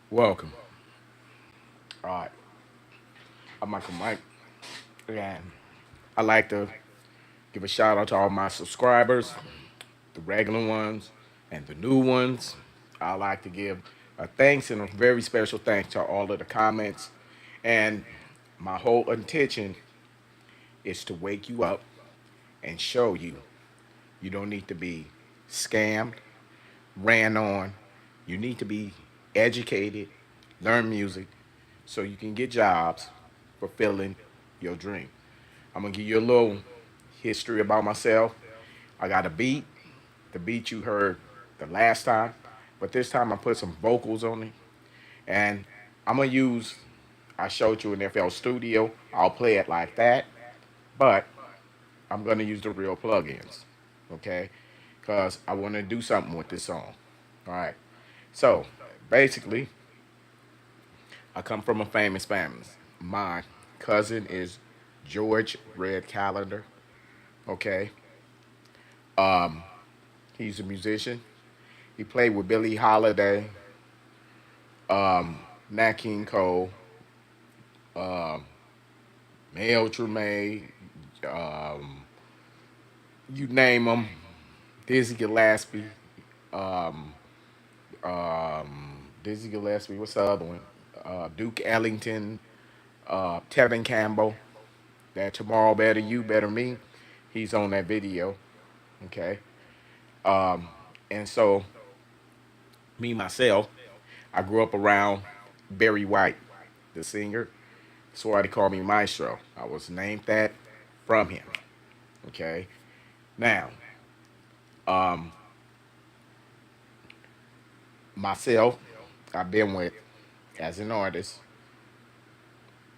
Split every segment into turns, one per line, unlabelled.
Welcome. All right. I'm Michael Mike. And I like to give a shout out to all my subscribers, the regular ones and the new ones. I like to give a thanks and a very special thanks to all of the comments. And my whole intention is to wake you up and show you you don't need to be scammed, ran on. You need to be educated, learn music, so you can get jobs, fulfilling your dream. I'm gonna give you a little history about myself. I got a beat, the beat you heard the last time, but this time I put some vocals on it, and I'm gonna use. I showed you in FL Studio. I'll play it like that, but I'm gonna use the real plugins, okay? Because I want to do something with this song. All right. So basically, I come from a famous family. My cousin is George Red Calendar. Okay. Um, he's a musician. He played with Billie Holiday, Nat King Cole, um, Mel Tremaine, um, you name them. Dizzy Gillespie, um, Dizzy Gillespie. What's the other one? Duke Ellington, Tevin Campbell. That Tomorrow Better You, Better Me. He's on that video. Okay. Um, and so me myself, I grew up around Barry White, the singer. That's why they call me Maestro. I was named that from him. Okay. Now, um, myself, I've been with as an artist,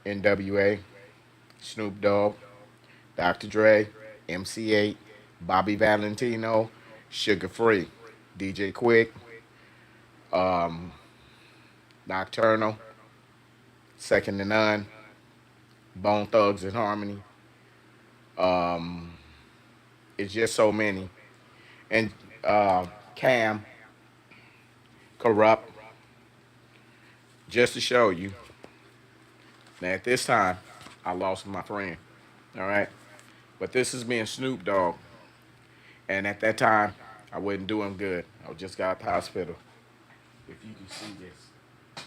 NWA, Snoop Dogg, Dr. Dre, MC8, Bobby Valentino, Sugar Free, DJ Quick, um, Nocturnal, Second to None, Bone Thugs and Harmony. Um, it's just so many. And Cam, Corrupt, just to show you that at this time, I lost my friend. All right. But this is me and Snoop Dogg. And at that time, I wasn't doing good. I just got out the hospital. If you can see this.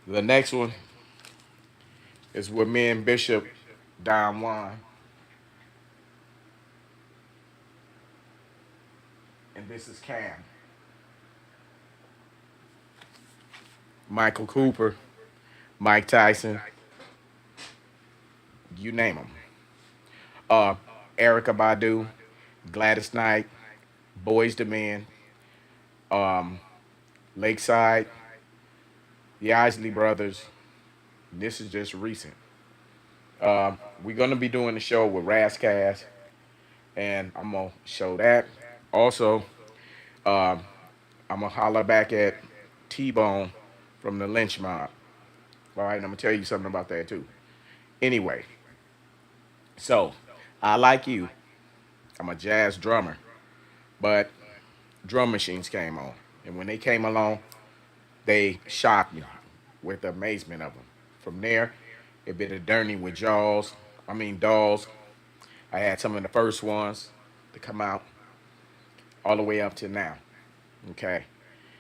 The next one is with me and Bishop.Dame Wine. And this is Cam. Michael Cooper, Mike Tyson, you name them. Uh, Erica Badu, Gladys Knight, Boys to Men, um, Lakeside, the Isley Brothers. This is just recent. We're gonna be doing the show with Rascast, and I'm gonna show that. Also, um, I'm gonna holler back at T Bone from the Lynch Mob. All right, and I'm gonna tell you something about that too. Anyway, so I like you. I'm a jazz drummer, but drum machines came on, and when they came along, they shocked me with the amazement of them. From there, it been a journey with Jaws. I mean Dolls. I had some of the first ones to come out, all the way up to now. Okay,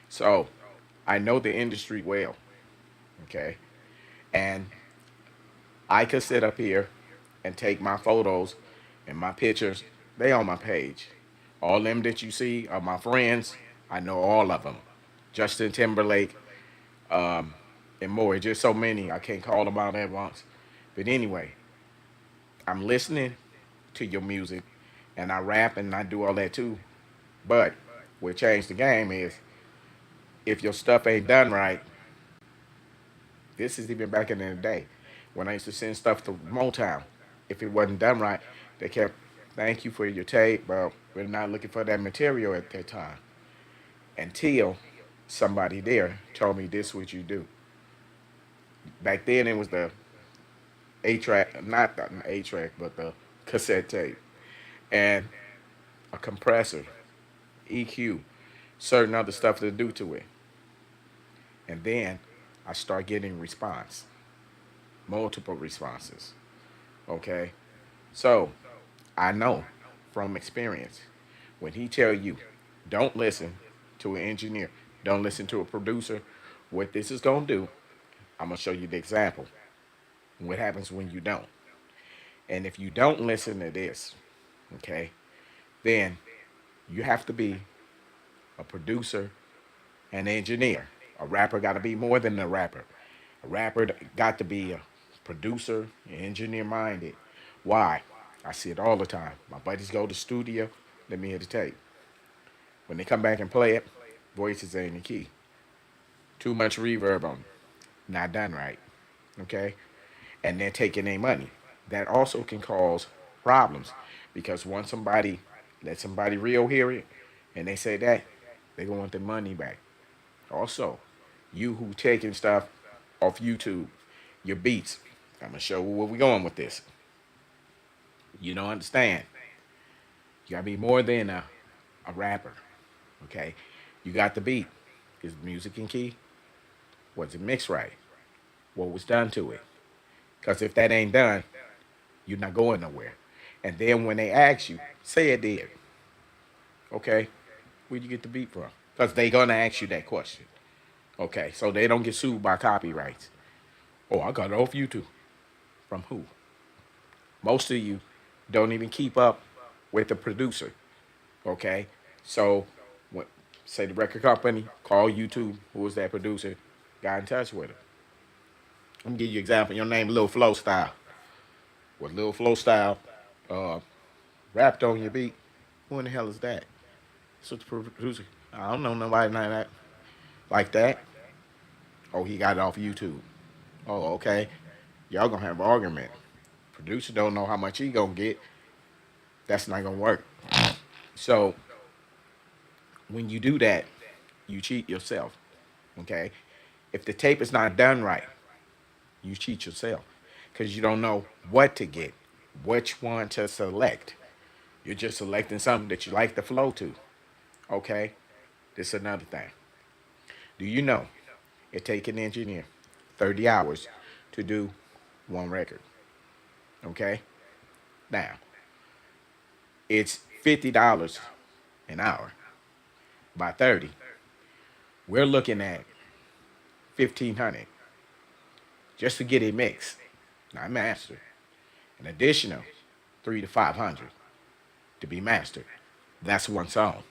so I know the industry well. Okay, and I could sit up here and take my photos and my pictures. They on my page. All them that you see are my friends. I know all of them. Justin Timberlake, um, and more. It's just so many. I can't call them out at once. But anyway, I'm listening to your music, and I rap and I do all that too. But what changed the game is if your stuff ain't done right, this is even back in the day when I used to send stuff to Motown. If it wasn't done right, they kept, thank you for your tape, but we're not looking for that material at that time. Until somebody there told me this is what you do. Back then it was the A-track, not the A-track, but the cassette tape, and a compressor, EQ. certain other stuff to do to it. And then I start getting response, multiple responses. Okay. So I know from experience when he tell you, don't listen to an engineer, don't listen to a producer, what this is gonna do, I'm gonna show you the example. What happens when you don't? And if you don't listen to this, okay, then you have to be a producer and engineer. A rapper got to be more than a rapper. A rapper got to be a producer, engineer minded. Why? I see it all the time. My buddies go to the studio, let me hear the tape. When they come back and play it, voices ain't the key. Too much reverb on it. Not done right. Okay? And they're taking their money. That also can cause problems because once somebody let somebody real hear it and they say that, they gonna want their money back. Also, you who taking stuff off YouTube, your beats. I'm gonna show you where we going with this. You don't understand. You gotta be more than a rapper. Okay? You got the beat. Is the music in key? Was it mixed right? What was done to it? Because if that ain't done, you're not going nowhere. And then when they ask you, say it did. Okay? Where'd you get the beat from? Because they gonna ask you that question. Okay, so they don't get sued by copyrights. Oh, I got it off YouTube. From who? Most of you don't even keep up with the producer. Okay, so when, say the record company call YouTube, who was that producer? Got in touch with him. I'm gonna give you an example. Your name Lil Flow Style. With Lil Flow Style uh, rapped on your beat. Who in the hell is that? So the producer. I don't know nobody like that. Oh, he got it off YouTube. Oh, okay. Y'all gonna have an argument. Producer don't know how much he gonna get. That's not gonna work. So when you do that, you cheat yourself. Okay. If the tape is not done right, you cheat yourself because you don't know what to get, which one to select. You're just selecting something that you like the flow to. Okay. This is another thing. Do you know it take an engineer 30 hours to do one record? Okay. Now it's $50 an hour. By 30, we're looking at 1,500 just to get it mixed, not mastered. An additional 3 to 500 to be mastered. That's one song,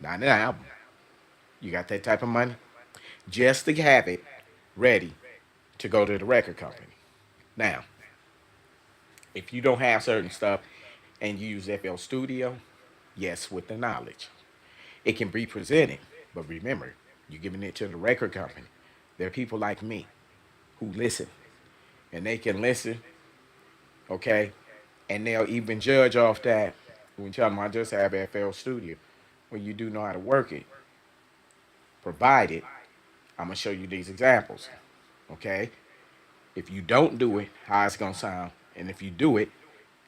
not an album. You got that type of money just to have it ready to go to the record company. Now, if you don't have certain stuff and you use FL Studio, yes, with the knowledge, it can be presented. But remember, you're giving it to the record company. There are people like me who listen, and they can listen, okay, and they'll even judge off that. When you tell them I just have FL Studio, when you do know how to work it, provided I'm gonna show you these examples, okay. If you don't do it, how it's gonna sound, and if you do it,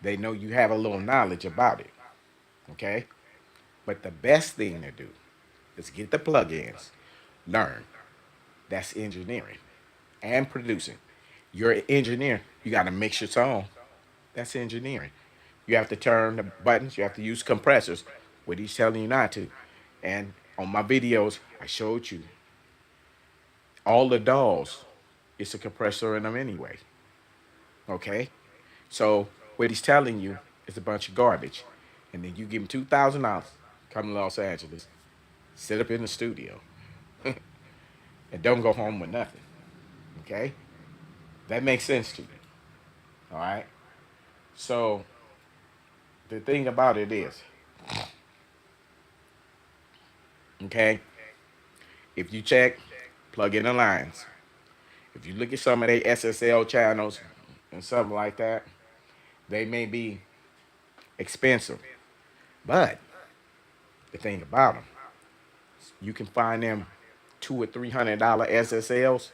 they know you have a little knowledge about it, okay. But the best thing to do is get the plugins, learn. That's engineering and producing. You're an engineer. You got to mix your song. That's engineering. You have to turn the buttons. You have to use compressors, what he's telling you not to. And on my videos, I showed you all the dolls. It's a compressor in them anyway. Okay? So what he's telling you is a bunch of garbage. And then you give him $2,000, come to Los Angeles, sit up in the studio, and don't go home with nothing. Okay? That makes sense to you. All right? So the thing about it is, okay, if you check, plug in the lines. If you look at some of their SSL channels and something like that, they may be expensive. But the thing about them, you can find them $200 or $300 SSLs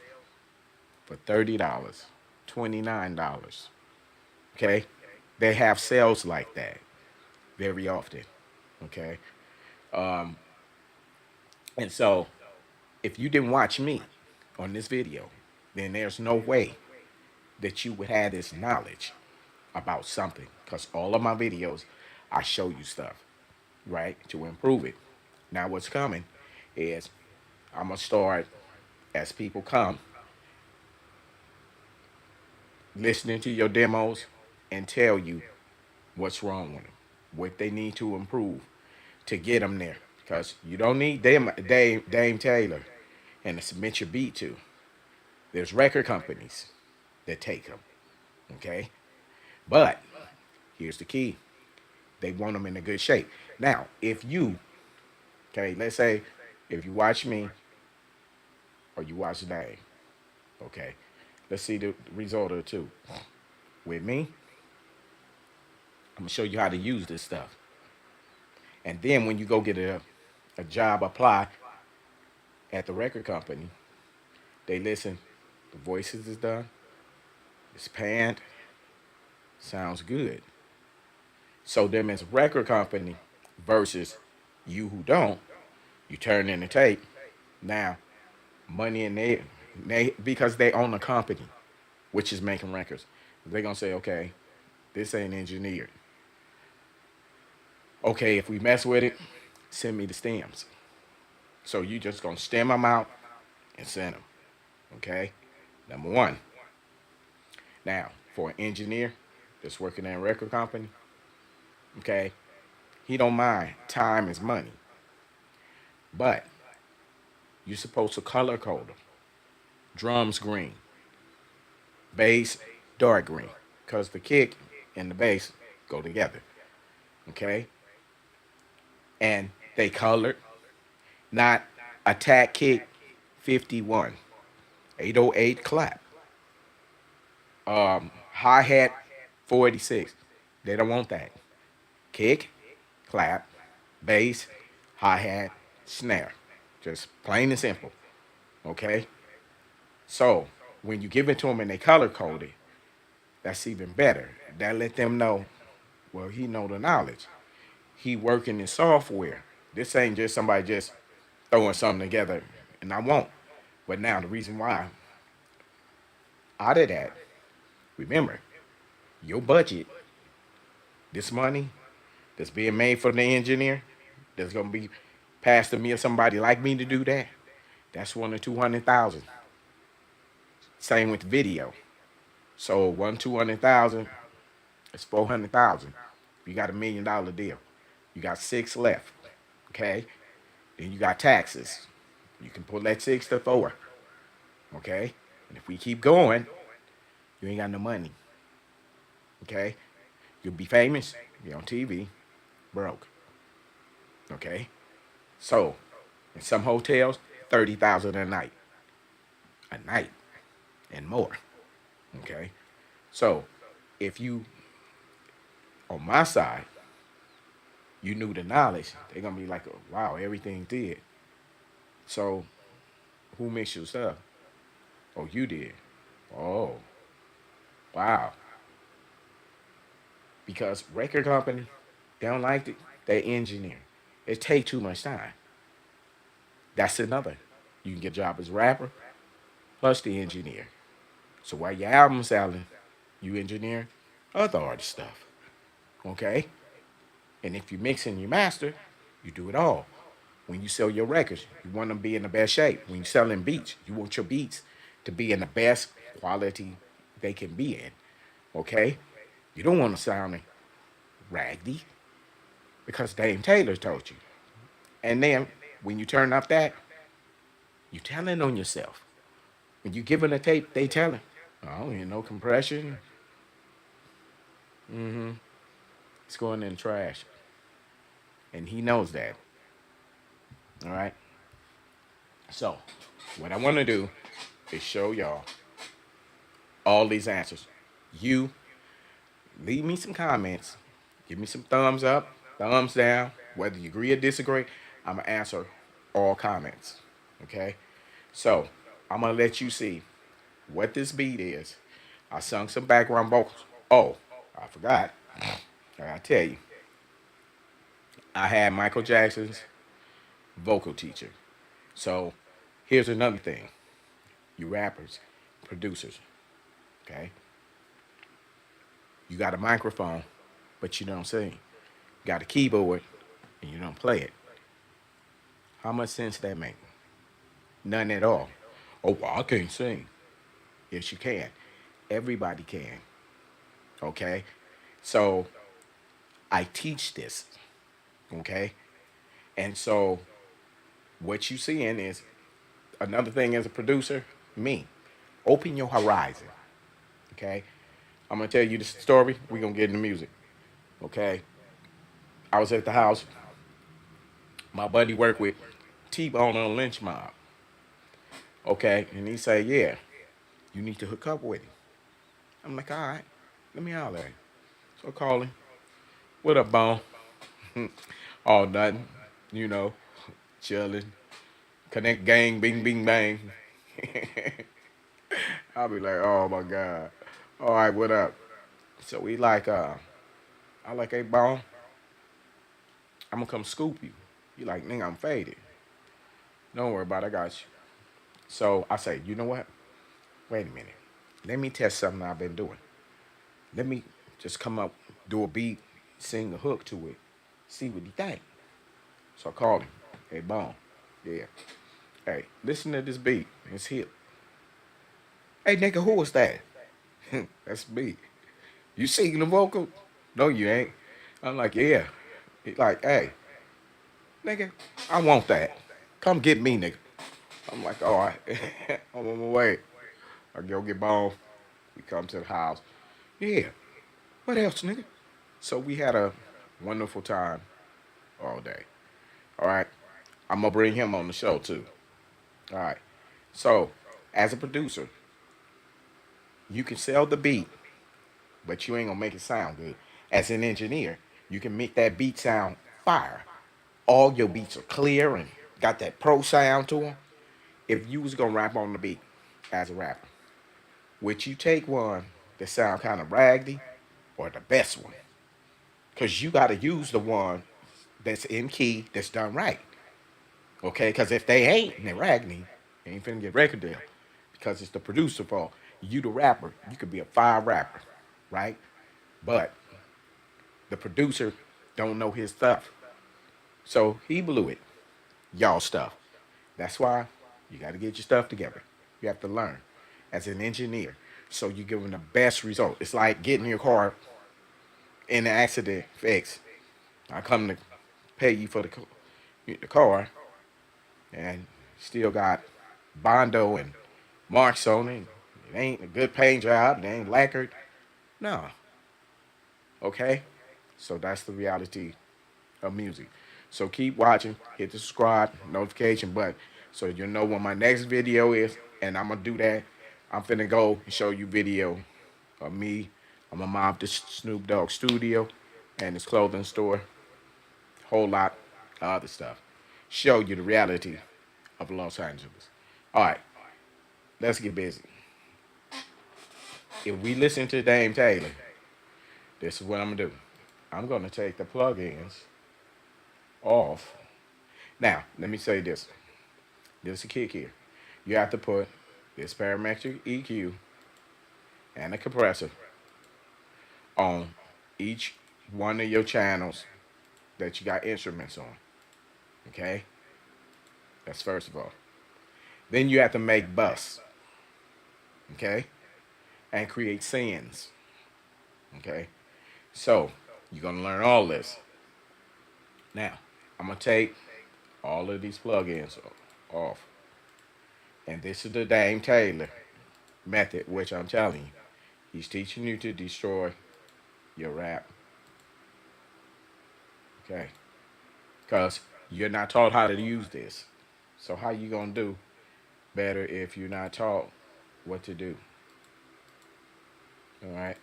for $30, $29. Okay? They have sales like that very often. Okay? Um, And so, if you didn't watch me on this video, then there's no way that you would have this knowledge about something. Because all of my videos, I show you stuff, right, to improve it. Now, what's coming is I'm going to start, as people come, listening to your demos and tell you what's wrong with them, what they need to improve to get them there. Because you don't need Dame Taylor and to submit your beat to. There's record companies that take them, okay? But here's the key. They want them in a good shape. Now, if you, okay, let's say if you watch me or you watch Dame, okay, let's see the result of the two. With me, I'm gonna show you how to use this stuff. And then when you go get a job apply at the record company, they listen, the voices is done, it's panned, sounds good. So them as a record company versus you who don't, you turn in the tape. Now, money in they because they own a company, which is making records. They're gonna say, okay, this ain't engineered. Okay, if we mess with it, send me the stems. So you just gonna stem them out and send them. Okay, number one. Now, for an engineer that's working in a record company, okay, he don't mind. Time is money. But you're supposed to color code them. Drums green, bass dark green, because the kick and the bass go together. Okay? And they colored, not attack kick 51, 808 clap, hi hat 486. They don't want that. Kick, clap, bass, hi hat, snare. Just plain and simple. Okay? So when you give it to them and they color code it, that's even better. That let them know, well, he know the knowledge. He working in software. This ain't just somebody just throwing something together, and I won't. But now the reason why, out of that, remember, your budget, this money that's being made for the engineer, that's gonna be passed to me or somebody like me to do that, that's 1 to 200,000. Same with video. So 1 200,000 is 400,000. You got $1 million deal. You got six left. Okay. Then you got taxes. You can pull that six to four. Okay. And if we keep going, you ain't got no money. Okay. You'll be famous. Be on TV. Broke. Okay. So in some hotels, 30,000 a night. A night and more. Okay. So if you on my side, you knew the knowledge, they're gonna be like, oh, wow, everything did. So who mixed your stuff? Oh, you did. Oh, wow. Because record company, they don't like it. They engineer. It take too much time. That's another. You can get a job as a rapper plus the engineer. So while your album selling, you engineer other artist stuff. Okay? And if you mix and you master, you do it all. When you sell your records, you want them to be in the best shape. When you're selling beats, you want your beats to be in the best quality they can be in. Okay? You don't want to sound raggedy because Dame Taylor told you. And then when you turn up that, you telling on yourself. When you giving a tape, they telling. Oh, you know, compression. Mm-hmm. It's going in the trash. And he knows that. All right? So, what I want to do is show y'all all these answers. You leave me some comments. Give me some thumbs up, thumbs down. Whether you agree or disagree, I'm going to answer all comments. Okay? So, I'm going to let you see what this beat is. I sung some background vocals. Oh, I forgot. I gotta tell you. I had Michael Jackson's vocal teacher. So here's another thing. You rappers, producers, okay? You got a microphone, but you don't sing. You got a keyboard, and you don't play it. How much sense that make? None at all. Oh, well, I can't sing. Yes, you can. Everybody can. Okay? So I teach this. Okay? And so what you seeing is another thing as a producer, me. Open your horizon. Okay? I'm gonna tell you the story. We're gonna get into music. Okay? I was at the house. My buddy worked with T-Bone on Lynch Mob. Okay? And he said, yeah, you need to hook up with him. I'm like, all right, let me holler at him. So I call him. What up, Bone? All nothing, you know, chilling. Connect gang, bing, bing, bang. I'll be like, oh my God. All right, what up? So we like, I like, hey, Bone, I'm gonna come scoop you. He like, nigga, I'm faded. Don't worry about it, I got you. So I say, you know what? Wait a minute. Let me test something I've been doing. Let me just come up, do a beat, sing a hook to it, see what he think. So I called him. Hey, Bone. Yeah. Hey, listen to this beat. It's hip. Hey, nigga, who was that? That's me. You singing the vocal? No, you ain't. I'm like, yeah. He like, hey, nigga, I want that. Come get me, nigga. I'm like, all right. I'm on my way. I go get Bone. We come to the house. Yeah. What else, nigga? So we had a wonderful time all day. All right. I'm gonna bring him on the show too. All right. So, as a producer, you can sell the beat, but you ain't gonna make it sound good. As an engineer, you can make that beat sound fire. All your beats are clear and got that pro sound to them. If you was gonna rap on the beat as a rapper, would you take one that sound kind of raggedy or the best one? Because you got to use the one that's in key, that's done right. Okay? Because if they ain't and they raggedy, they ain't finna get record deal. Because it's the producer fault. You the rapper, you could be a fire rapper, right? But the producer don't know his stuff. So he blew it. Y'all stuff. That's why you got to get your stuff together. You have to learn as an engineer. So you give them the best result. It's like getting your car in an accident fixed. I come to pay you for the car and still got Bondo and marks on it. It ain't a good paint job. It ain't lacquered. No. Okay? So that's the reality of music. So keep watching. Hit the subscribe, notification button so you know when my next video is. And I'm going to do that. I'm finna go and show you video of me. I'm going to mob the Snoop Dogg studio and his clothing store. Whole lot of other stuff. Show you the reality of Los Angeles. All right, let's get busy. If we listen to Dame Taylor, this is what I'm gonna do. I'm gonna take the plugins off. Now, let me say this. There's a kick here. You have to put this parametric EQ and a compressor on each one of your channels that you got instruments on. Okay? That's first of all. Then you have to make bus. Okay? And create scenes. Okay? So, you're going to learn all this. Now, I'm going to take all of these plugins off. And this is the Dame Taylor method, which I'm telling you. He's teaching you to destroy your rap. Okay? Because you're not taught how to use this. So how you going to do better if you're not taught what to do? All right?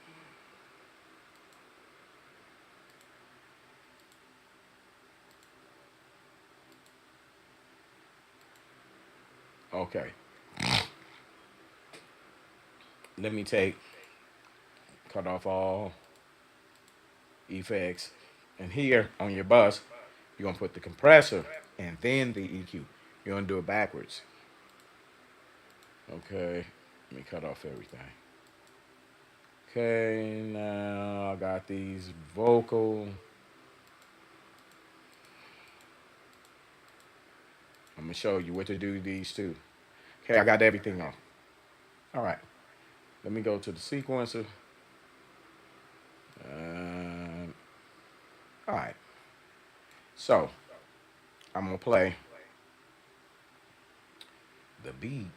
Okay. Let me cut off all effects. And here on your bus, you're going to put the compressor and then the EQ. You're gonna do it backwards. Okay. Let me cut off everything. Okay, now I got these vocal. I'm gonna show you what to do these two. Okay, I got everything off. All right. Let me go to the sequencer. Uh, all right. So I'm gonna play the beat.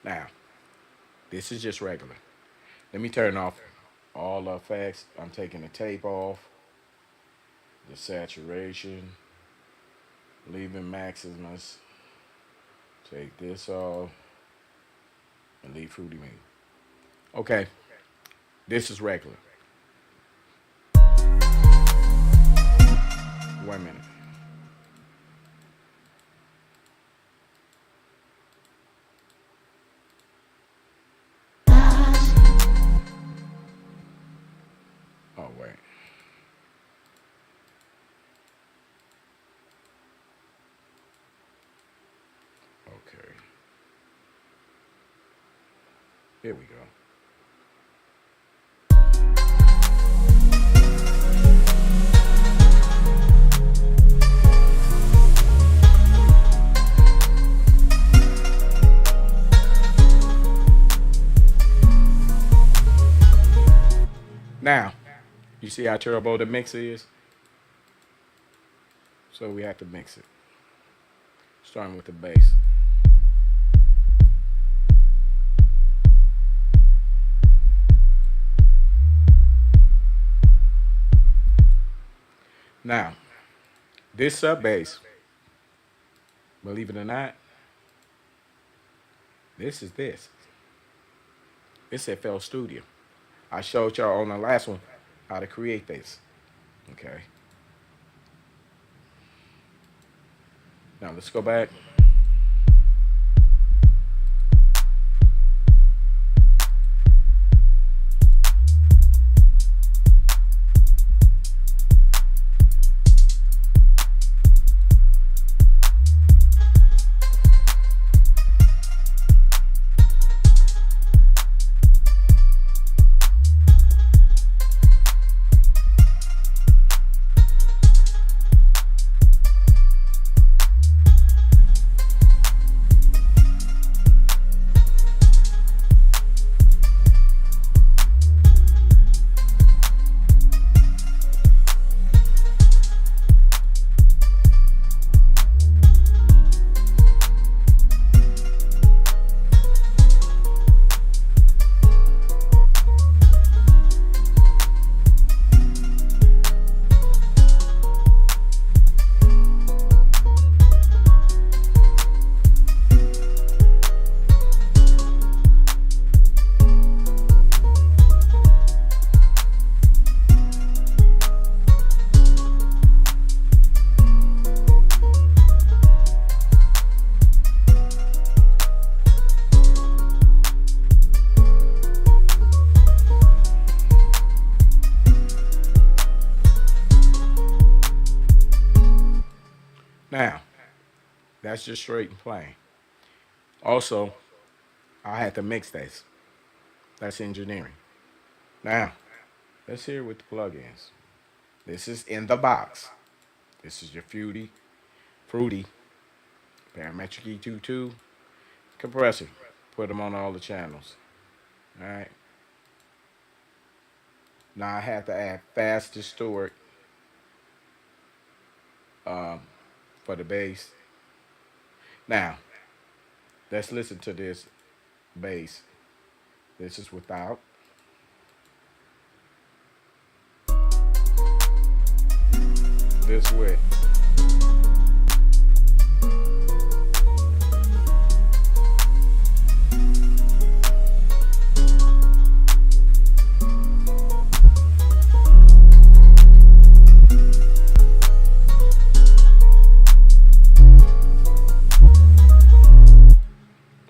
Now, this is just regular. Let me turn off all the effects. I'm taking the tape off, the saturation, leaving Maximus. Take this off and leave Fruity Me. Okay, this is regular. 1 minute. Oh, wait. Okay. Here we go. Now, you see how turbo the mix is? So we have to mix it. Starting with the bass. Now, this sub bass, believe it or not, this is this. It's FL Studio. I showed y'all on the last one how to create this. Okay. Now let's go back. Now, that's just straight and plain. Also, I had to mix this. That's engineering. Now, let's hear with the plugins. This is in the box. This is your Fruity, Parametric E22, compressor. Put them on all the channels. All right. Now I have to add fast distort um, for the bass. Now, let's listen to this bass. This is without. This with.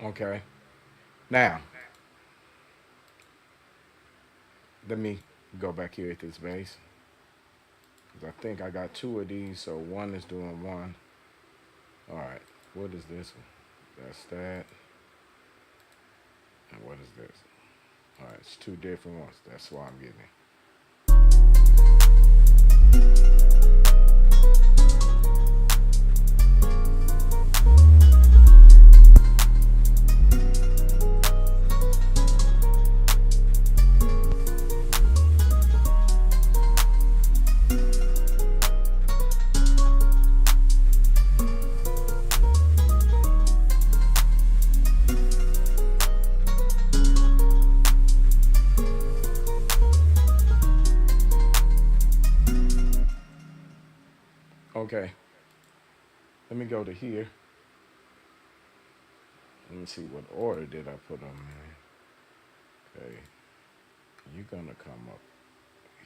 Okay. Now, let me go back here at this bass. 'Cause I think I got two of these, so one is doing one. All right, what is this one? That's that. And what is this? All right, it's two different ones. That's why I'm getting it. Okay, let me go to here. Let me see what order did I put them in. Okay, you're gonna come up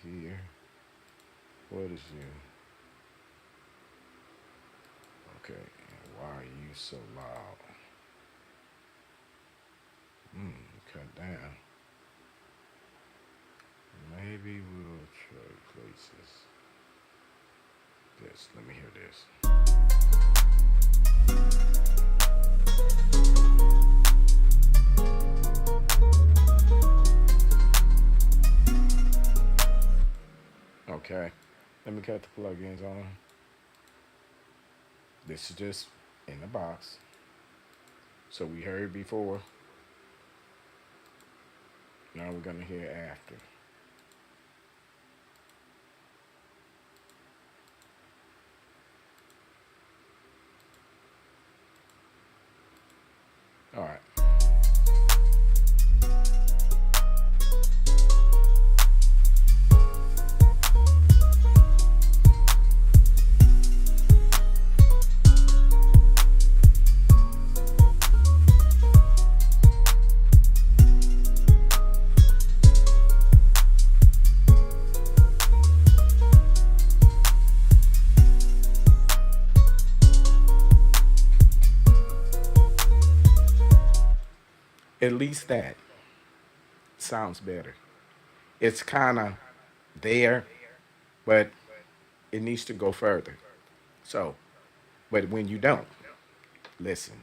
here. What is you? Okay, and why are you so loud? Cut down. Maybe we'll try places. This. Let me hear this. Okay. Let me cut the plugins on. This is just in the box. So we heard before. Now we're gonna hear after. All right. At least that sounds better. It's kind of there, but it needs to go further. So, but when you don't listen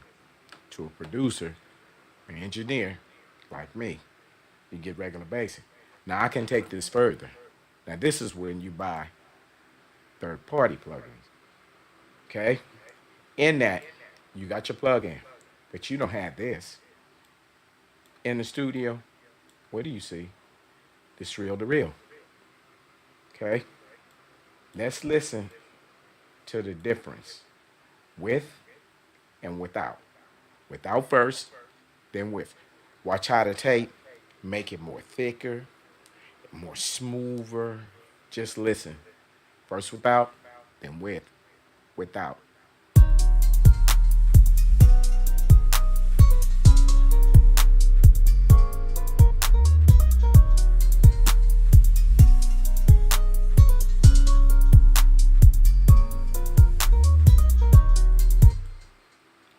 to a producer or engineer like me, you get regular basic. Now I can take this further. Now this is when you buy third party plugins. Okay? In that, you got your plugin, but you don't have this. In the studio, what do you see? This reel to reel. Okay? Let's listen to the difference with and without. Without first, then with. Watch how the tape make it more thicker, more smoother. Just listen. First without, then with. Without.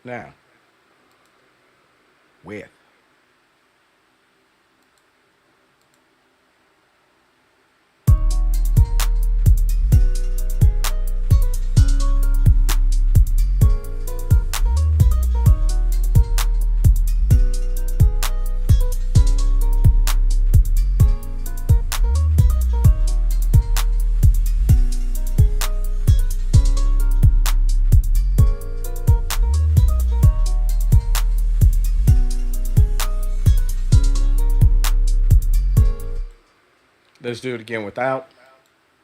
Now, with. Let's do it again without.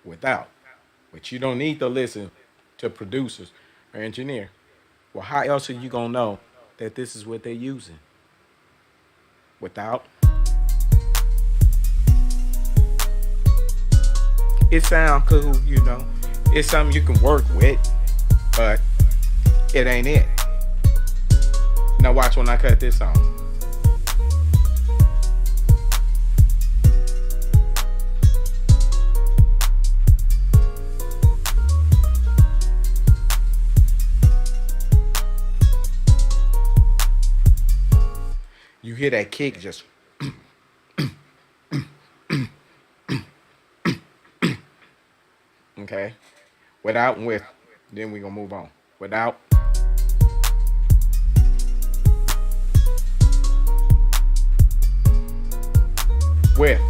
Without. But you don't need to listen to producers or engineer. Well, how else are you gonna know that this is what they're using? Without. It sound cool, you know. It's something you can work with, but it ain't it. Now watch when I cut this on. You hear that kick just okay. Without and with. Then we gonna move on. Without With.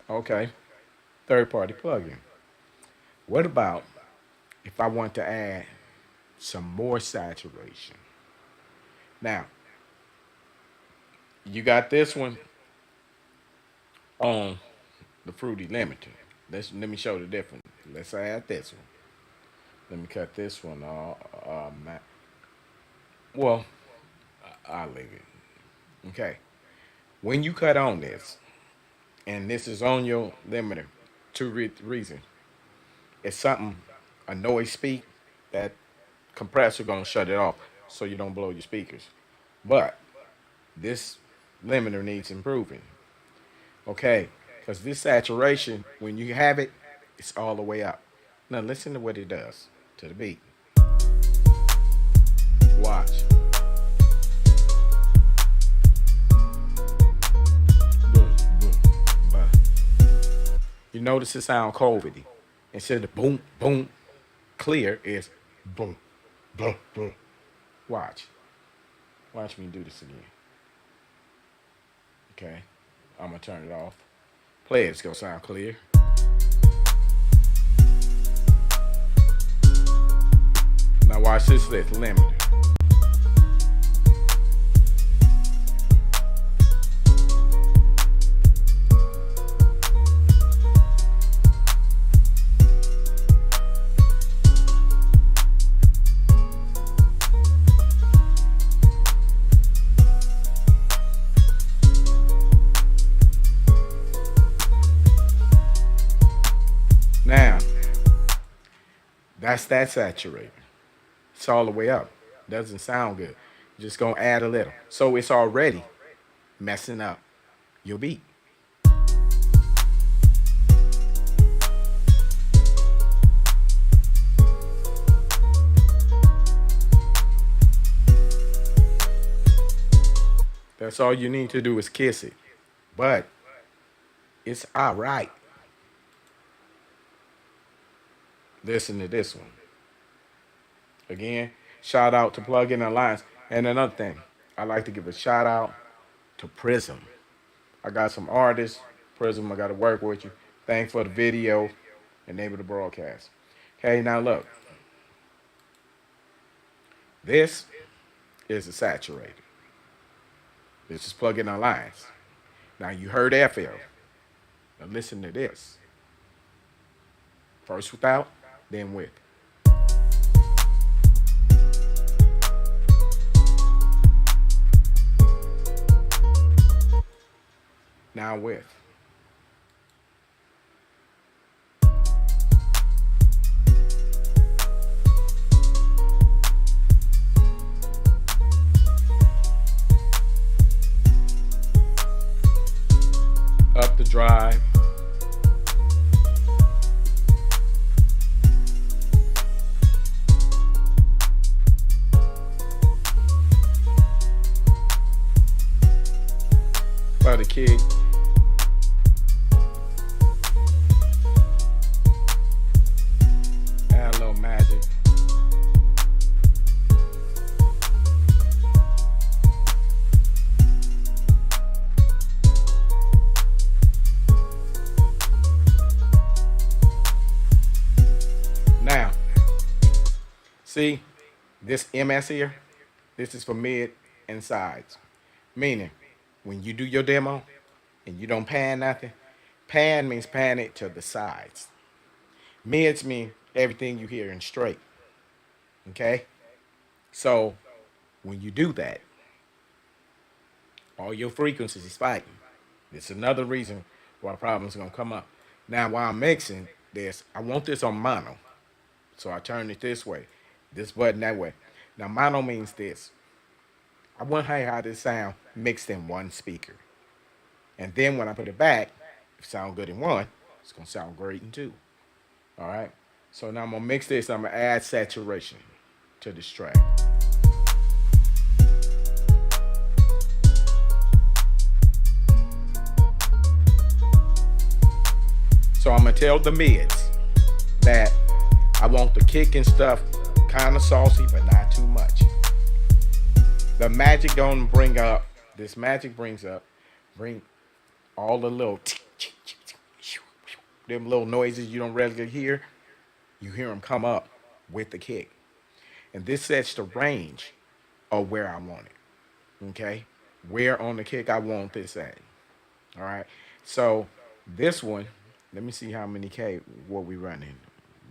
Okay. Third party plugin. What about if I want to add some more saturation? Now, you got this one on the Fruity Limited. Let me show the difference. Let's add this one. Let me cut this one off. Well, I'll leave it. Okay. When you cut on this, and this is on your limiter, reasons. It's something, a noise speak, that compressor gonna shut it off so you don't blow your speakers. But this limiter needs improving. Okay, because this saturation, when you have it, it's all the way up. Now listen to what it does to the beat. Watch. Boom, boom, bah. You notice it sound COVIDy. Instead of boom, boom, clear is boom, boom, boom. Watch. Watch me do this again. Okay. I'm gonna turn it off. Play it, it's gonna sound clear. Now watch this list, limited. Now, that's that saturated. It's all the way up. Doesn't sound good. Just gonna add a little. So it's already messing up your beat. That's all you need to do is kiss it. But it's all right. Listen to this one. Again, shout out to Plugin Alliance. And another thing, I like to give a shout out to Prism. I got some artists. Prism, I got to work with you. Thanks for the video and able to broadcast. Okay, now look. This is a saturated. This is Plugin Alliance. Now you heard FL. Now listen to this. First without, then with. Now with. Up the drive. By the kick. Add a little magic. Now, see this MS here? This is for mid and sides. Meaning, when you do your demo and you don't pan nothing, pan means pan it to the sides. Mids mean everything you hear in straight. Okay? So, when you do that, all your frequencies is fighting. It's another reason why problems are going to come up. Now, while I'm mixing this, I want this on mono. So I turn it this way, this button that way. Now, mono means this. I want to hear how this sound mixed in one speaker. And then when I put it back, if it sounds good in one, it's going to sound great in two. All right? So now I'm going to mix this. I'm going to add saturation to this track. So I'm going to tell the mids that I want the kick and stuff kind of saucy, but not too much. The magic gonna bring up. This magic brings up, bring all the little them little noises you don't regularly hear. You hear them come up with the kick, and this sets the range of where I want it. Okay, where on the kick I want this at. All right. So this one, let me see how many K what we running.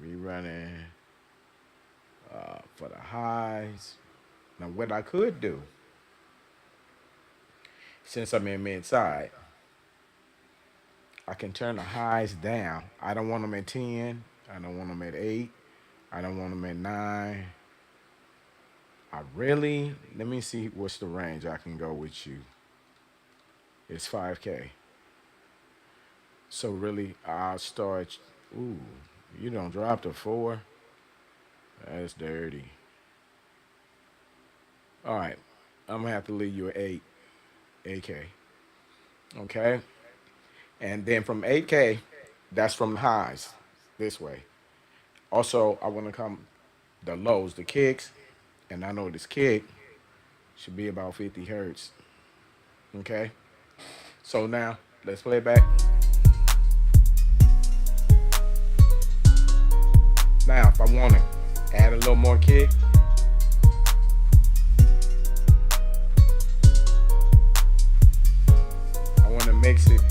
We running for the highs. Now what I could do, since I'm in mid side, I can turn the highs down. I don't want them at 10. I don't want them at 8. I don't want them at 9. I really, let me see what's the range I can go with you. It's 5K. So really, I'll start. Ooh, you don't drop to 4. That's dirty. All right, I'm gonna have to leave you at 8, 8K. Okay, and then from 8K, that's from the highs this way. Also, I want to come the lows, the kicks, and I know this kick should be about 50 hertz. Okay, so now let's play it back. Now, if I want to add a little more kick, I want to mix it.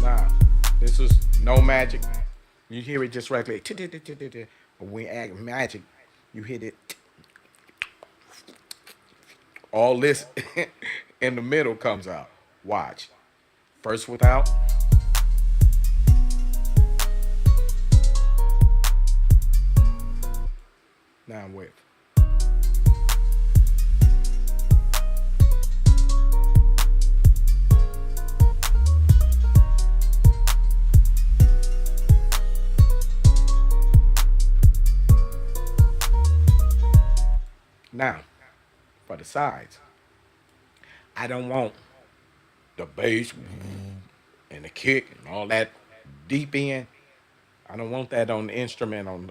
Nah, this is no magic. You hear it just right like, but when you add magic, you hit it. All this in the middle comes out. Watch. First without, now with. Now, for the sides, I don't want the bass and the kick and all that deep in. I don't want that on the instrument on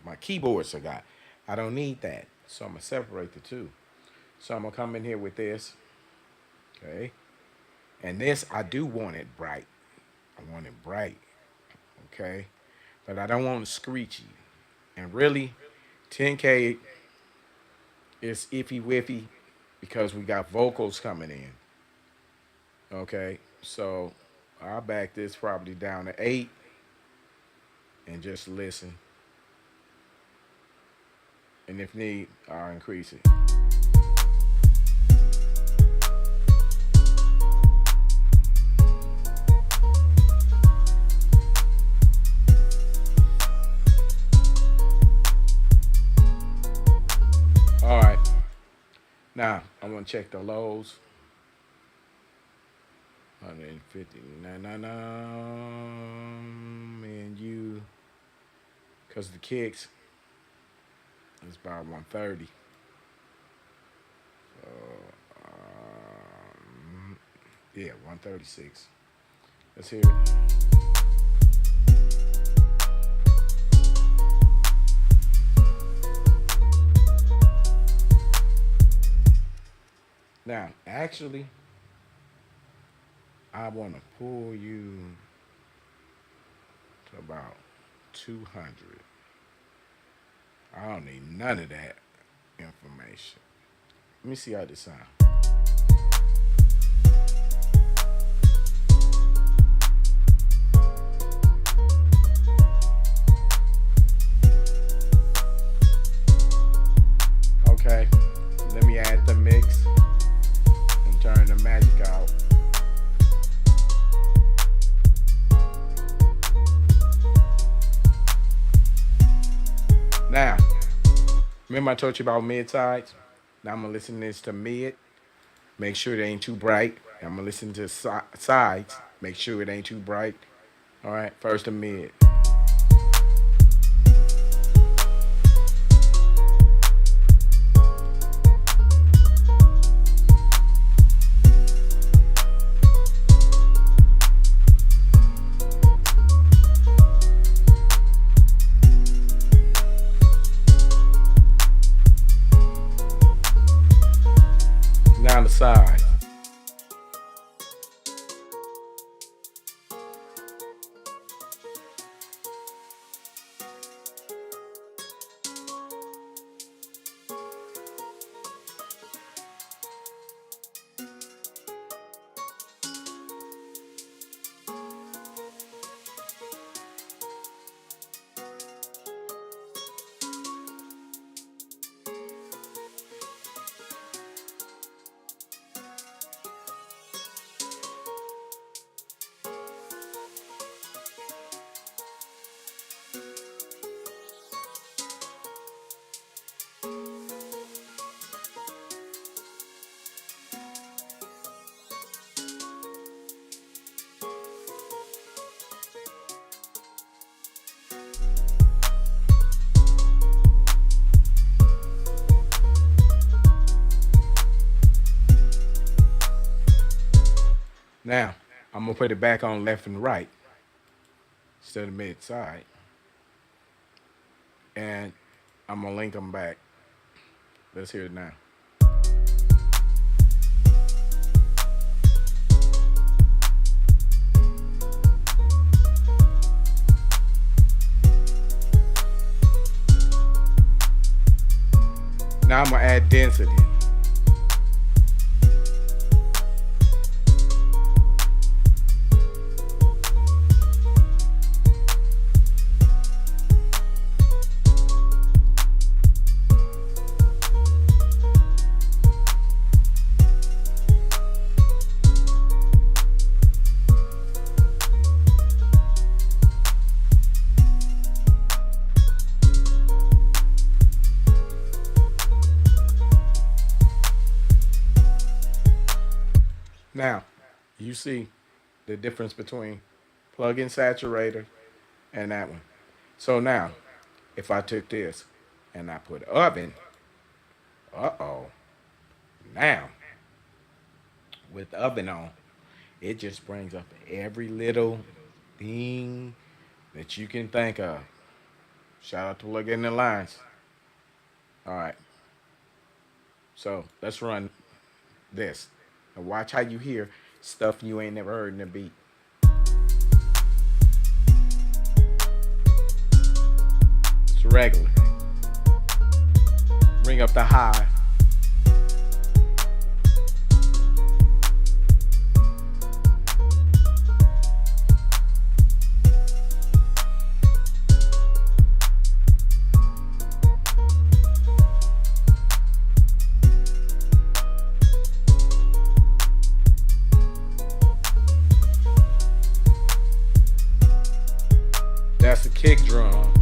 my keyboards I got. I don't need that. So I'm gonna separate the two. So I'm gonna come in here with this, okay? And this I do want it bright. I want it bright, okay? But I don't want it screechy. And really, 10K is iffy wiffy because we got vocals coming in. Okay, so I'll back this probably down to 8 and just listen. And if need, I'll increase it. All right, now I'm gonna check the lows. 150, and you, because the kicks is about 130. Yeah, 136. Let's hear it. Now, actually, I want to pull you to about 200. I don't need none of that information. Let me see how this sounds. Okay, let me add the mix and turn the magic out. Now, remember I told you about mid sides? Now I'm gonna listen to this to mid. Make sure it ain't too bright. I'm gonna listen to sides. Make sure it ain't too bright. All right, first and mid. Now the side. Now, I'm gonna put it back on left and right instead of mid side, and I'm gonna link them back. Let's hear it now. Now I'm gonna add density. Now, you see the difference between plug-in saturator and that one. So now, if I took this and I put oven, uh-oh, now with oven on, it just brings up every little thing that you can think of. Shout out to Plug in the Lines. All right, so let's run this. And watch how you hear stuff you ain't never heard in the beat. It's regular. Bring up the high. That's the kick drum.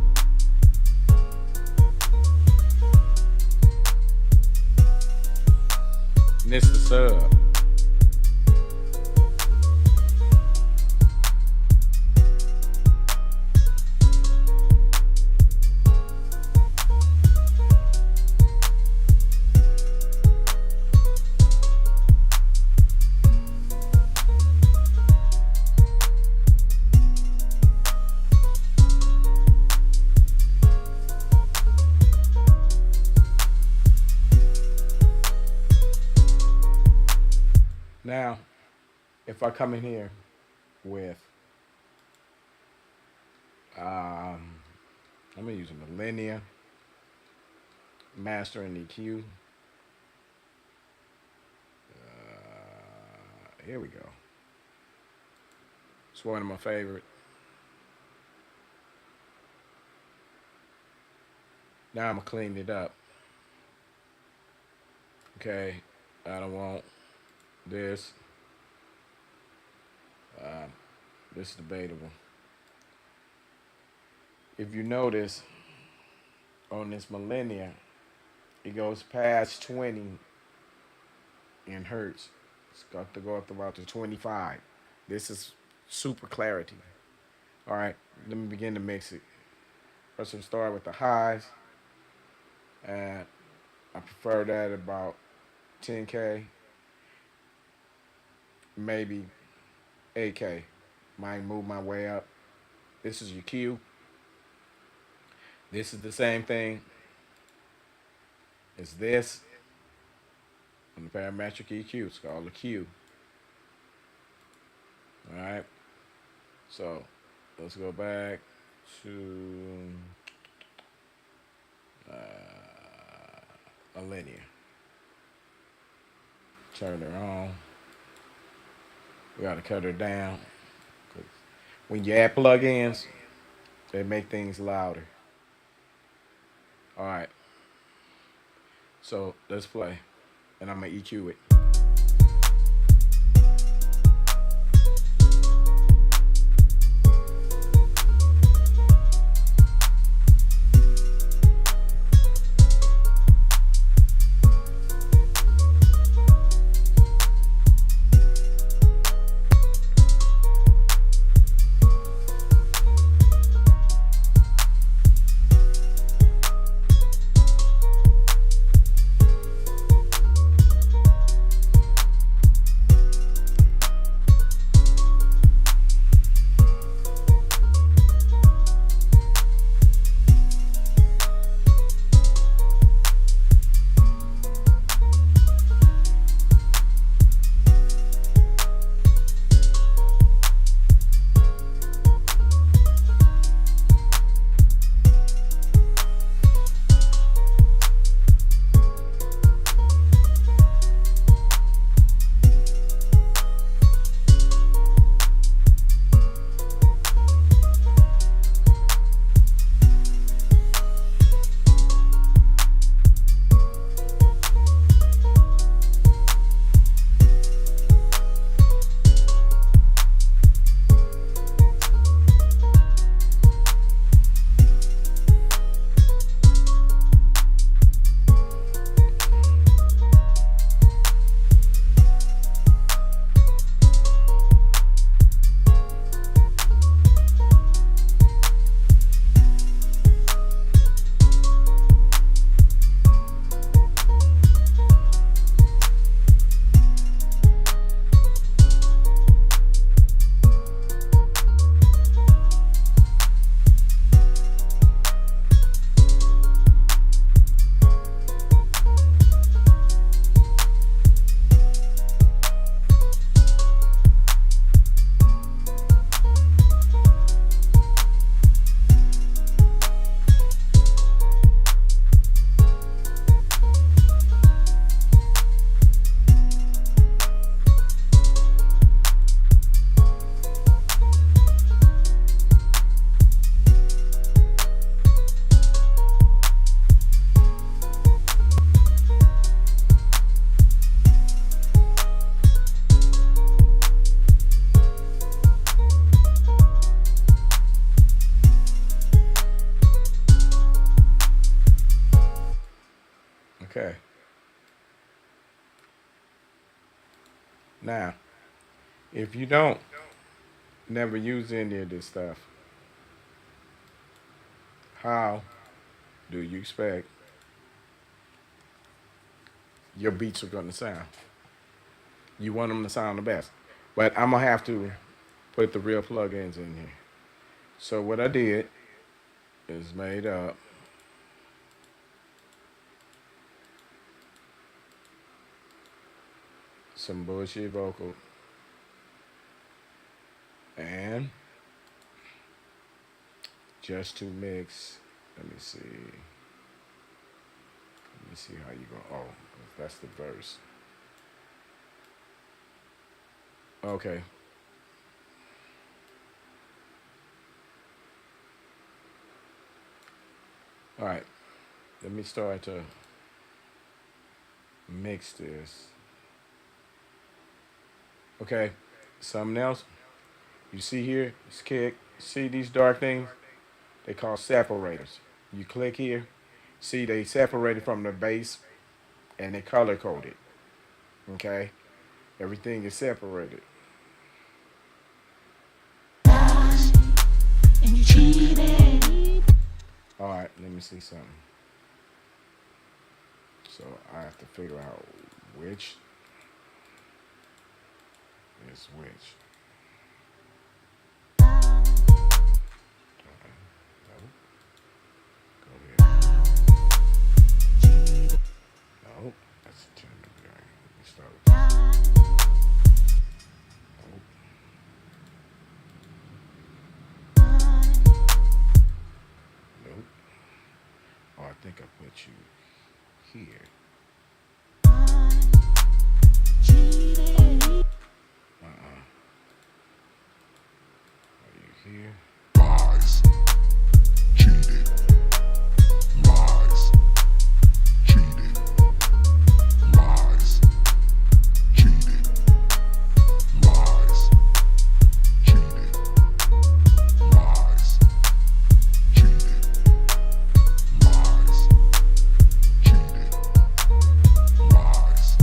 And this the sub. Now, if I come in here with, um, I'm gonna use a Millennia Master and EQ. Here we go. It's one of my favorite. Now I'm gonna clean it up. Okay, I don't want this. Um, this is debatable. If you notice on this Millennia, it goes past 20 in hertz. It's got to go up to about to 25. This is super clarity. All right, let me begin to mix it. First, I'm start with the highs, and I prefer that about 10K, maybe 8K. Might move my way up. This is your Q. This is the same thing as this on the parametric EQ. It's called a Q. All right. So let's go back to a linear. Turn her on. We got to cut her down. 'Cause when you add plugins, they make things louder. All right. So let's play, and I'm gonna EQ it. Okay. Now, if you don't never use any of this stuff, how do you expect your beats are gonna sound? You want them to sound the best. But I'm gonna have to put the real plugins in here. So what I did is made up some bullshit vocal and just to mix. Let me see. Let me see how you go. Oh, that's the verse. Okay. All right. Let me start to mix this. Okay. Something else. You see here, it's kick. See these dark things? They call separators. You click here. See, they separated from the base and they color coded. Okay. Everything is separated. All right, let me see something. So I have to figure out which is which. No, go here. No, that's a tender. Let me start with no, nope. Oh, I think I put you here. Uh-uh. Are you here?
Lies, cheated, lies, cheated, lies, cheated, lies, cheated, lies, cheated, lies, cheated, lies, cheated, lies, cheated, lies,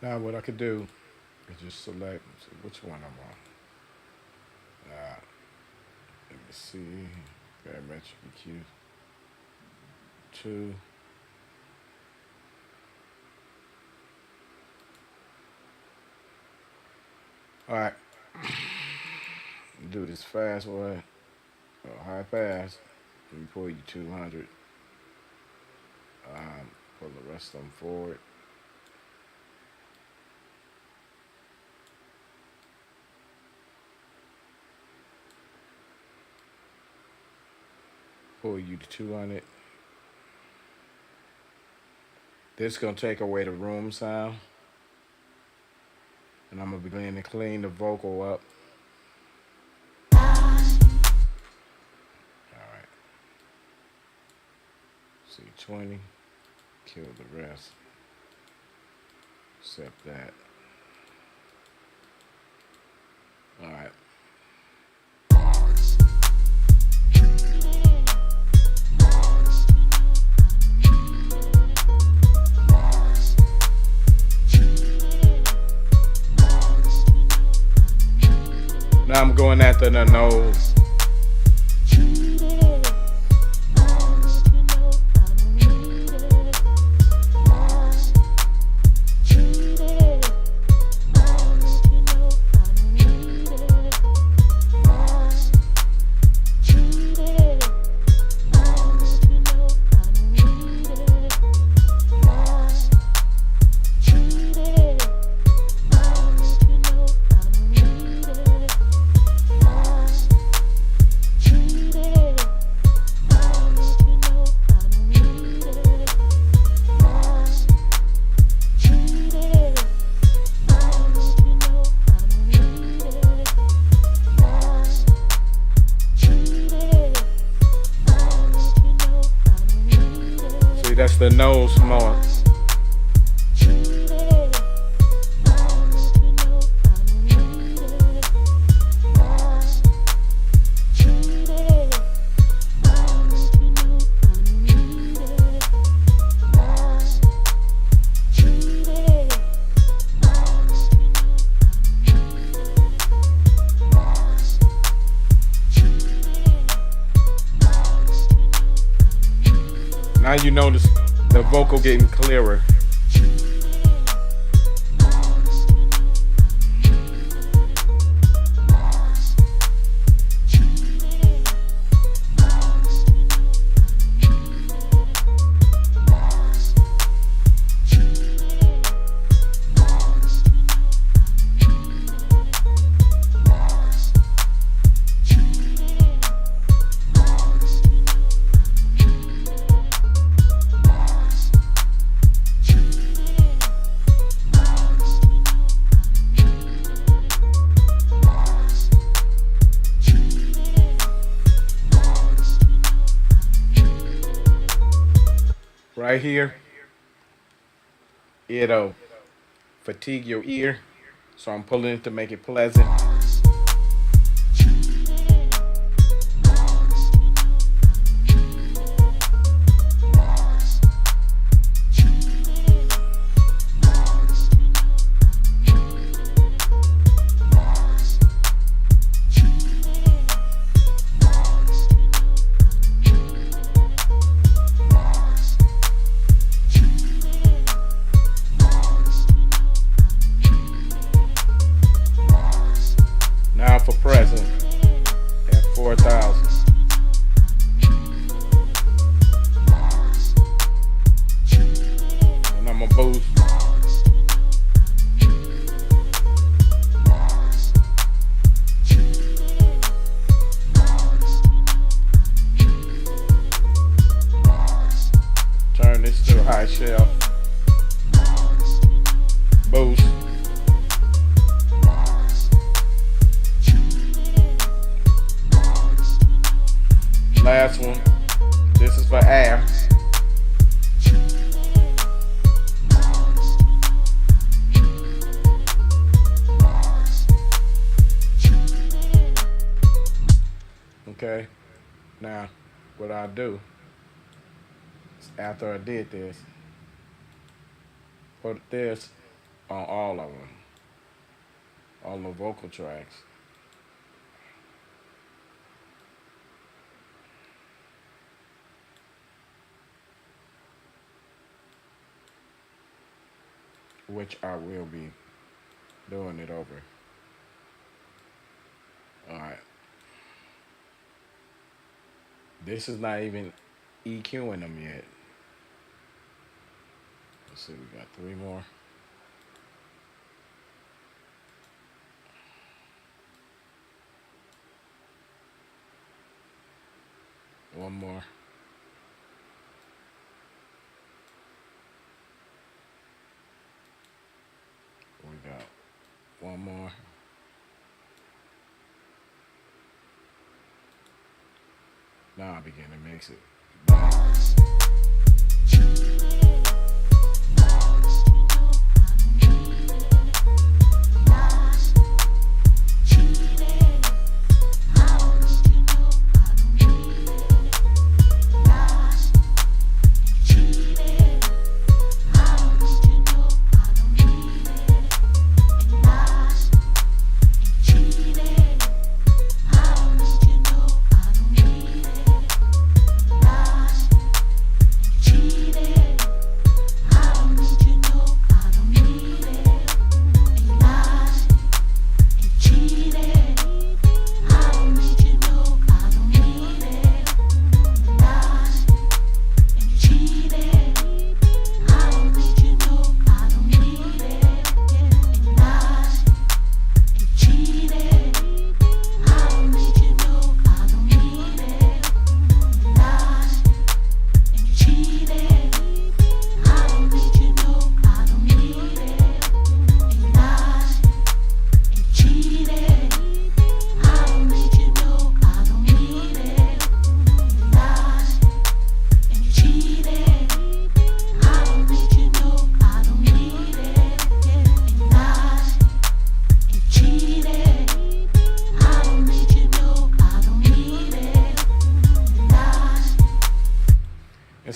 Now what I could do is just select see which one I'm on. Let me see. Parametric EQ 2. All right. Do this fast one. Oh, high pass. Let me pull you 200. Pull the rest of them forward. Pull you to 200. This is going to take away the room sound. And I'm going to begin to clean the vocal up. Alright. See 20. Kill the rest. Except that. Alright.
lies, cheated, lies, lies, cheated, lies,
Now I'm going after the nose.
lies, lies, lies, lies,
the nose more. Now you notice the vocal getting clearer. Right here, it'll fatigue your ear. So I'm pulling it to make it pleasant. Now for present at 4,000. And I'm gonna boost. Turn this to a high shelf. Boost. Last one. This is for air. Okay. Now, what I do is after I did this, put this on all of them, all the vocal tracks. Which I will be doing it over. Alright. This is not even EQing them yet. Let's see, we got 3 more. One more. We got one more. Now I begin to mix it.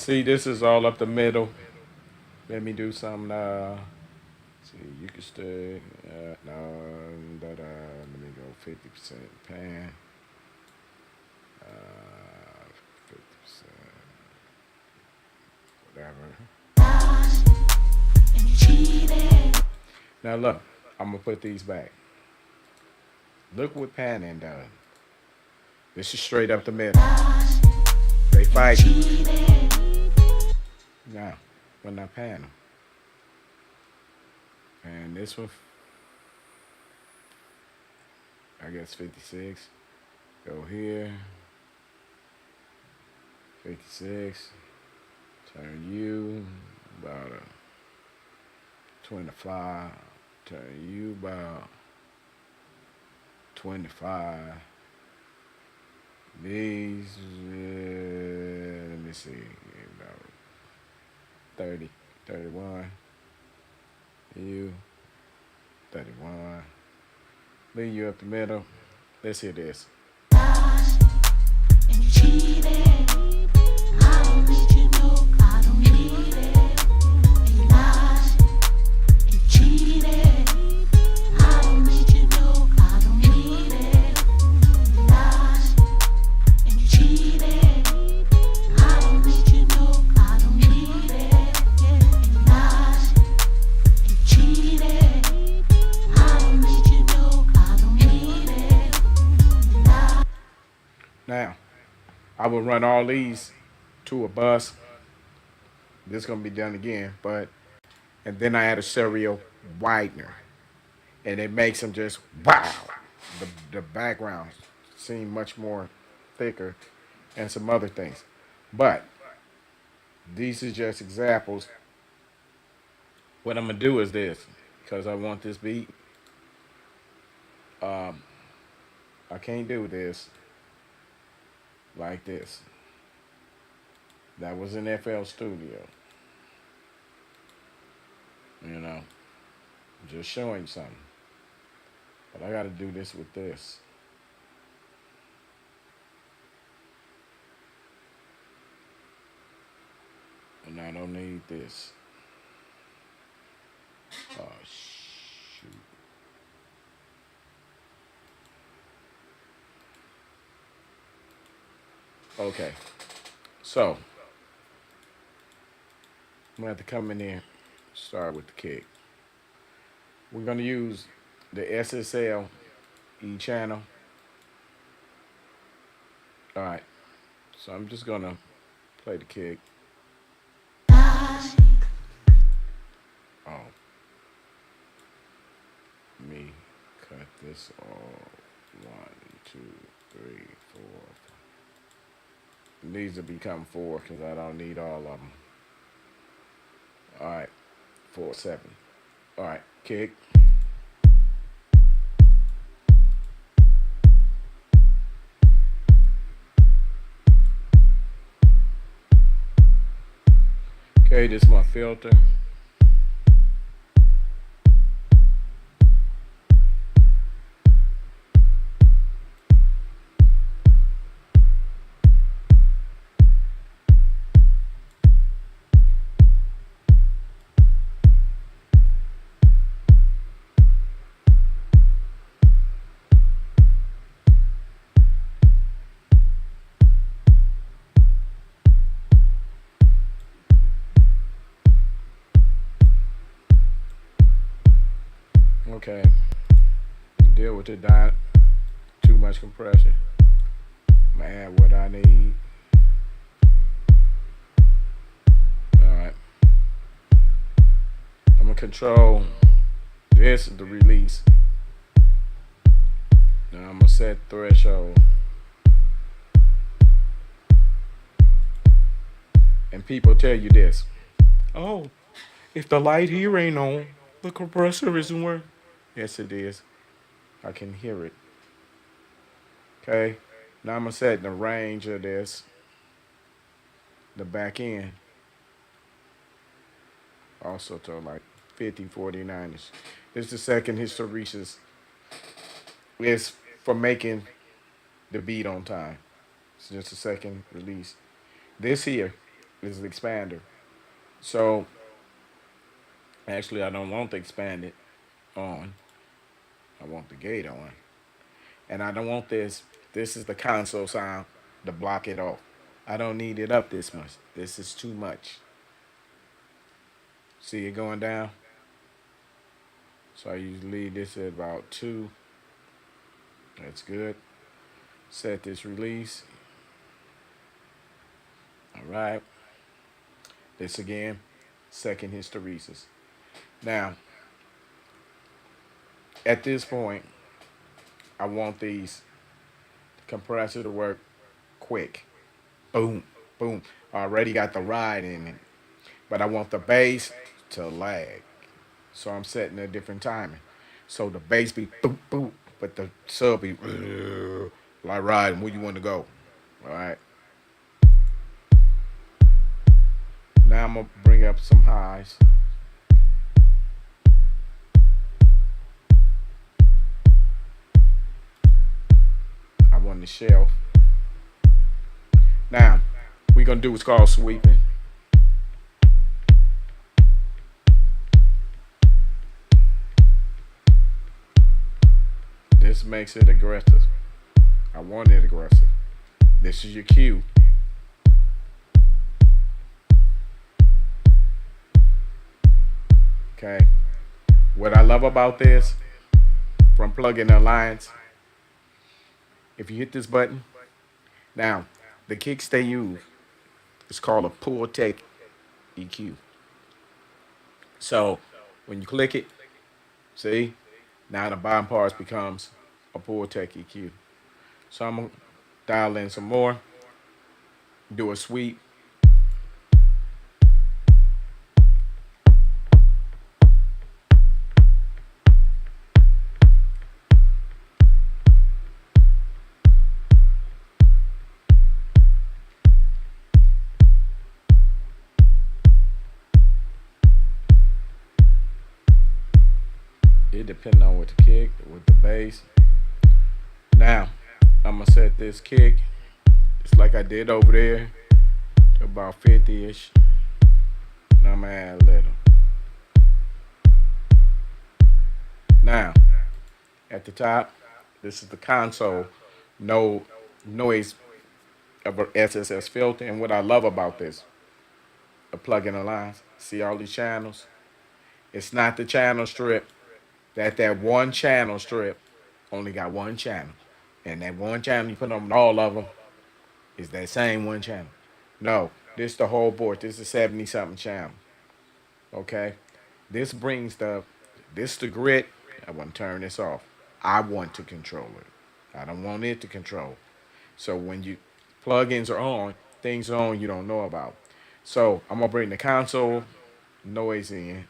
See, this is all up the middle. Let me do some. See, you can stay. No, let me go 50% pan. 50%, whatever.
And you cheated.
Now look, I'm gonna put these back. Look what panning done. This is straight up the middle. They fighting. Now, when I pan them, and this one, I guess 56. Go here, 56. Turn you about a 25. Turn you about 25. These, let me see, about 30, 31. You, 31. Leave you up the middle. Let's hear this.
And you cheated. I don't need you, no, I don't need it. And you lied. You cheated. I don't need you, no, I don't need it. And you lied. And you cheated. I don't need you, no, I don't need it. And you lied. You cheated. I don't need you, no, I don't need it. And you lied.
Now, I will run all these to a bus. This is gonna be done again, but and then I add a stereo widener, and it makes them just wow. The background seem much more thicker, and some other things. But these are just examples. What I'm gonna do is this, because I want this beat. Um, I can't do this like this. That was in FL Studio. You know, just showing you something. But I got to do this with this. And I don't need this. Oh, shoot. Okay. So, I'm going to have to come in here, start with the kick. We're going to use the SSL E channel. All right. So, I'm just going to play the kick. Oh, me cut this all. One, two, three, four. It needs to become four because I don't need all of them. All right, 4, 7. All right, kick. Okay, this is my filter. Okay, deal with it. Too much compression. I'm gonna add what I need. All right, I'm gonna control this is the release. Now I'm gonna set threshold. And people tell you this. Oh, if the light here ain't on, the compressor isn't working. Yes, it is. I can hear it. Okay. Now I'm gonna set the range of this, the back end, also to like 50, 49ish. This is the second hysteresis. It's for making the beat on time. It's just a second release. This here is the expander. So actually, I don't want the expanded on. I want the gate on, and I don't want this. This is the console sound to block it off. I don't need it up this much. This is too much. See it going down. So I usually leave this at about 2. That's good. Set this release. All right. This again, second hysteresis. Now, at this point, I want these compressor to work quick. Boom, boom. I already got the ride in it, but I want the bass to lag. So I'm setting a different timing. So the bass be boop boop, but the sub be like riding where you want to go. All right. Now I'm gonna bring up some highs. I want the shelf. Now we're gonna do what's called sweeping. This makes it aggressive. I want it aggressive. This is your cue. Okay. What I love about this from plug-in alliance, if you hit this button, now the kicks they use is called a pull take EQ. So when you click it, see, now the bottom parts becomes a pull take EQ. So I'm gonna dial in some more, do a sweep. It depends on what the kick, with the bass. Now I'm gonna set this kick, just like I did over there, to about 50-ish. Now I'm gonna add a little. Now at the top, this is the console, no noise of a SSS filter. And what I love about this, a plug-in alliance, see all these channels? It's not the channel strip. That one channel strip only got one channel. And that one channel you put on all of them is that same one channel. No, this the whole board. This is 70 something channel. Okay? This brings the grid. I want to turn this off. I want to control it. I don't want it to control. So when you plugins are on, things are on you don't know about. So I'm gonna bring the console noise in.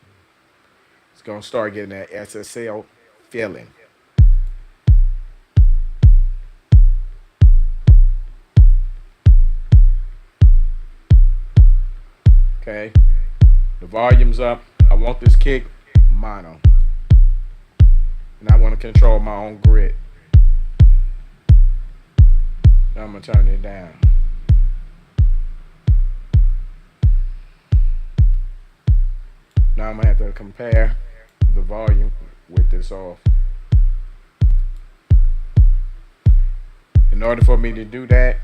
It's gonna start getting that SSL feeling. Okay, the volume's up. I want this kick mono, and I want to control my own grid. Now I'm gonna turn it down. Now I'm gonna have to compare the volume with this off. In order for me to do that,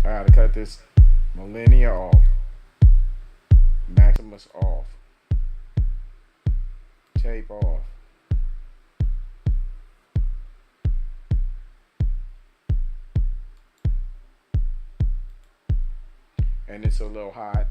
I gotta cut this Millennia off, Maximus off, tape off. And it's a little hot.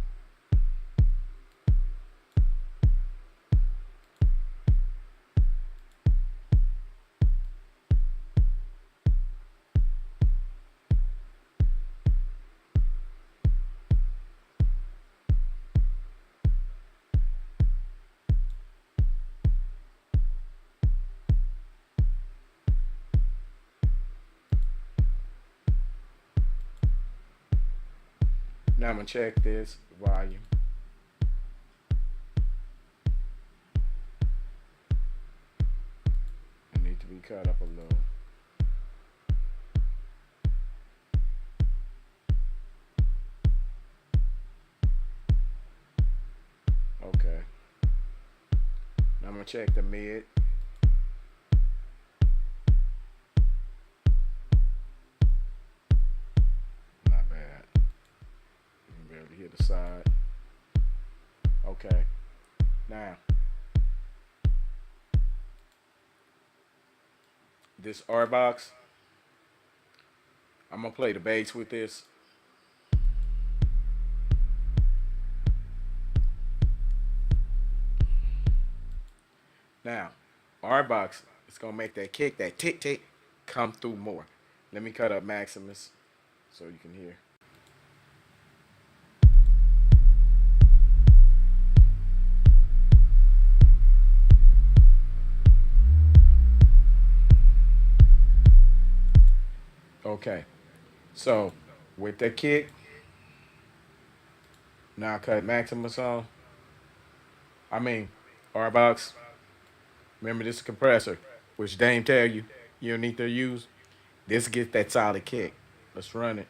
Now I'm gonna check this volume. It needs to be cut up a little. I'm gonna check the mid. Not bad. You can barely hit the side. Okay. Now, this R box, I'm gonna play the bass with this. Now, R box is gonna make that kick, that tick tick, come through more. Let me cut up Maximus so you can hear. Okay. So with that kick, now I cut Maximus on. I mean, R box. Remember this is a compressor, which Dame tell you you don't need to use. This gets that solid kick. Let's run it.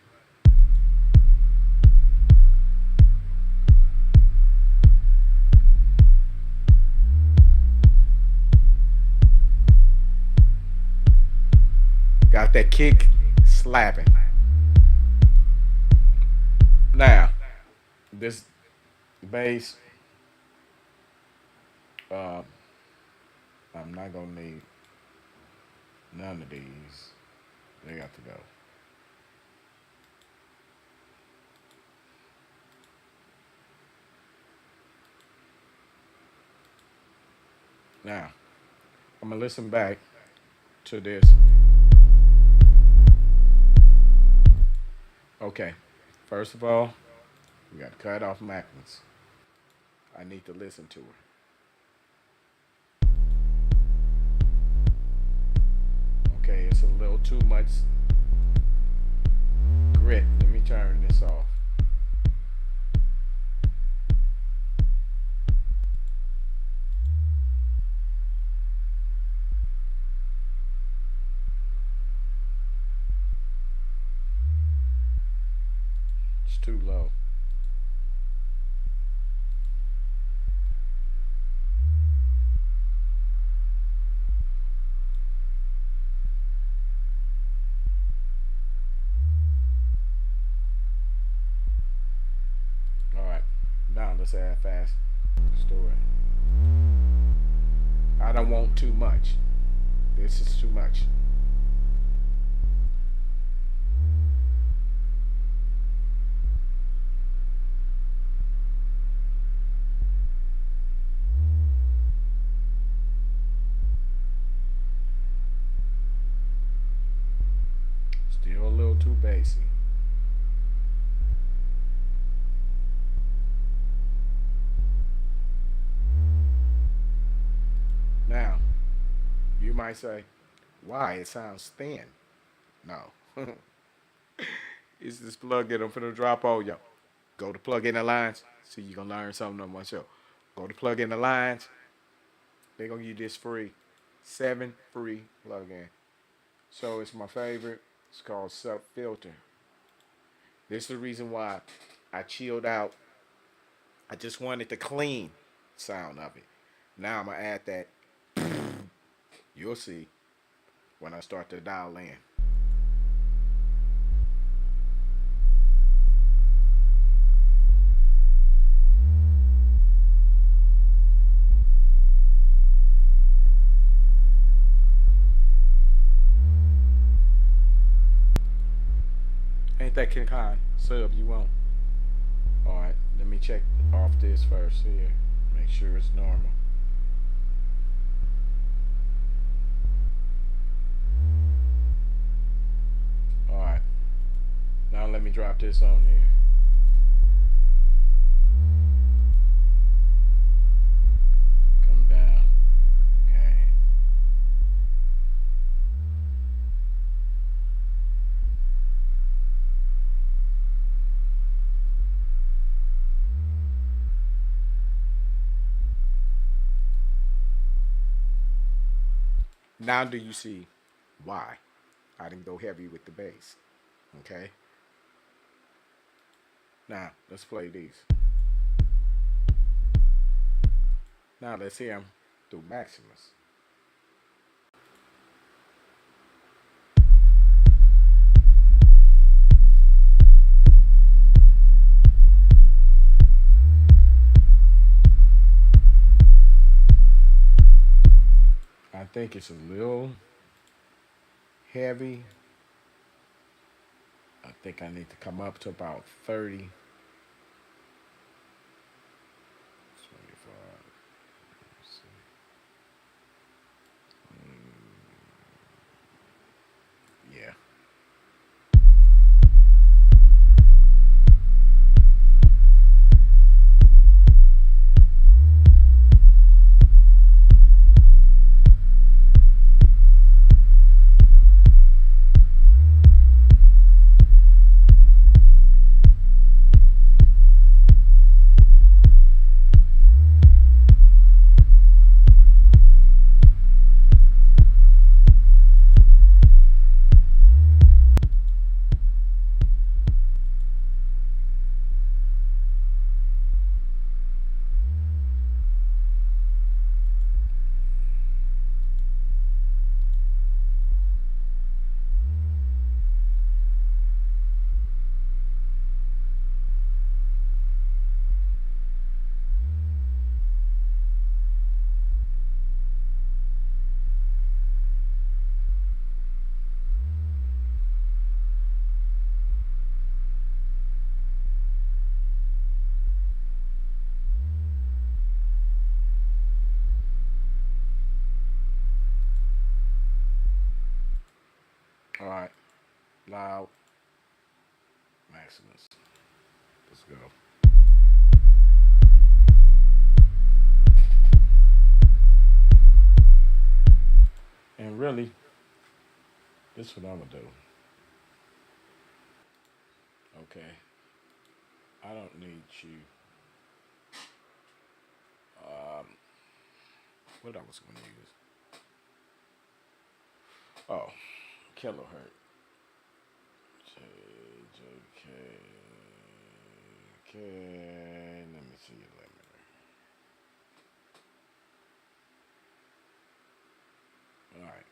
Got that kick slapping. Now, this bass, uh, I'm not gonna need none of these. They got to go. Now, I'm gonna listen back to this. Okay, first of all, we got to cut off Maximus. I need to listen to her. Okay, it's a little too much grit. Let me turn this off. It's too low. All right, now let's add fast story. I don't want too much. This is too much. Still a little too bassy. Now, you might say, why? It sounds thin. No. It's this plug in. I'm finna drop on y'all. Go to plug in the lines. See, you're gonna learn something on my show. Go to plug in the lines. They're gonna give you this free. 7 free plug-in. So it's my favorite. It's called Sub Filter. This is the reason why I chilled out. I just wanted the clean sound of it. Now I'm gonna add that. You'll see when I start to dial in. Ain't that kind sub you want? Alright, let me check off this first here. Make sure it's normal. Alright, now let me drop this on here. Come down. Okay. Now do you see why I didn't go heavy with the bass? Okay. Now let's play these. Now let's hear them through Maximus. I think it's a little heavy. I think I need to come up to about 30, 25. Yeah. All right. Loud Maximus. Let's go. And really, this is what I'm gonna do. Okay. I don't need you. Um, what I was gonna use? Oh, kilohertz. J J K K. Let me see your limiter. All right.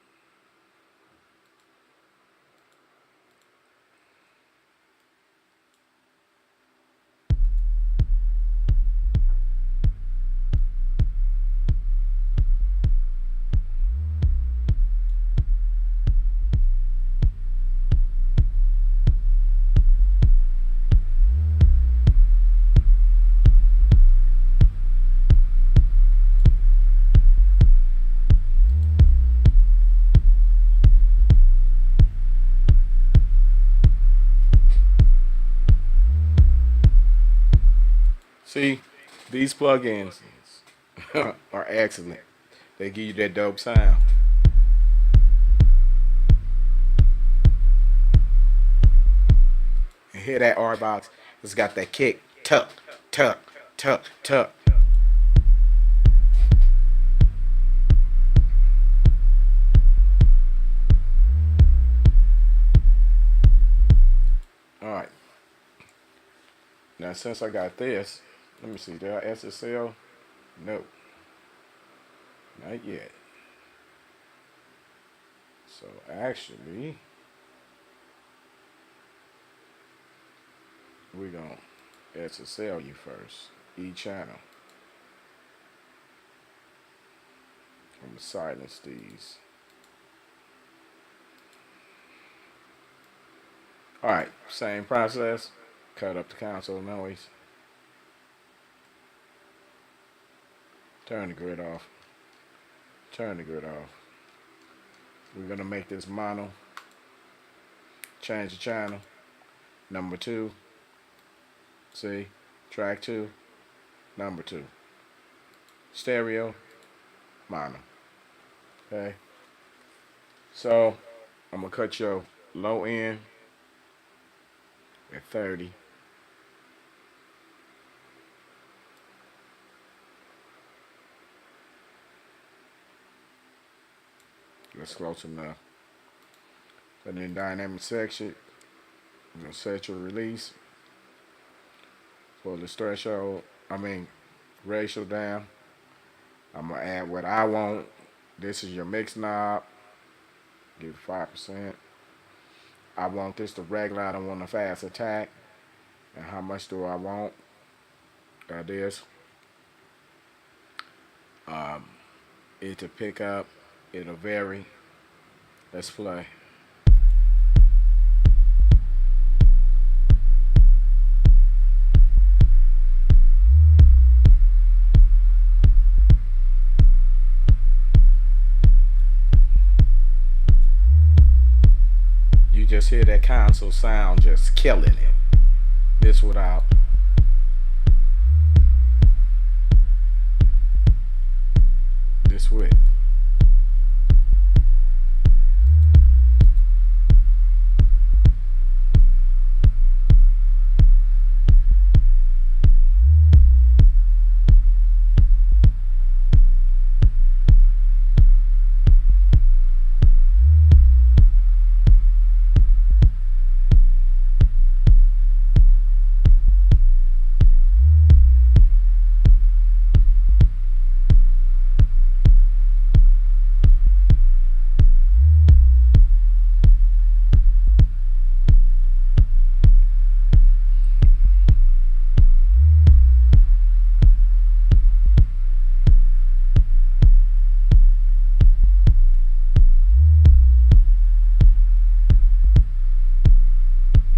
See, these plugins are excellent. They give you that dope sound. And hear that R box? It's got that kick. Tuck, tuck, tuck, tuck. All right. Now since I got this, let me see. Did I SSL? No, not yet. So actually, we're gonna SSL you first. E channel. I'm gonna silence these. All right, same process. Cut up the console noise. Turn the grid off. Turn the grid off. We're gonna make this mono. Change the channel. Number two. See? Track two. Number two. Stereo. Mono. Okay? So, I'm gonna cut your low end at 30. That's close enough. But in dynamic section, we're gonna set your release. Pull the threshold, ratio down. I'm gonna add what I want. This is your mix knob. Give it 5%. I want this to regular. I don't want a fast attack. And how much do I want? This it to pick up. It'll vary. Let's play. You just hear that console sound just killing it. This without. This with.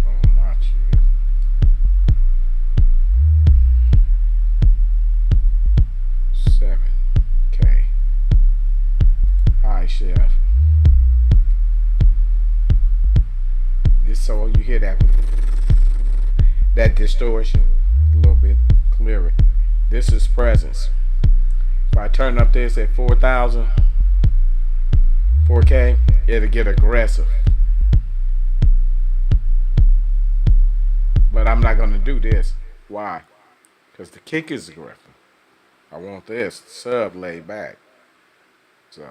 Oh, not you. 7K. Hi, chef. This so you hear that distortion a little bit clearer. This is presence. If I turn up this at 4,000, 4K, it'll get aggressive. But I'm not gonna do this. Why? Because the kick is aggressive. I want this sub laid back. So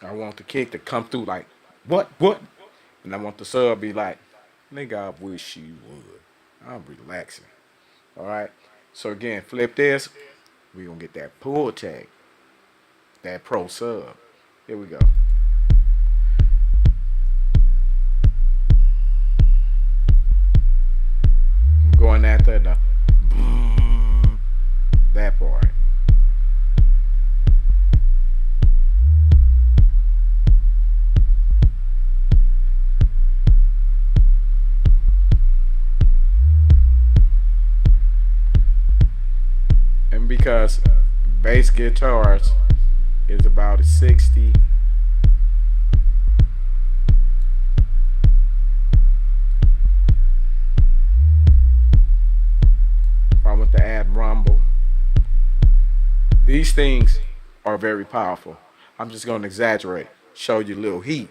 I want the kick to come through like, what? And I want the sub be like, nigga, I wish you would. I'm relaxing. All right. So again, flip this. We gonna get that pull tag, that pro sub. Here we go. I'm going after the that part. And because bass guitars is about a 60, if I want to add rumble, these things are very powerful. I'm just going to exaggerate, show you a little heat.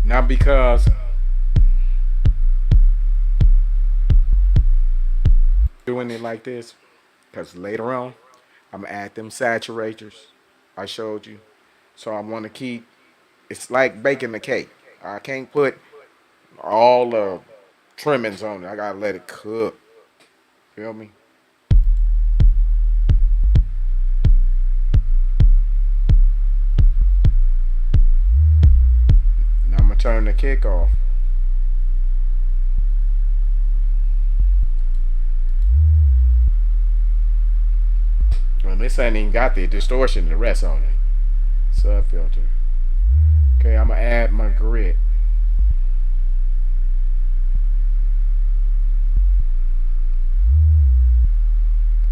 Not because doing it like this, because later on I'm gonna add them saturators I showed you. So I want to keep. It's like baking the cake. I can't put all the trimmings on it. I gotta let it cook. Feel me? Now I'm gonna turn the kick off. Well, this ain't even got the distortion and the rest on it. Sub filter. Okay, I'm gonna add my grit.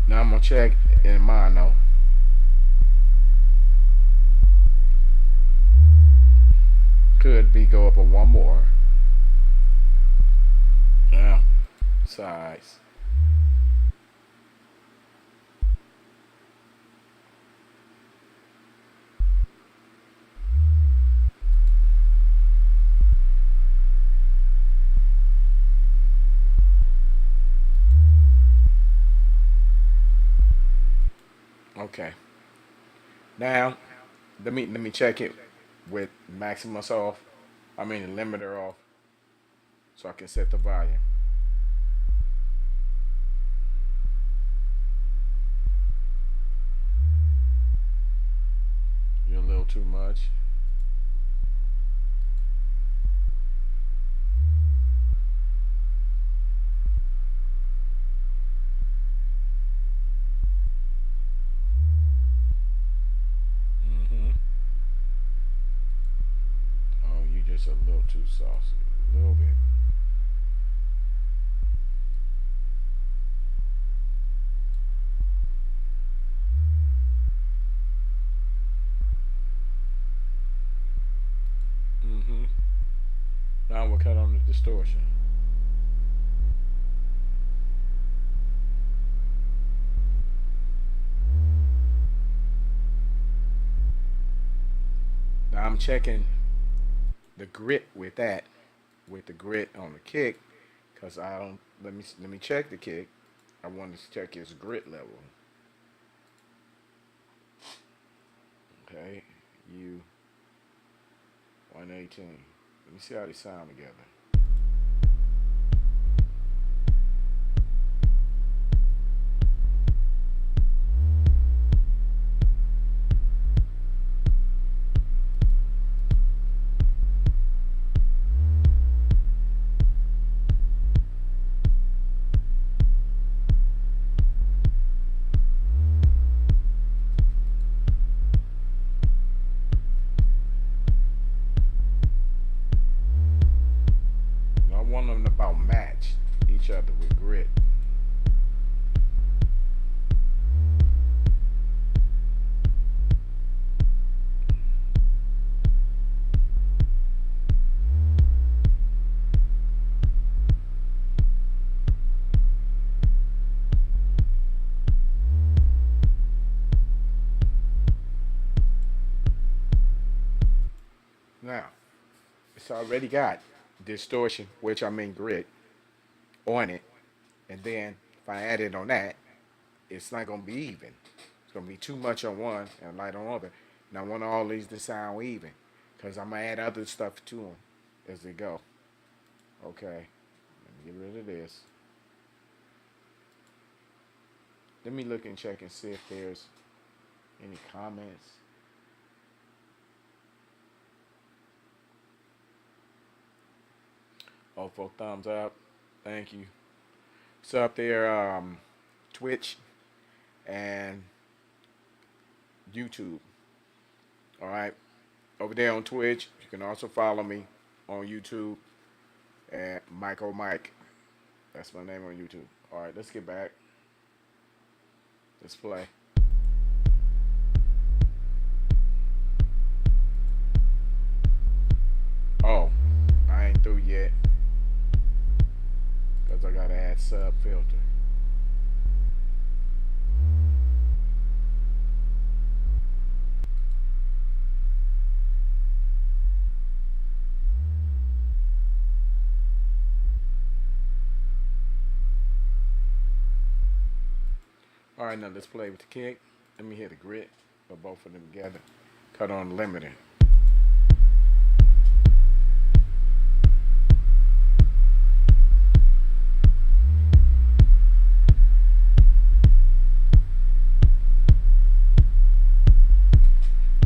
Now I'm gonna check in mono. Could be go up a one more. Now, size. Okay. Now let me check it with Maximus off. I mean the limiter off, so I can set the volume. You're a little too much. Hmm. Oh, you just a little too saucy. A little bit. Hmm. Now we'll cut on the distortion. Now I'm checking the grit with that, with the grit on the kick, cause I don't. Let me check the kick. I want to check his grit level. Okay, you 118. Let me see how they sound together. I want them to about match each other with grit. Now, it's already got distortion, which I mean grit, on it. And then if I add it on that, it's not gonna be even. It's gonna be too much on one and light on other. And I want all these to sound even, cause I'm gonna add other stuff to them as they go. Okay, let me get rid of this. Let me look and check and see if there's any comments. Oh, for thumbs up. Thank you. So up there, Twitch and YouTube. All right. Over there on Twitch, you can also follow me on YouTube at Michael Mike. That's my name on YouTube. All right, let's get back. Let's play. Oh, I ain't through yet because I gotta add sub filter. All right, now let's play with the kick. Let me hear the grit of both of them together. Cut on the limiter.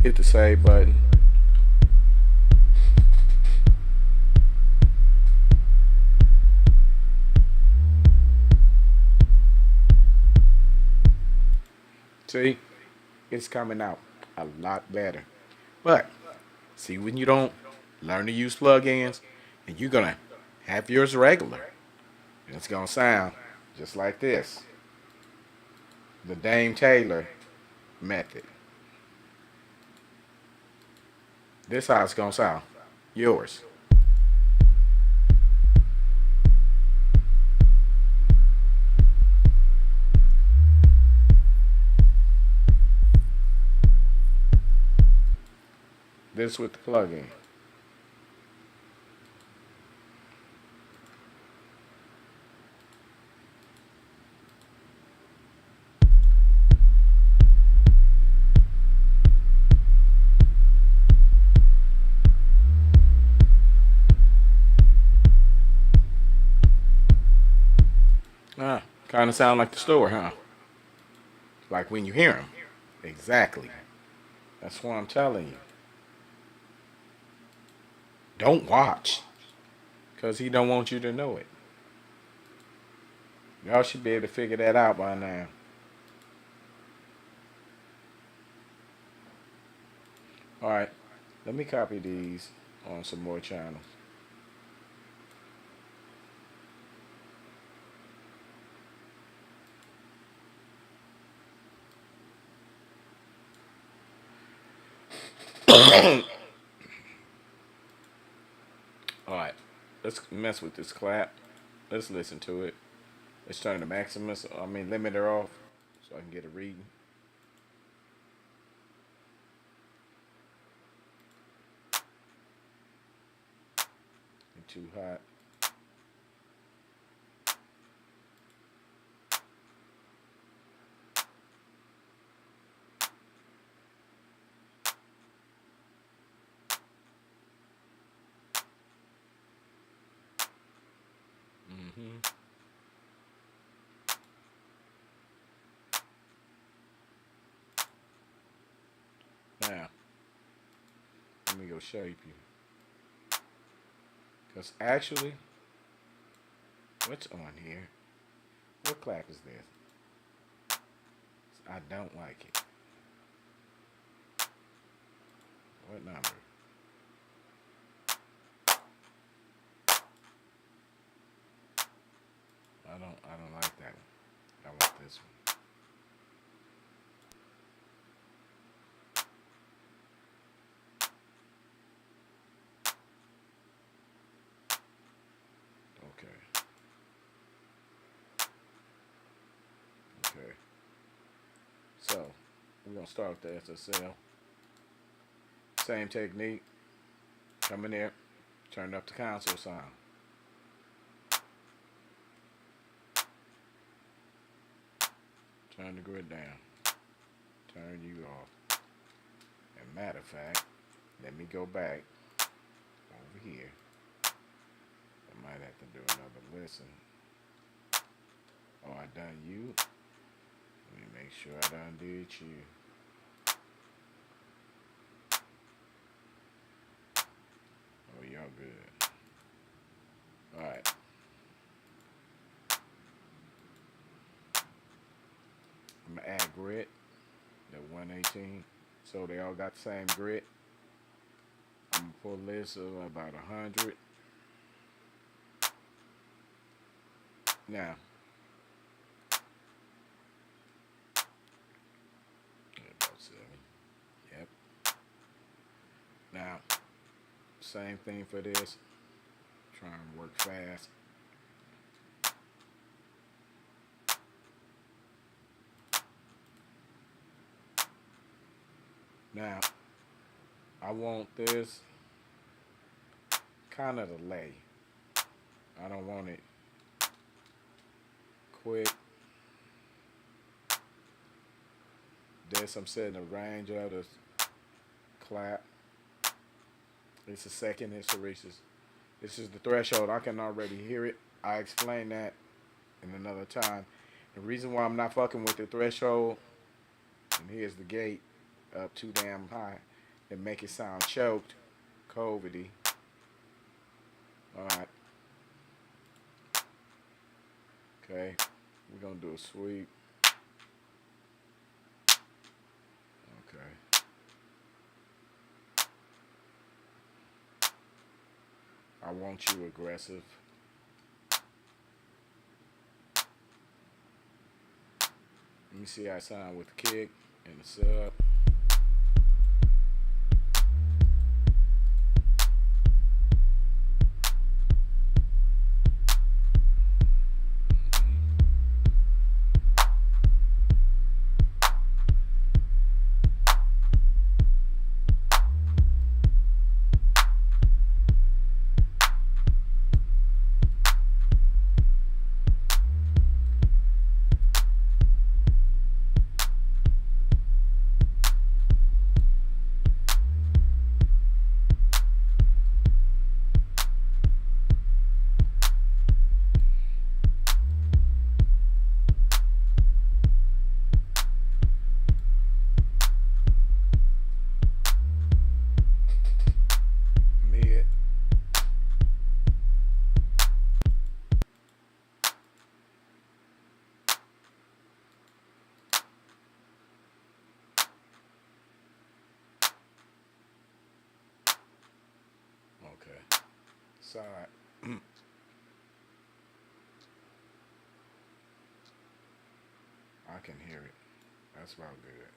Hit the save button. See, it's coming out a lot better. But see, when you don't learn to use plugins, and you're gonna have yours regular, and it's gonna sound just like this. The Dame Taylor method. This how it's gonna sound. Yours. This with the plugin. Kind of sound like the store, huh? Like when you hear them. Exactly. That's what I'm telling you. Don't watch. Because he don't want you to know it. Y'all should be able to figure that out by now. Alright. Let me copy these on some more channels. Alright. Let's mess with this clap. Let's listen to it. Let's turn the limiter off so I can get a reading. Ain't too hot. Hmm. Now, let me go shape you. Because actually, what's on here? What clap is this? I don't like it. What number? I don't like that one. I want this one. Okay. Okay. So, we're going to start with the SSL. Same technique. Come in there. Turn up the console sound. Turn the grid down. Turn you off. And matter of fact, let me go back over here. I might have to do another listen. Oh, I done you. Let me make sure I done did you. Oh, y'all good. Alright. I'm going to add grit. The 118. So they all got the same grit. I'm going to pull this of about 100. Now, about 7. Yep. Now, same thing for this. Try and work fast. Now, I want this kind of delay. I don't want it quick. This, I'm setting the range of the clap. It's a second, it's a reaches. This is the threshold. I can already hear it. I explain that in another time. The reason why I'm not fucking with the threshold, and here's the gate up too damn high, that make it sound choked, COVIDy. Alright. Okay. We're gonna do a sweep. Okay. I want you aggressive. Let me see how I sound with the kick and the sub. side. I can hear it. That's about good.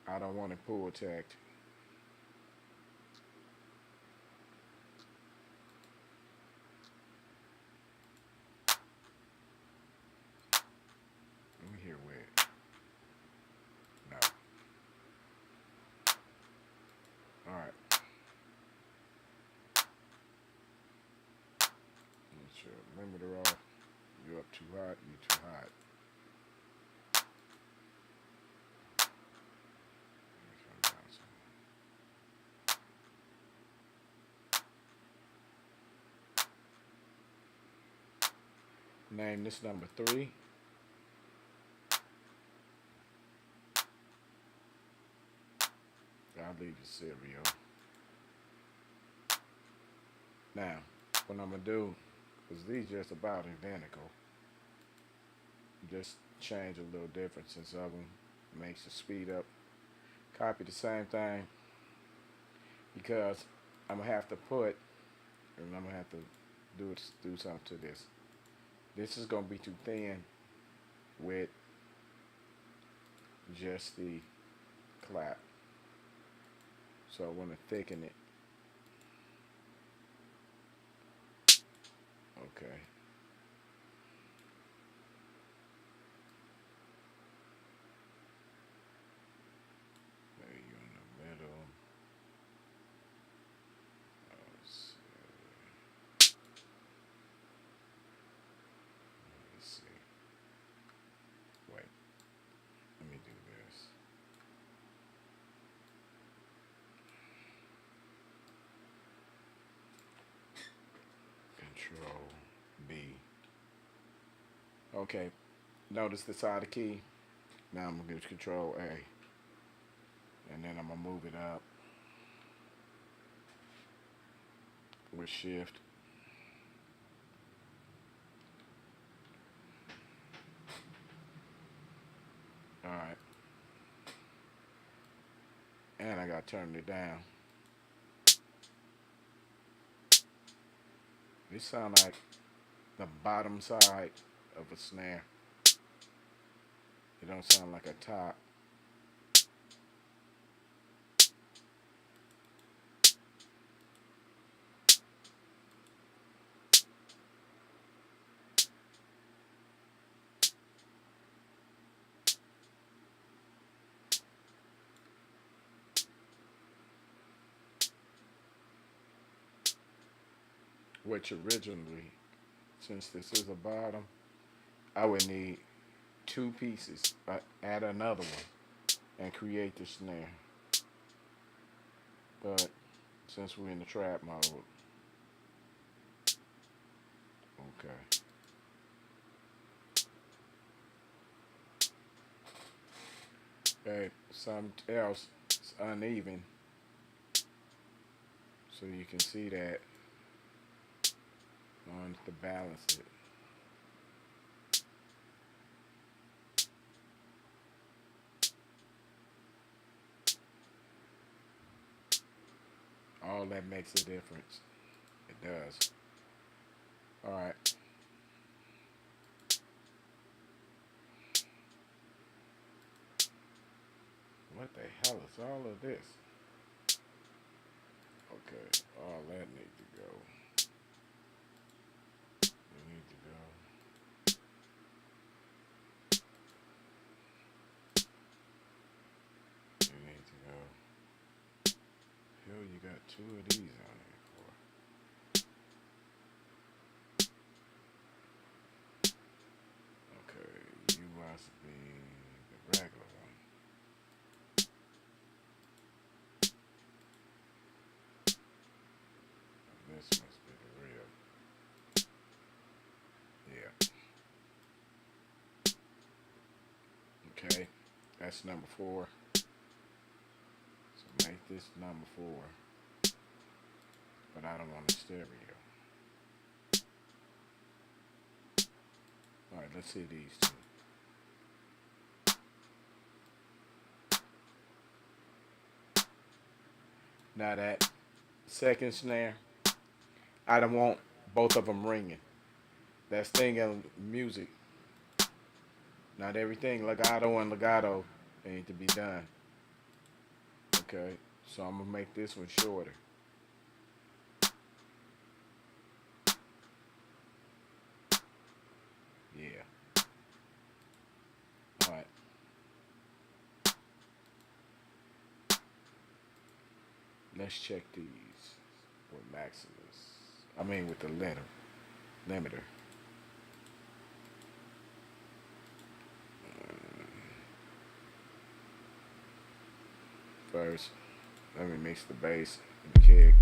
I don't want it pull checked. Let me hear where. No. All right. Make sure. Limiter off. You up too hot. You too hot. Turn down some. Name this number 3. I'll leave the cereal. Now, what I'm gonna do is these just about identical. Just change a little differences of them. Makes the speed up. Copy the same thing because I'm gonna have to put, and I'm gonna have to do something to this. This is gonna be too thin with just the clap. So I want to thicken it. Okay. There you in the middle. Let's see. Let's see. Wait. Let me do this. Control B. Okay. Notice the side of the key. Now I'm gonna do Control A, and then I'm gonna move it up with Shift. All right. And I got turned it down. This sound like the bottom side of a snare. It don't sound like a top. Which originally, since this is a bottom, I would need 2 pieces. Add another one and create the snare. But since we're in the trap mode, okay. Okay, something else is uneven. So you can see that on to balance it. All that makes a difference. It does. All right. What the hell is all of this? Okay, all that needs to go. It needs to go. It needs to go. Hell, you got 2 of these on there for. Okay, you must be the regular one. This must be the real. Yeah. Okay, that's number 4. So make this number 4. But I don't want a stereo. Alright, let's see these 2. Now that second snare. I don't want both of them ringing. That's thing in music. Not everything legato and legato need to be done. Okay, so I'm gonna make this one shorter. Yeah. All right. Let's check these with Maximus. I mean with the limiter. First, let me mix the bass and the kick.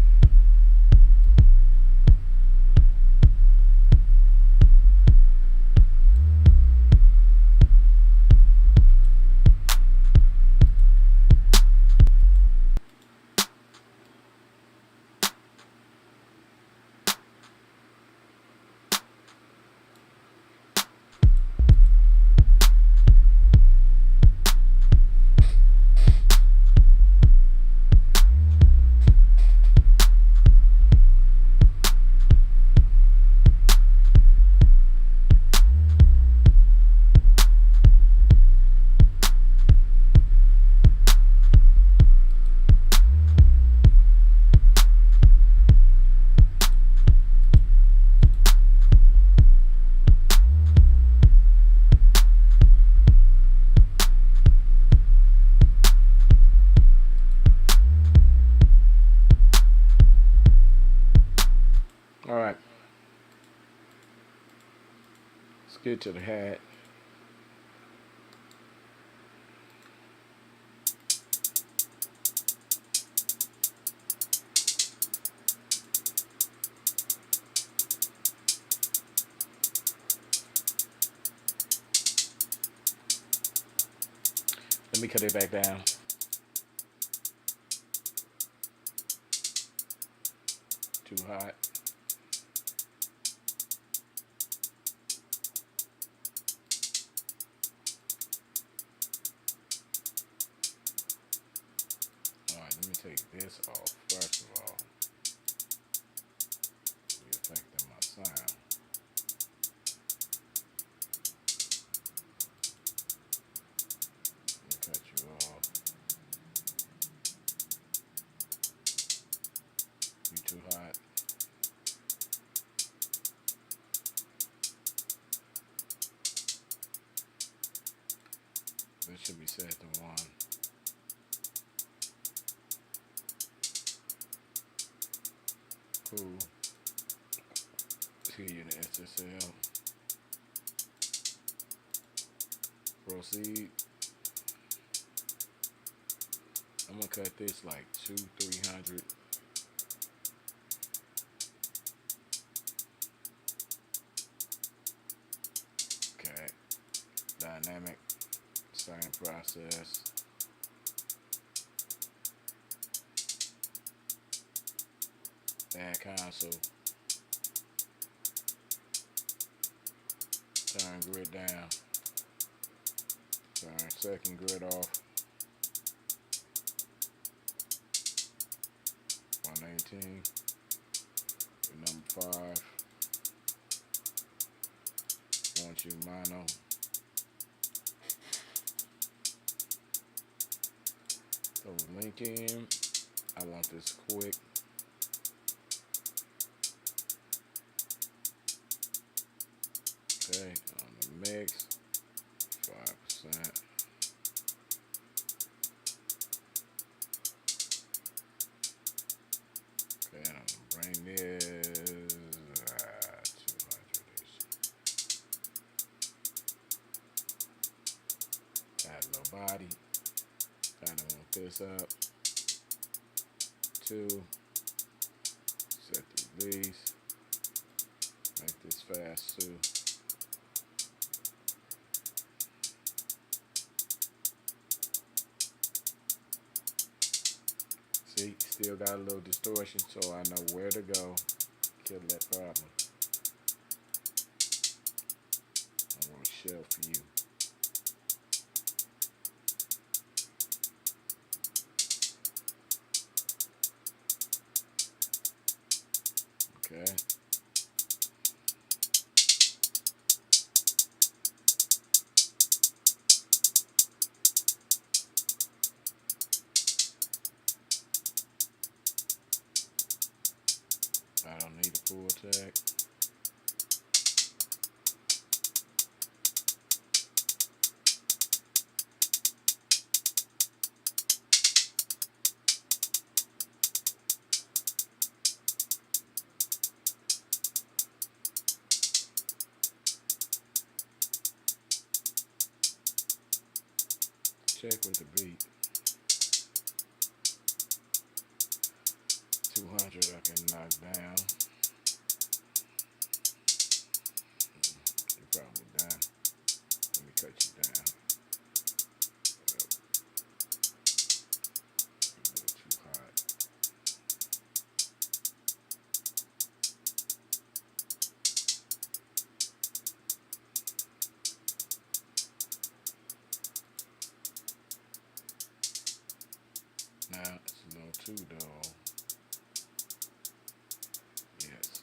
All right, let's get to the hat. Let me cut it back down. Too hot. All right, let me take this off first of all. Be affecting my sound. Let me cut you off. You too hot. This should be set to one. Cool. See you in the SSL. Proceed. I'm gonna cut this like 300. Okay. Dynamic. Same process. Add console. Turn grid down. Turn second grid off. 118. Number 5. Want you mono. Throw a link in. I want this quick. Okay, on the mix, 5%. Okay, I'm gonna bring this 200-ish. Add a little body. Kinda want this up. 2. Set the release. Make this fast too. See, still got a little distortion, so I know where to go. Kill that problem. I want to shell for you. check. Check with the beat. 200 I can knock down. You're probably done. Let me cut you down. A little too hot. Now it's a little too dull. Yes.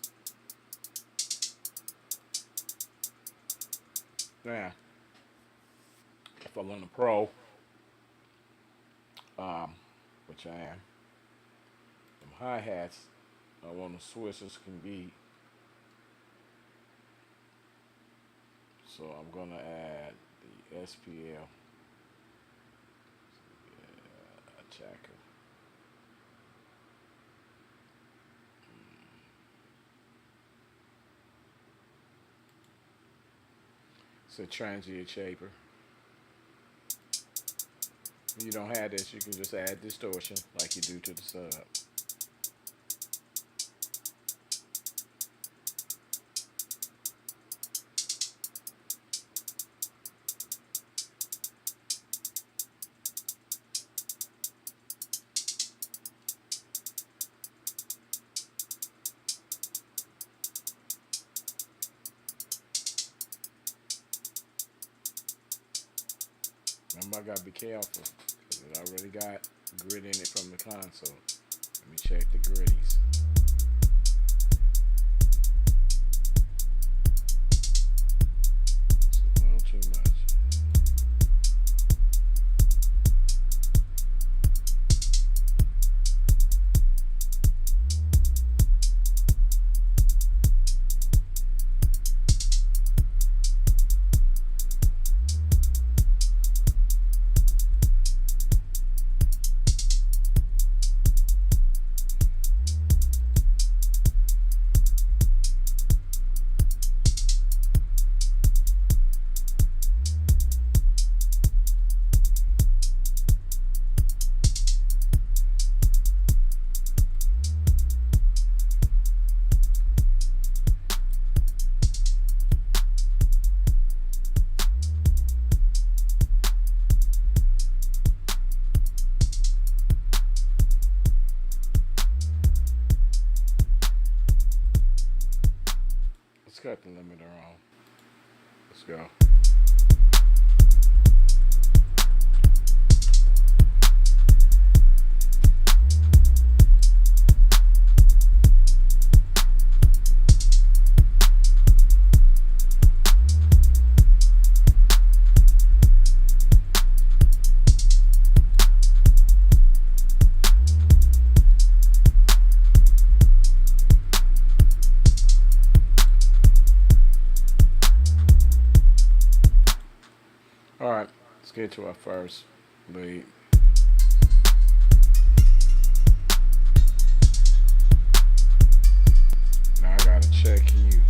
Now, if I want a pro, um, which I am, them hi hats, I want the Swissers can be. So I'm gonna add the SPL checker. It's a transient shaper. If you don't have this, you can just add distortion like you do to the sub. Remember, I gotta be careful because it already got grit in it from the console. Let me check the gritties. It's a little too much. Let's cut the limiter on. Let's go. All right, let's get to our first lead. Now I gotta check you.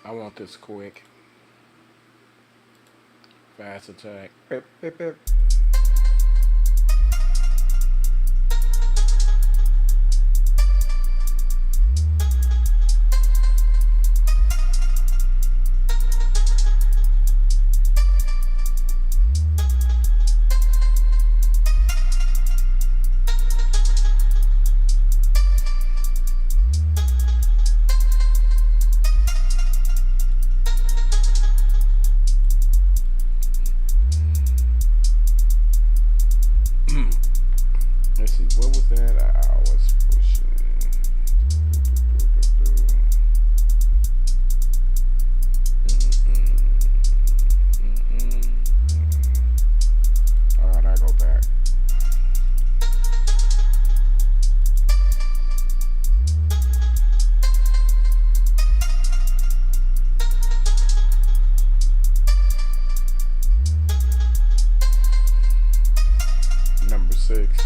I want this quick, fast attack. Bip, bip, bip. Let's see, what was that? I was pushing. All right, I go back. Number 6.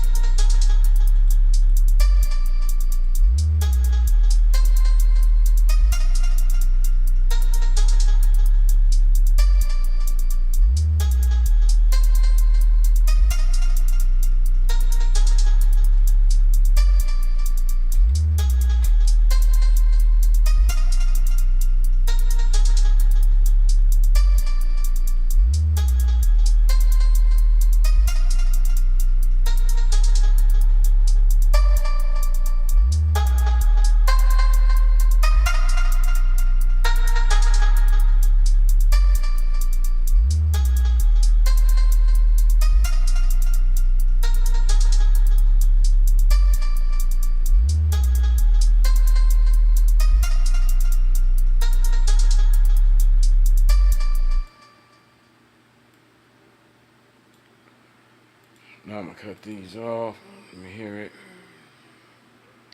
Now I'm gonna cut these off. Let me hear it.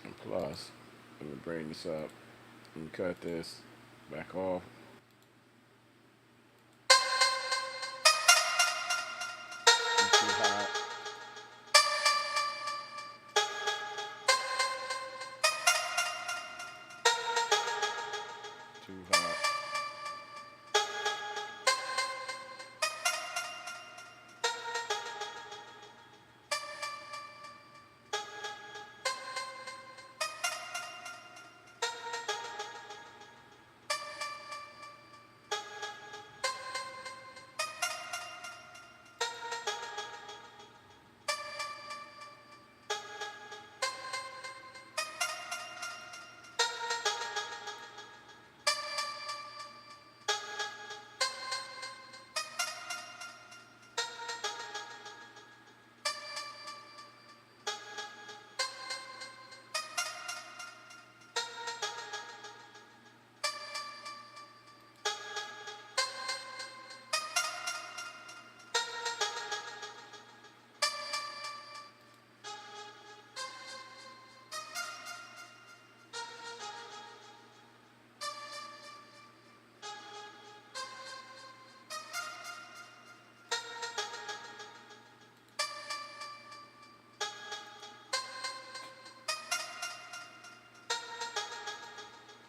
And plus, let me bring this up. Let me cut this back off. It's too hot. Too hot.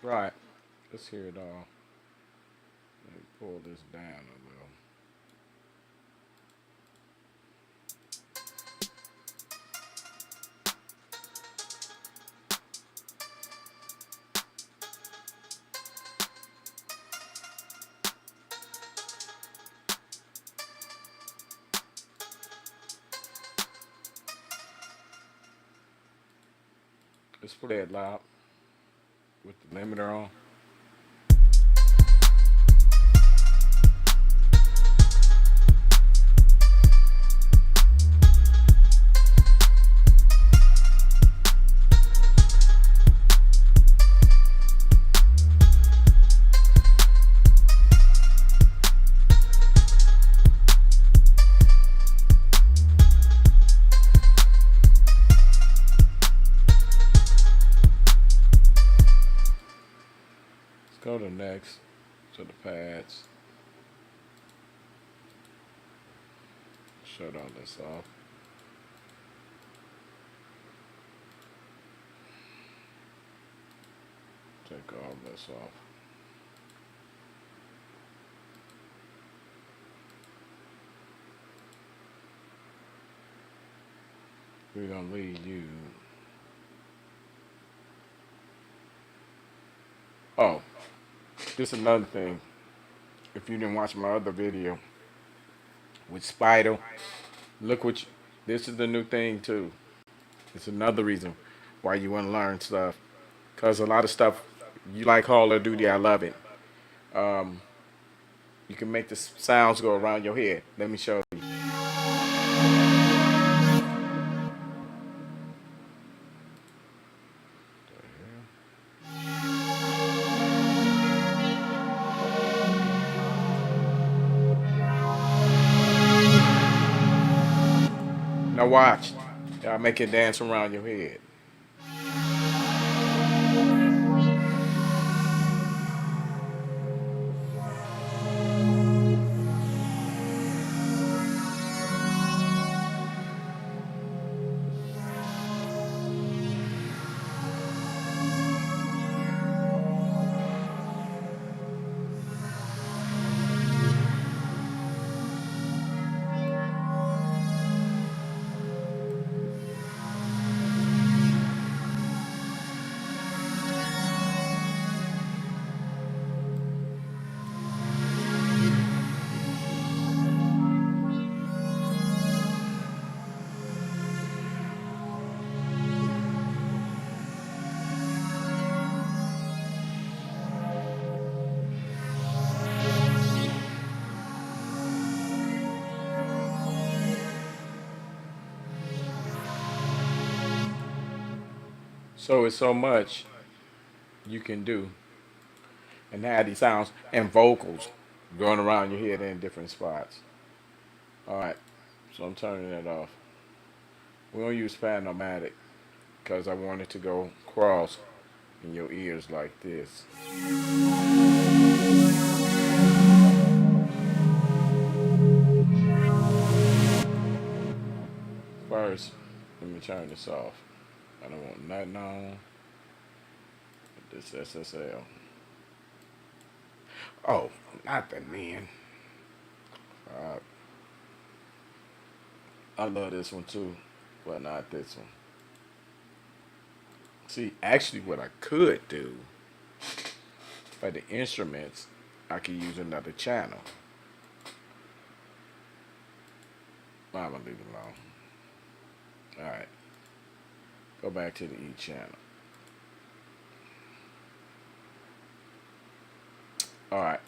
Right. Let's hear it all. Let me pull this down a little. Let's play it loud with the limiter on. Let's go to next to the pads. Shut all this off. Take all this off. We're gonna leave you. Oh, this is another thing. If you didn't watch my other video with Spider, look what you, this is the new thing too. It's another reason why you want to learn stuff. Cause a lot of stuff you like Call of Duty, I love it. Um, you can make the sounds go around your head. Let me show you. Now watch. I'll make it dance around your head. So it's so much you can do and have these sounds and vocals going around your head in different spots. All right, so I'm turning it off. We don't use Panomatic because I want it to go cross in your ears like this. First, let me turn this off. I don't want nothing on this SSL. Oh, not the man. Uh, I love this one too, but not this one. See, actually, what I could do for the instruments, I could use another channel. I'm gonna leave it alone. All right, go back to the E channel. All right,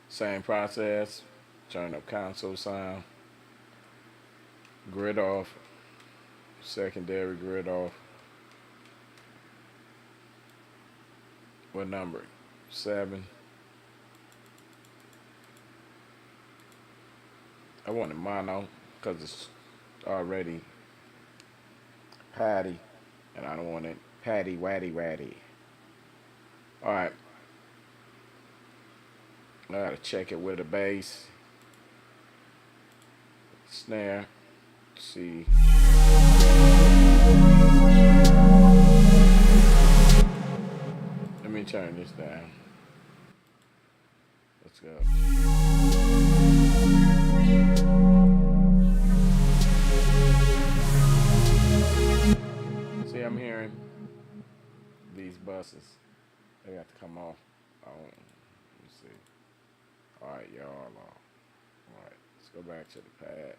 same process. Turn up console sound, grid off, secondary grid off. What number? 7. I want it mono because it's already patty, and I don't want it patty waddy waddy. All right, I gotta check it with a bass, snare. See. Let me turn this down. Let's go. See, I'm hearing these buses. They got to come off. Oh, let me see. All right, y'all. All right, let's go back to the pad.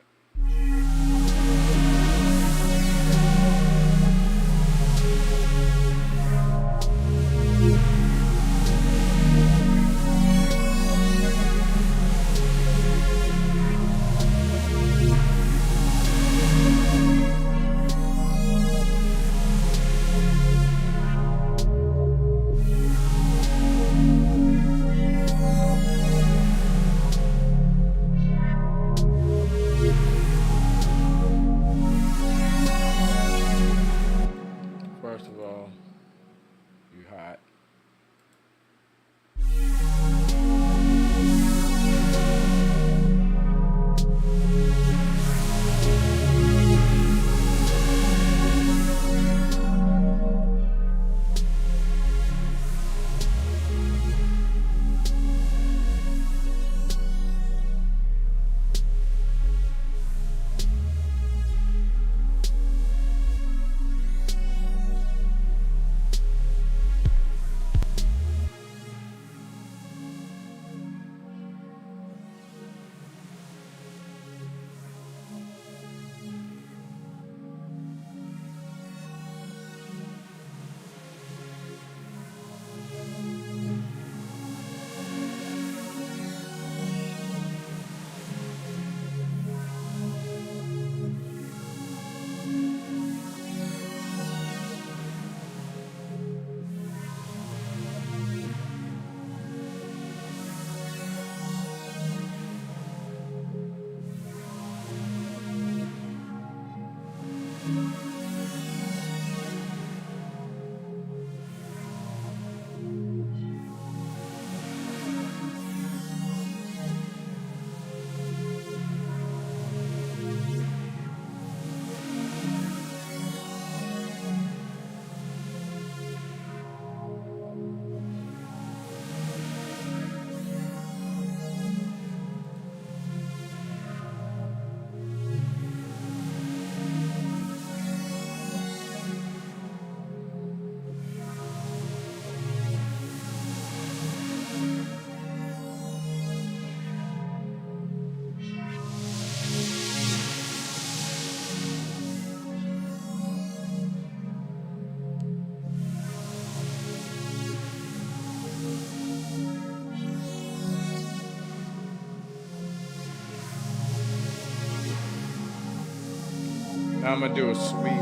Now I'm gonna do a sweep.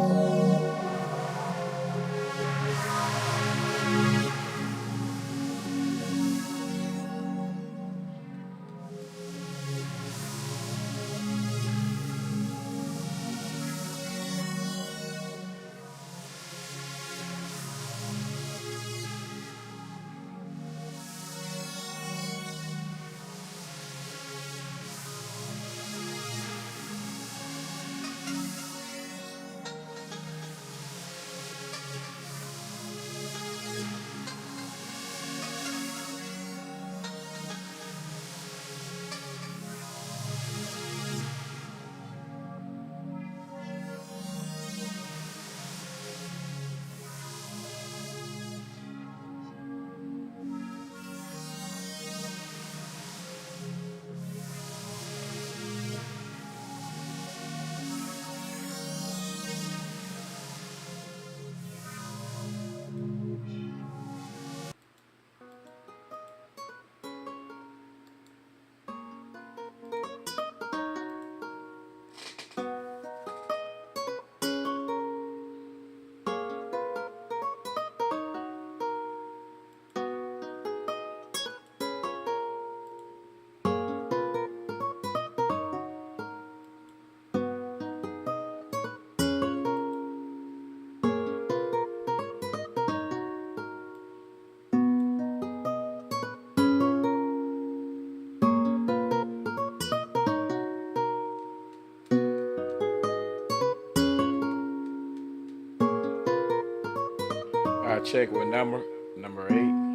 I check what number. Number 8.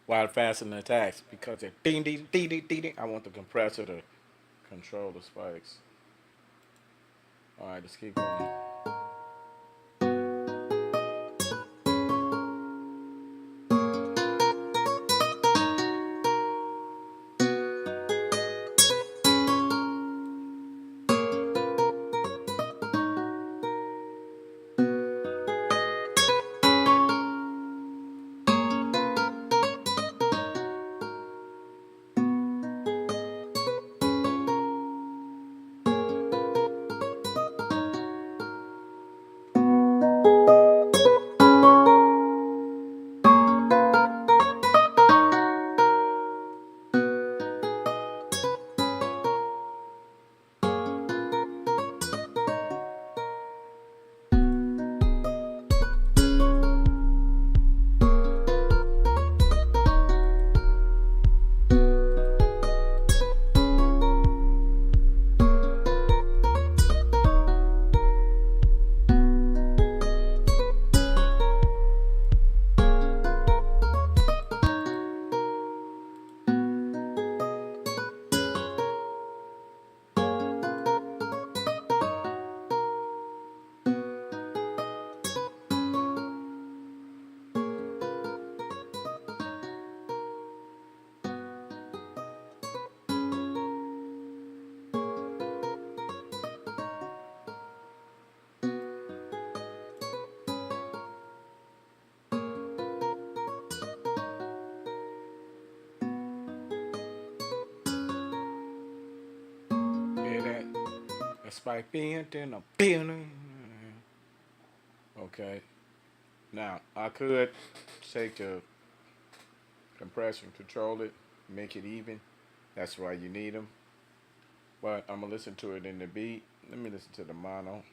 Why fasten the attacks? Because they're ding ding ding ding ding ding. I want the compressor to control the spikes. All right, let's keep going. Hear that? A spike being then a being. Okay. Now I could take the compressor and control it, make it even. That's why you need them. But I'm gonna listen to it in the beat. Let me listen to the mono.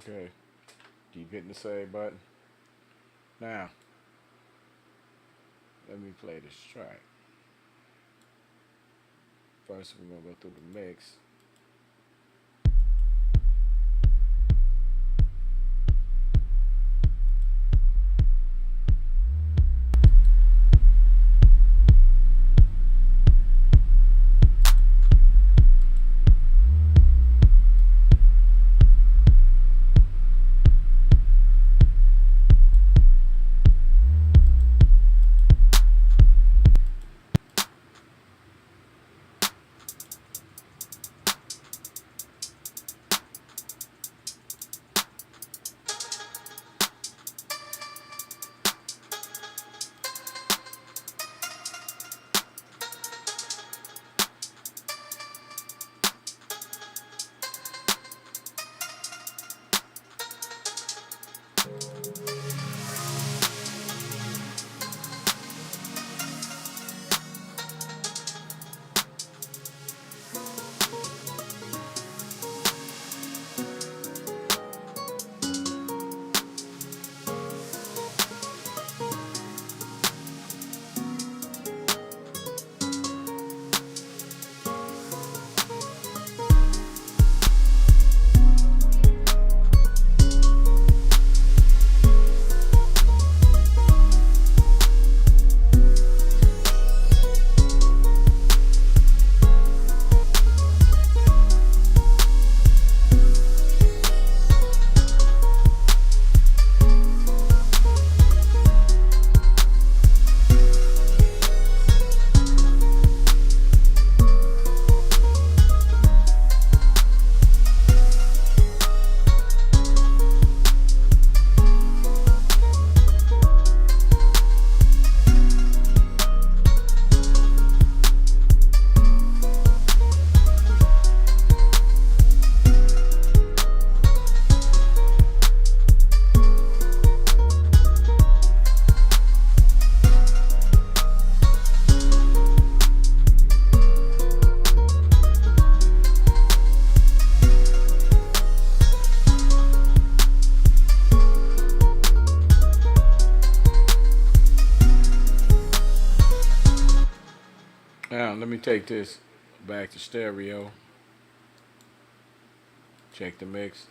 Okay, keep hitting the save button. Now, let me play this track. First, we're gonna go through the mix. Now, let me take this back to stereo. Check the mix.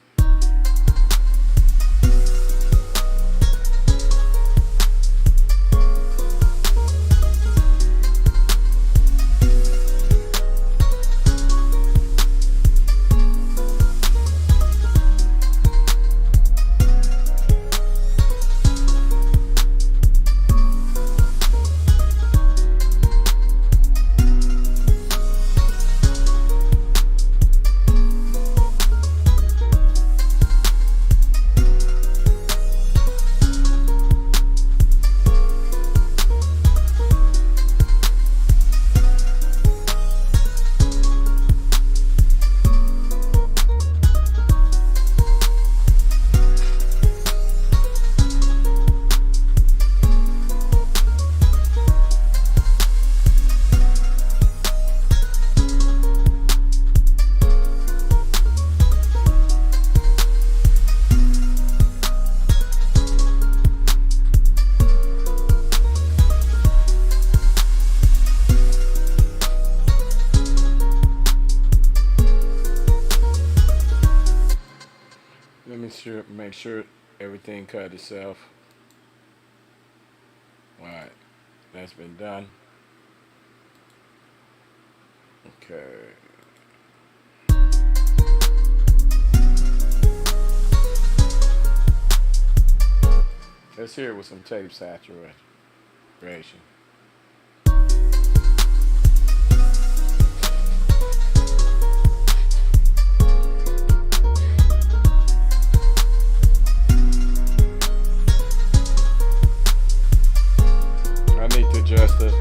Make sure everything cut itself. Alright, that's been done. Okay. Let's hear it with some tape saturation. I need to adjust it.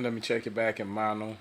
let me check it back in mono.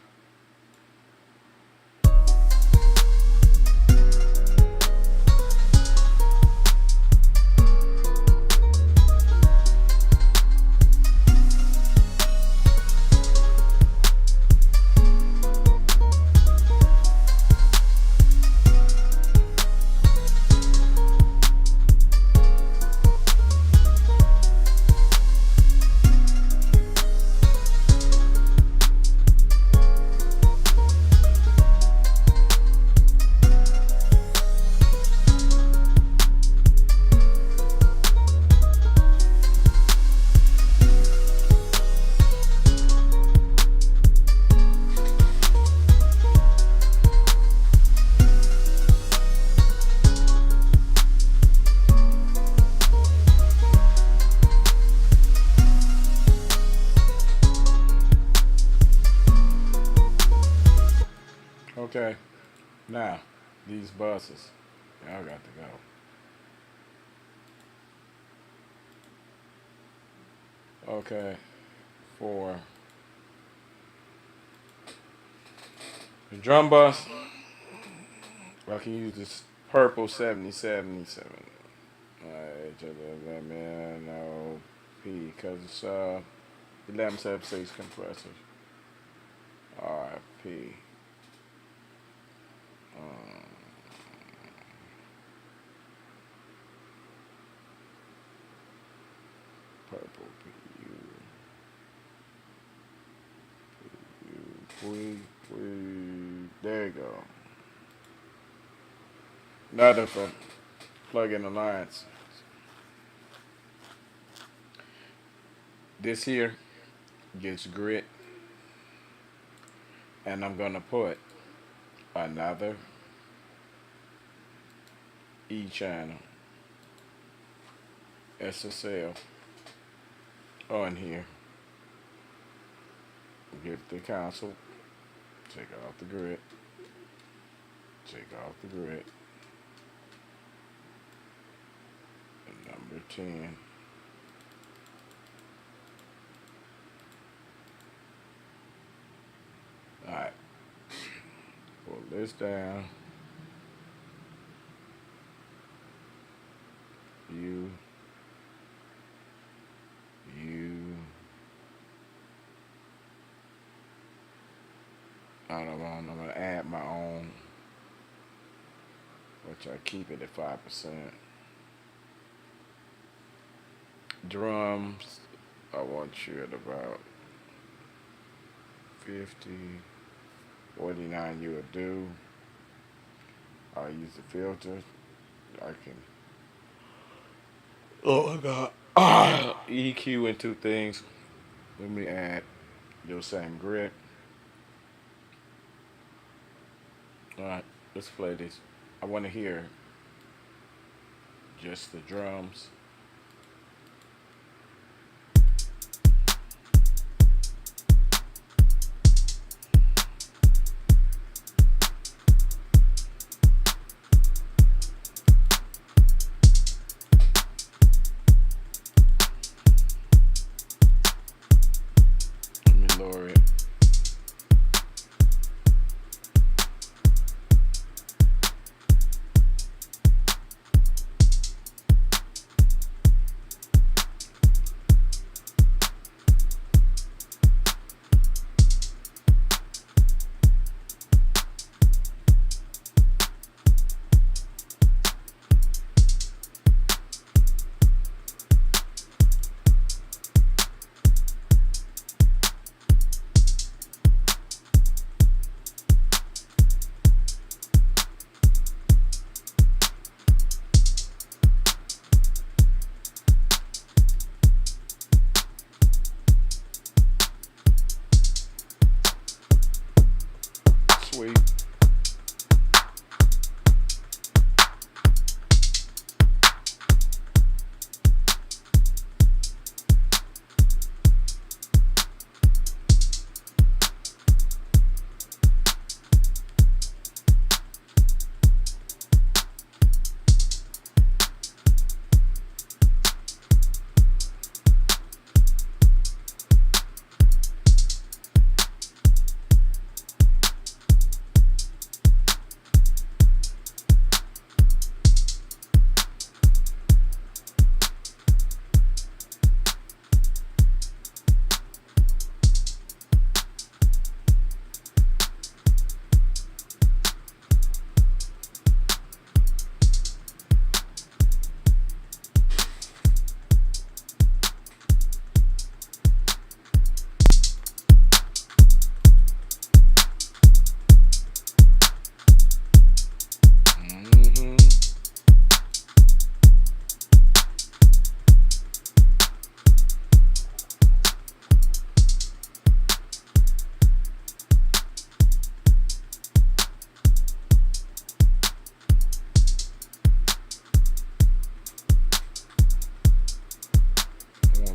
Okay, now these buses, y'all got to go. Okay, for the drum bus, I can use this purple 7077. Alright, no P, because it's 1176 compressor. Alright, P. Um, Purple PU. There you go. Another for plug-in alliance. This here gets grit, and I'm gonna put another E channel SSL on here. Get the console, take off the grid, take off the grid, and number 10. Alright, pull this down. You. I don't know, I'm gonna add my own, which I keep it at 5%. Drums, I want you at about 50, 49 you would do. I'll use the filter. I can, oh my god, EQ in two things. Let me add your same grit. Alright, let's play this. I want to hear just the drums. Let me lower it.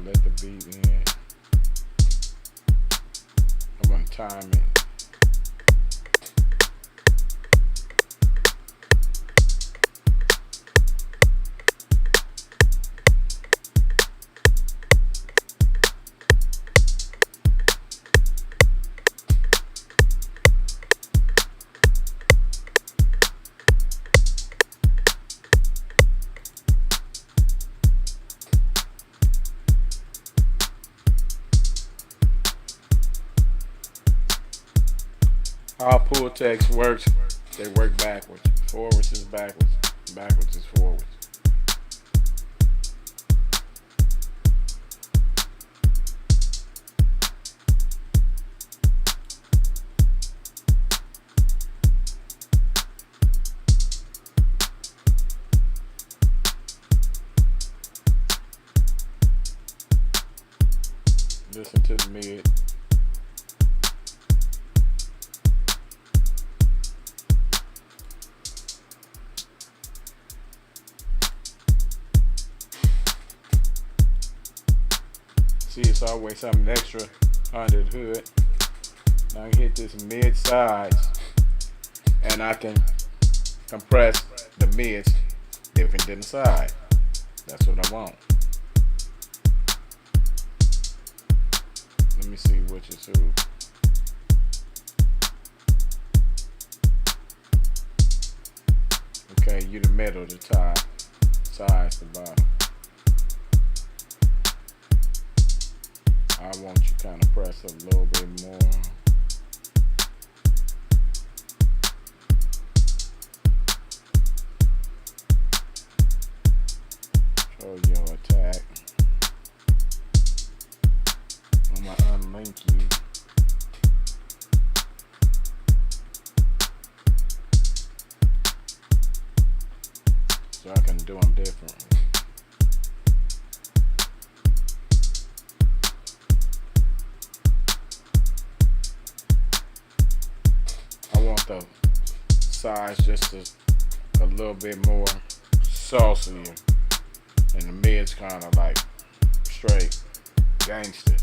let the beat in. I'm gonna time it. How pull text works, they work backwards. Forwards is backwards. Backwards is forwards. Listen to the mid. See, it's always something extra under the hood. Now I hit this mid sides, and I can compress the mids different than the side. That's what I want. Let me see which is who. Okay, you the middle, the top, sides the bottom. I want you kind of press a little bit more. Show your attack. I'm gonna unlink you. So I can do them differently. I want the size just a little bit more saucier, and the mid's kind of like straight gangster.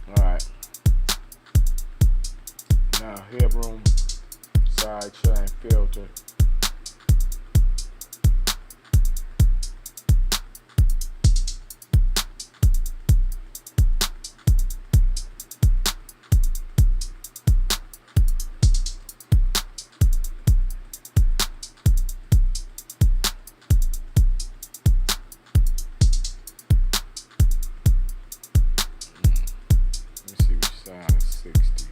Alright. Now headroom, side chain filter. Let me see which side is 60.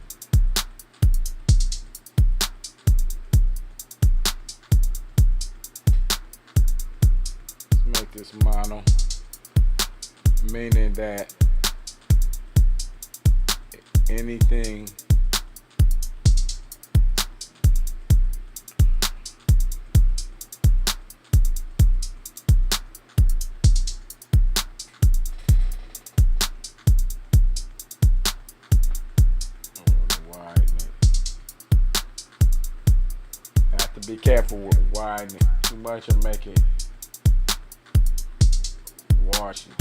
Let's make this mono, meaning that anything widen it. Have to be careful with widening. Too much will make it washy.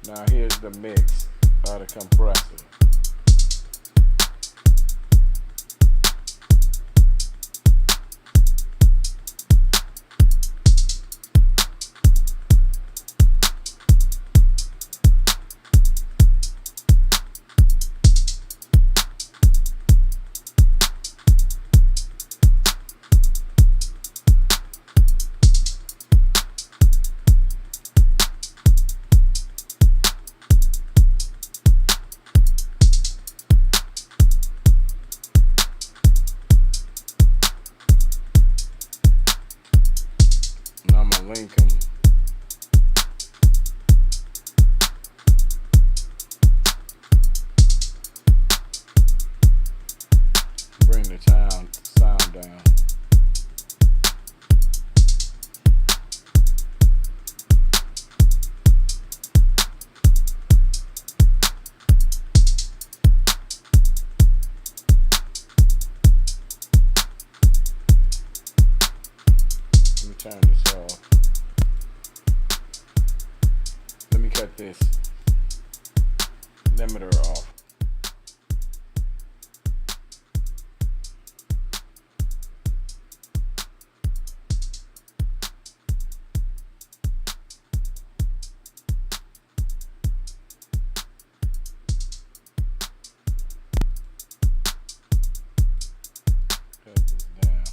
Now here's the mix of the compressor. this limiter off. Cut this down.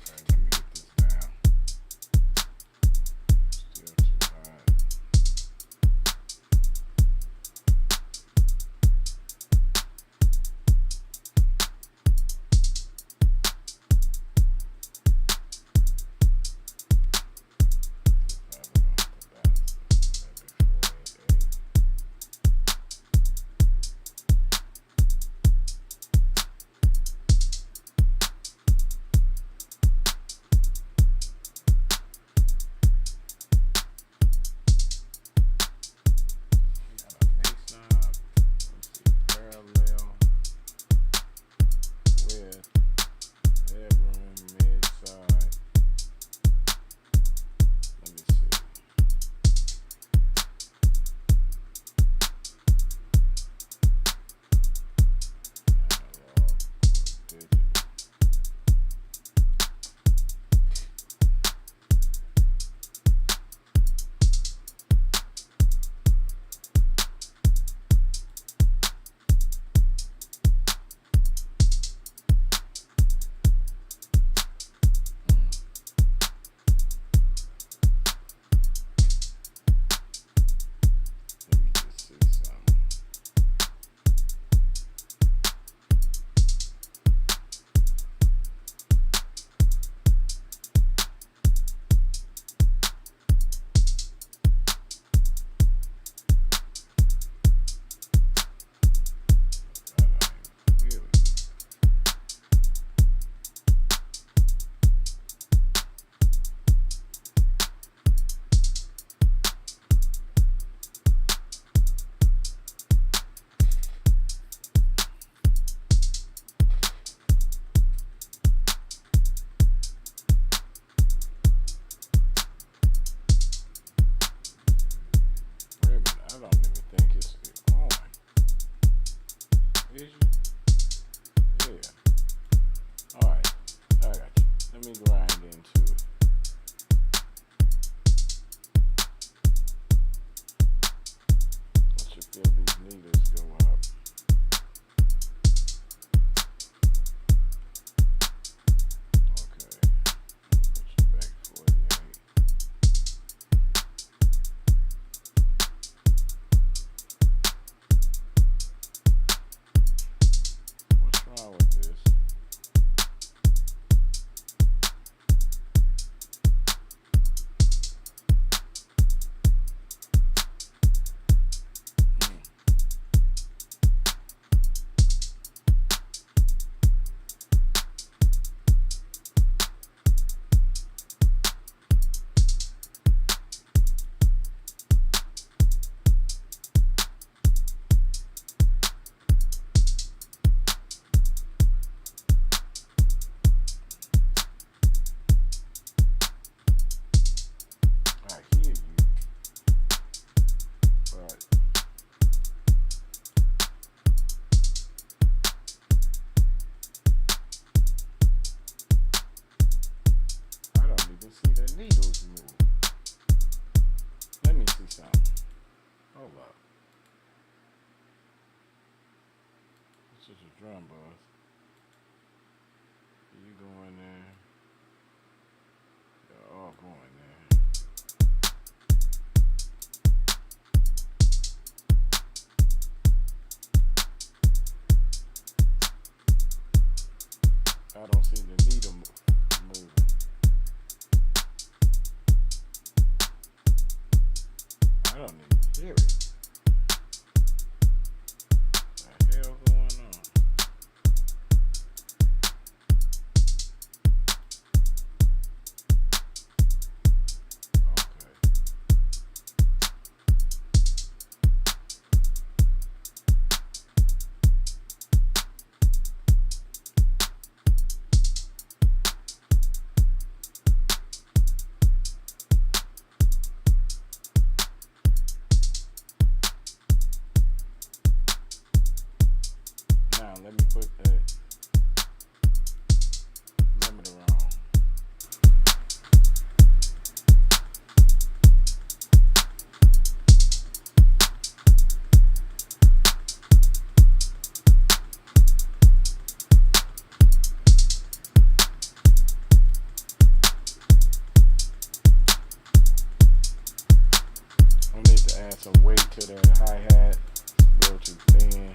Okay, let me get this down. Still too hot. Probably gonna put down maybe 48. Got a mix knob. Let's see, parallel, width, headroom, mid side. Let me see. Analog or digital. Let me just see something. I don't even really. Wait a minute, I don't even think it's on. Is you? Yeah. Alright, I got you. Let me grind into it. I should feel these needles go up. Okay. Put you back 48. What's wrong with this? just a drum boss. You go in there. Y'all all go in there. I don't see the needle moving. I don't even hear it. What the hell going on? Okay. Now let me put that limiter on. I need to add some weight to the hi-hat. It's a little too thin.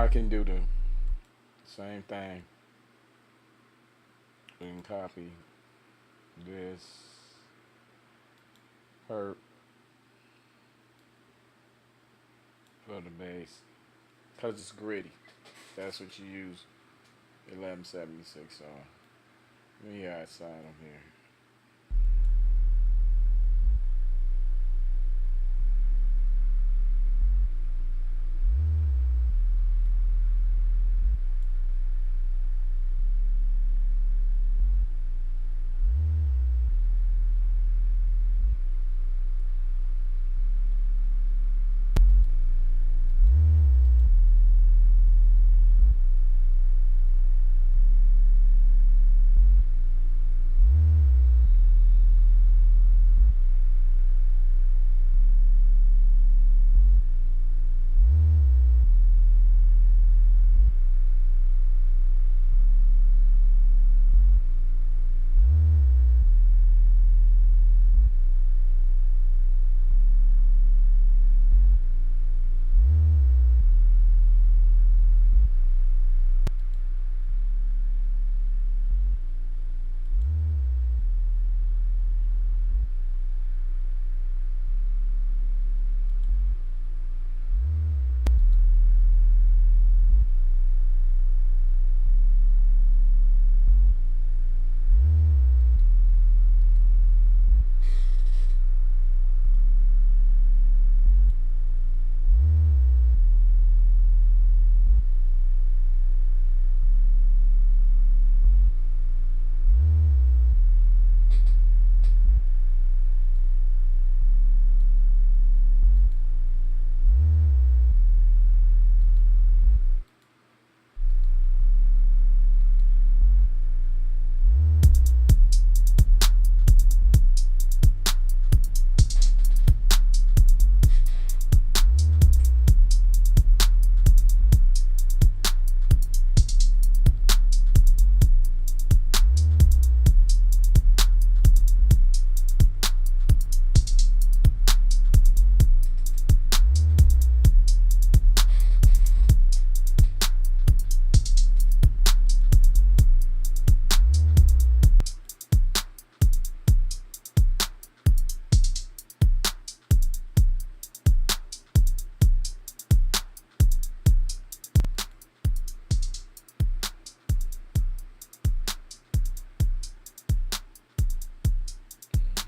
I can do the same thing. We can copy this herp for the bass because it's gritty. That's what you use 1176 on. Let me outside on here.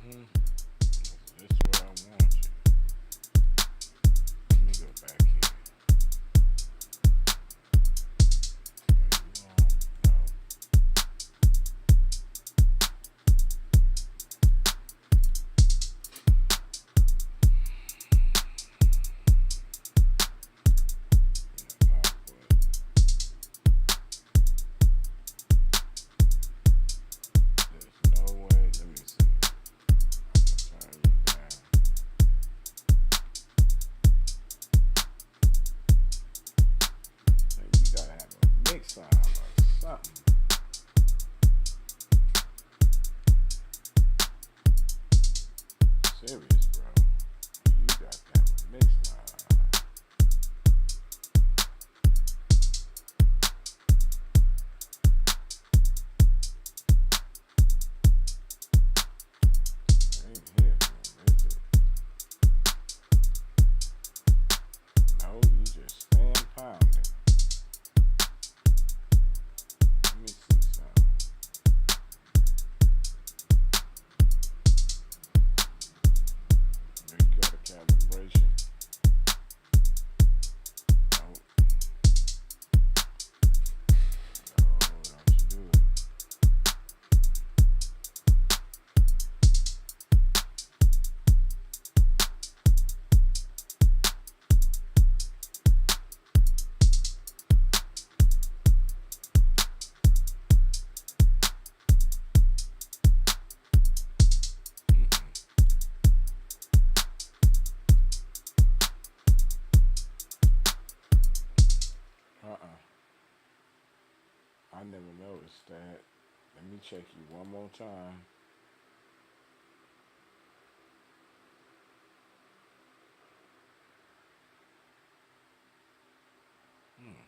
Hmm. This is where I want you. Let me go back here. Where you want? No. Output. There's no way. Let me see. I can turn you down. Hey, you gotta have a mix on or something. Serious, bro. You got to have a mix line. Ain't here, man. Is it? No, you just stand pounding. Let me see something. There you got a calibration. No, no, don't you do it. Mm-mm. Uh-uh. I never noticed that. Let me check you one more time. Hmm.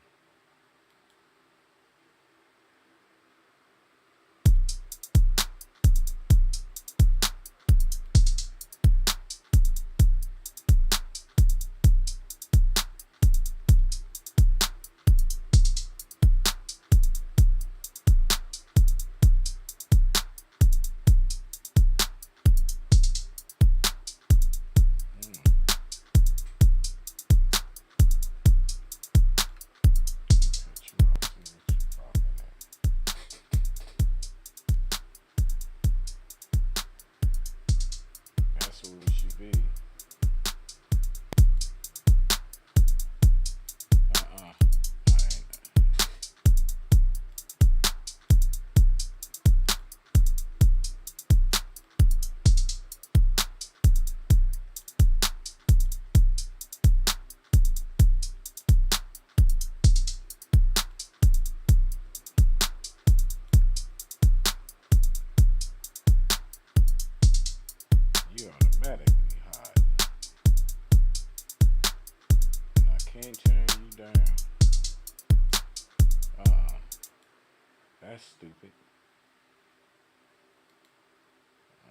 that's stupid.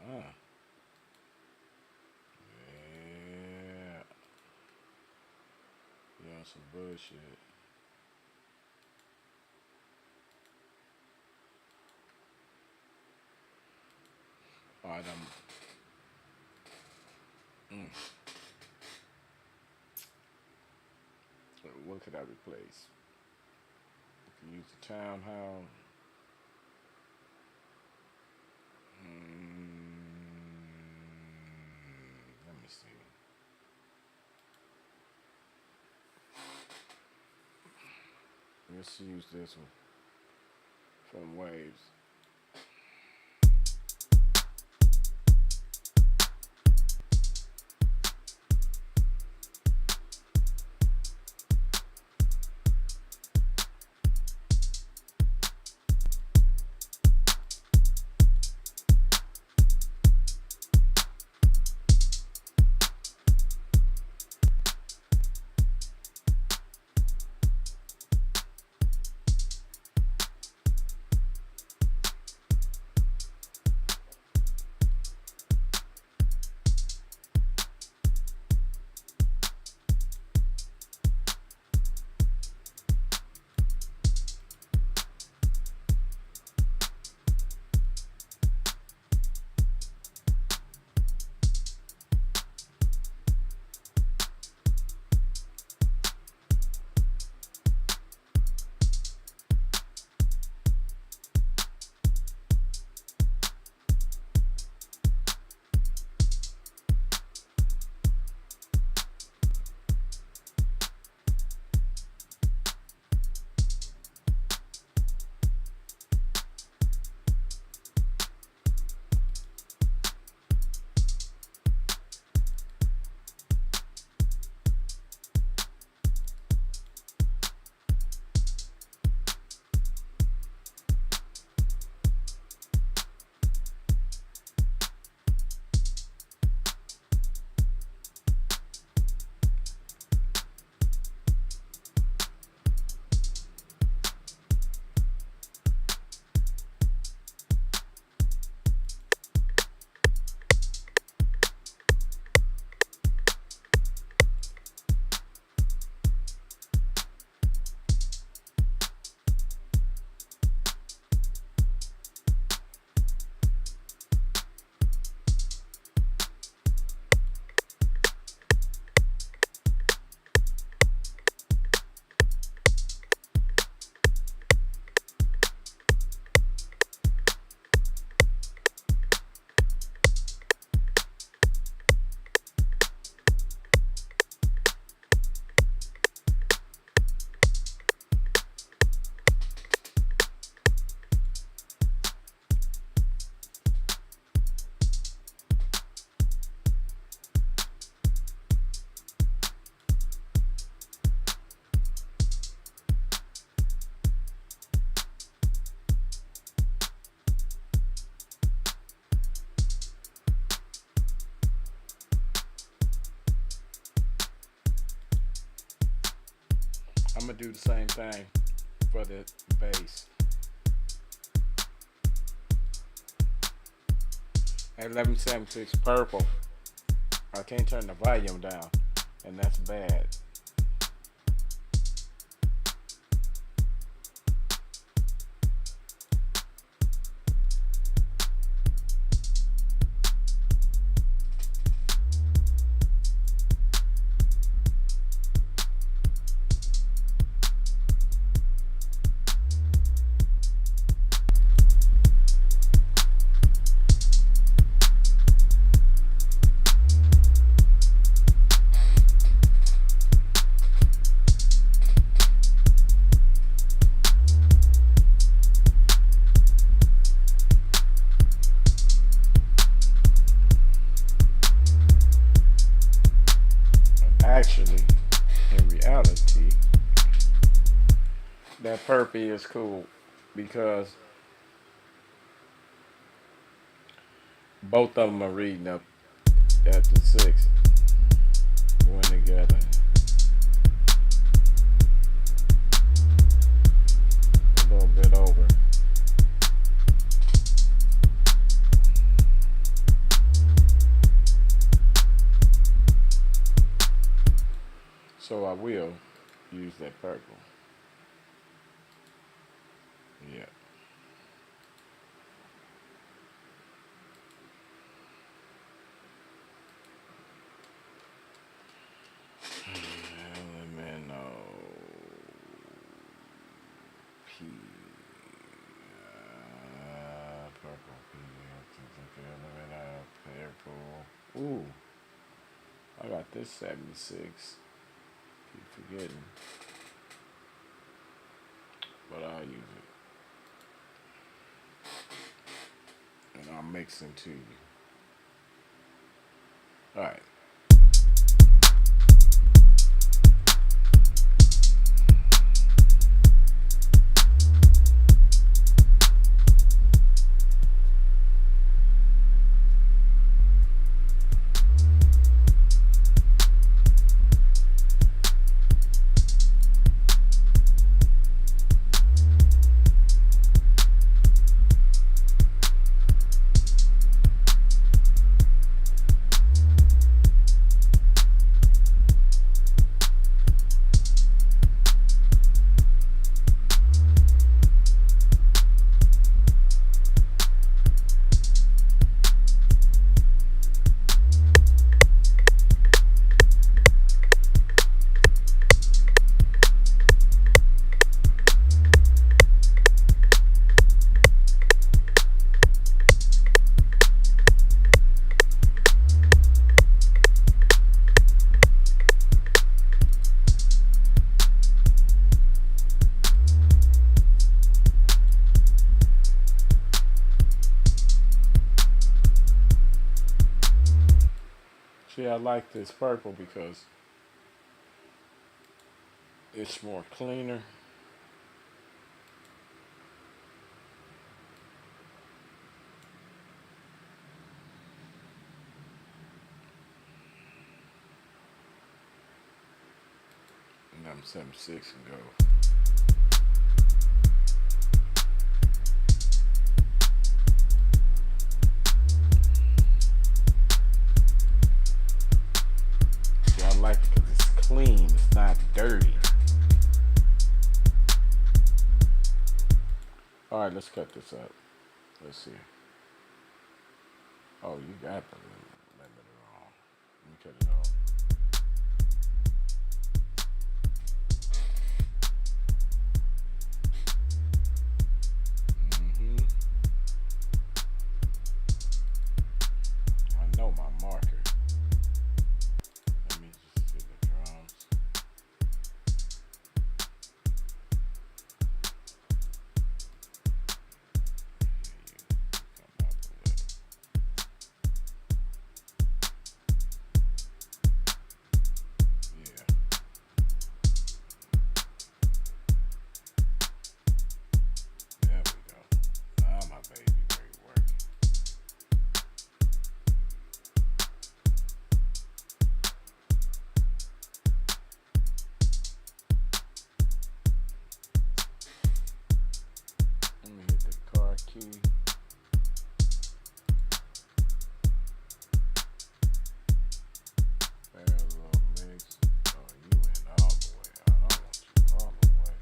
Ah, yeah. You on some bullshit. All right, what could I replace? Use the townhouse. Let me see. Let's use this one from Waves. I'm gonna do the same thing for the bass. At 1176 purple. I can't turn the volume down, and that's bad. Actually, in reality, that Purpy is cool because both of them are reading up at the six going together. A little bit over. that purple. Yeah. Elemental P. Purple P. Elemental purple. Ooh, I got this 76. Keep forgetting, but I'll use it, and I'll mix into you. All right. See, I like this purple because it's more cleaner. And I'm 76 and go. See, I like it because it's clean. It's not dirty. All right, let's cut this up. Let's see. Oh, you got the limiter on. Let me cut it off. hmm I know my marker. Let me just see the drums. Come up a little. Yeah, there we go. Now my baby great work. Let me hit the car key. Parallel mix. Oh, you went all the way out. I want you all the way.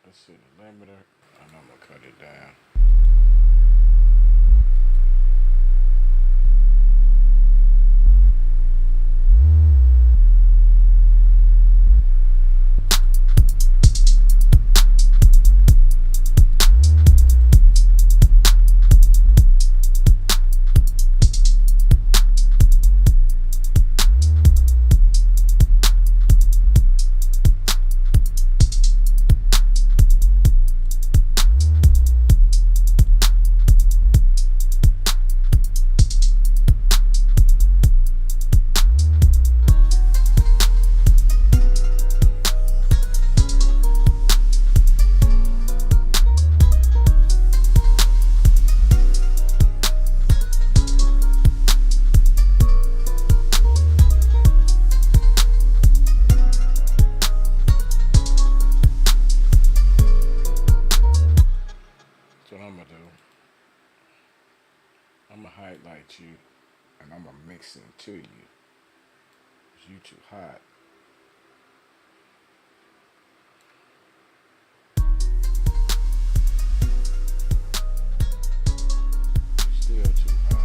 Let's see the limiter, and I'm gonna cut it down. So what I'm gonna do, I'm gonna highlight you, and I'm gonna mix into you. 'Cause you too hot. You still too hot.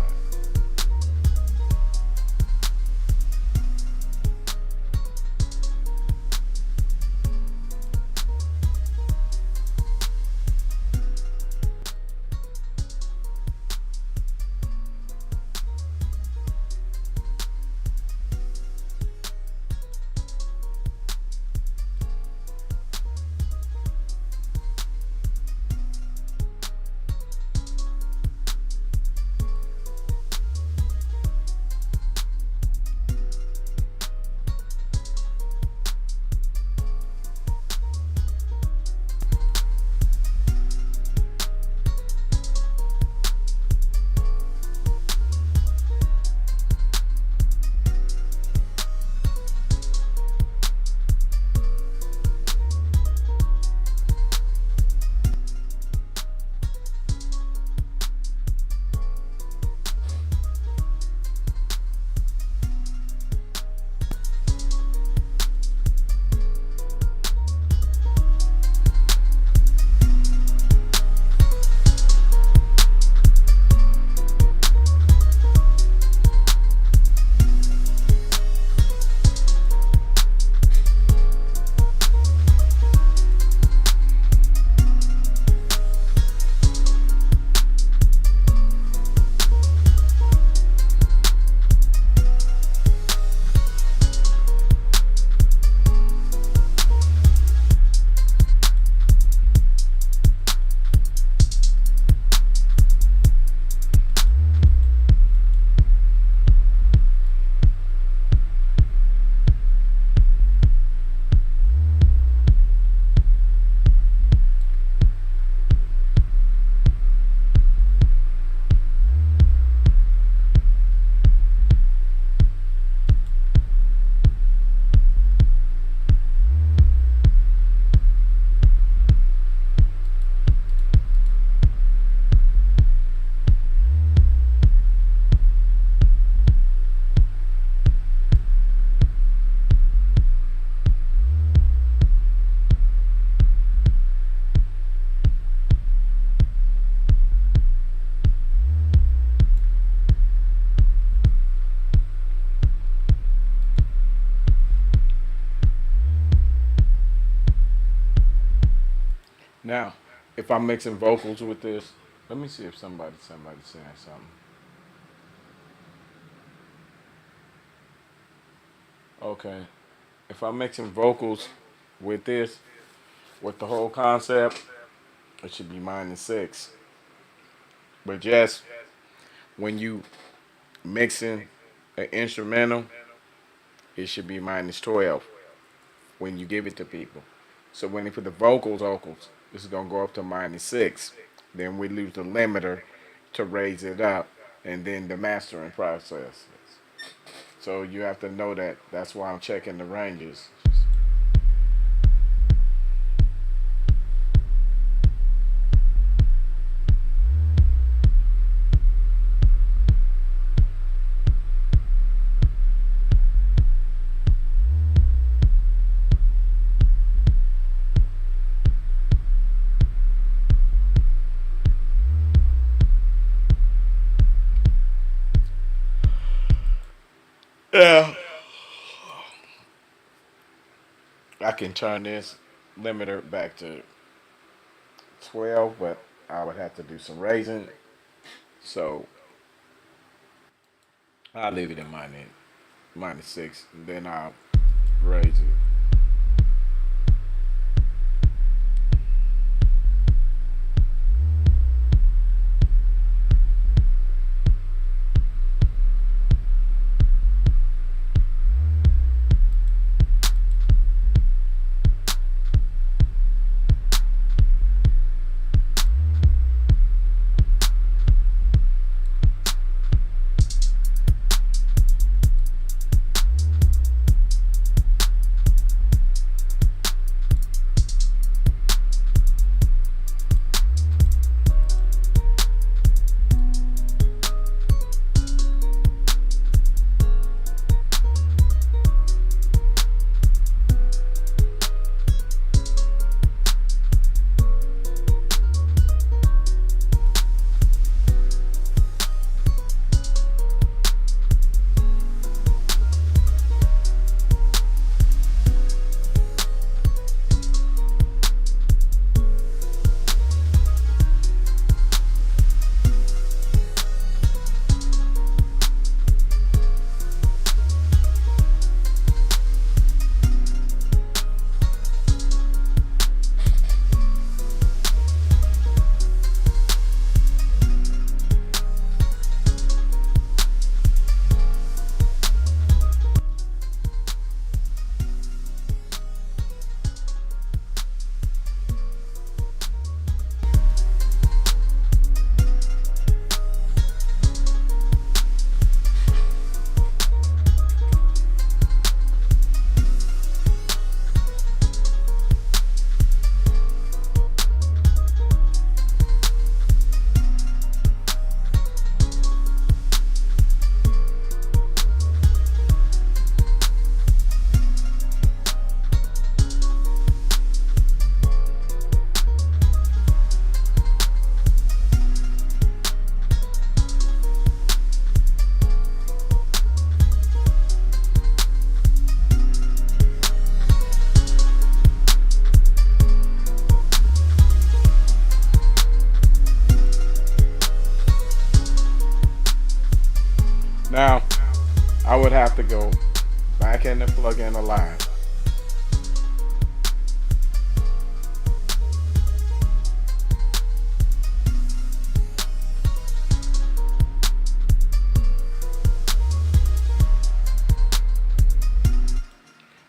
Now, if I'm mixing vocals with this, let me see if somebody's saying something. Okay. If I'm mixing vocals with this, with the whole concept, it should be -6. But just when you mixing an instrumental, it should be -12 when you give it to people. So when you put the vocals, this is gonna go up to -6. Then we lose the limiter to raise it up, and then the mastering process. So you have to know that. That's why I'm checking the ranges. can turn this limiter back to 12, but I would have to do some raising. So I'll leave it in minus 6, and then I'll raise it. Now, I would have to go back in and plug in a line.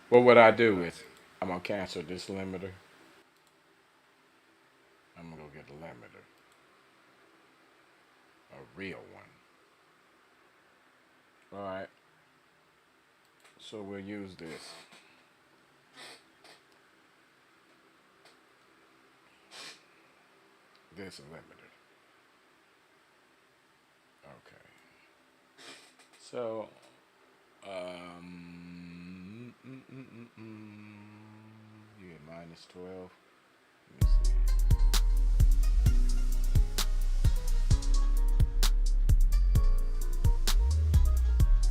What I do is, I'm gonna cancel this limiter. I'm gonna go get a limiter, a real one. All right. So we'll use this limiter. Okay. So, you get minus 12. Let me see.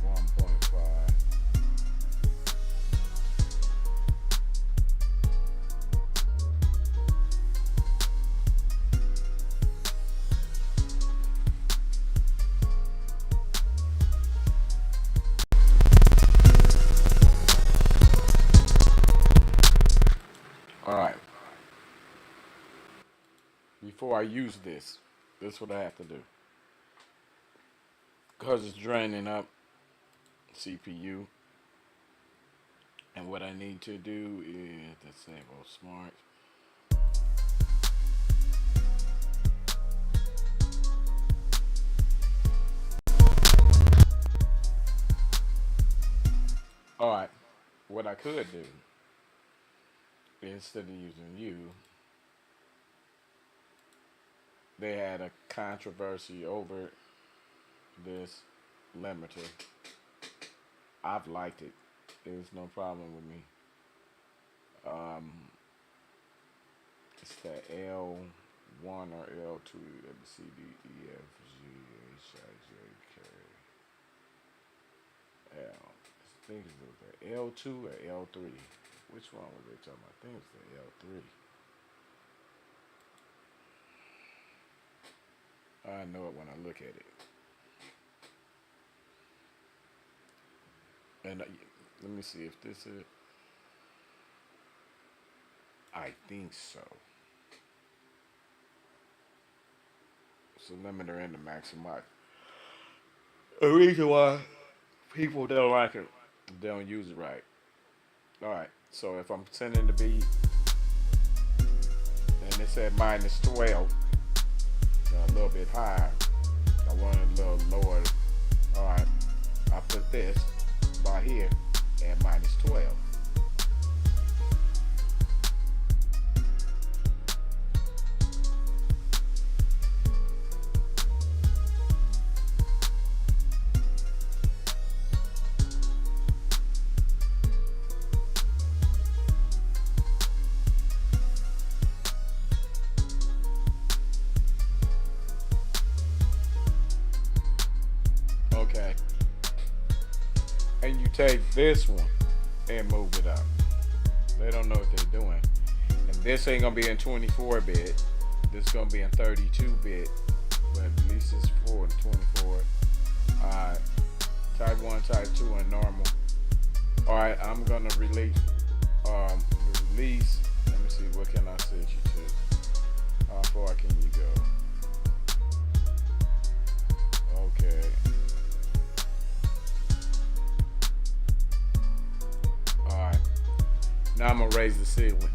1.5. All right. Before I use this is what I have to do. Because it's draining up CPU. And what I need to do is disable smart. All right. What I could do, instead of using you, they had a controversy over this limiter. I've liked it. There's no problem with me. Um, it's the L1 or L2, let me see, D, E, F, G, H, I, J, K, L. I think it's the L2 or L3. Which one was they talking about? I think it was the L3. I know it when I look at it. And let me see if this is. I think so. So limiter and the maximizer. The reason why people don't like it, they don't use it right. All right. So if I'm sending the beat and it said -12, a little bit higher. I want it a little lower. All right. I put this by here at -12. Okay. And you take this one and move it up. They don't know what they're doing. And this ain't gonna be in 24-bit. This is gonna be in 32-bit. But at least it's 4 and 24. Alright. Type 1, type 2, and normal. Alright, I'm gonna release release. Let me see, what can I set you to? How far can you go? Okay. Alright. Now I'm gonna raise the ceiling.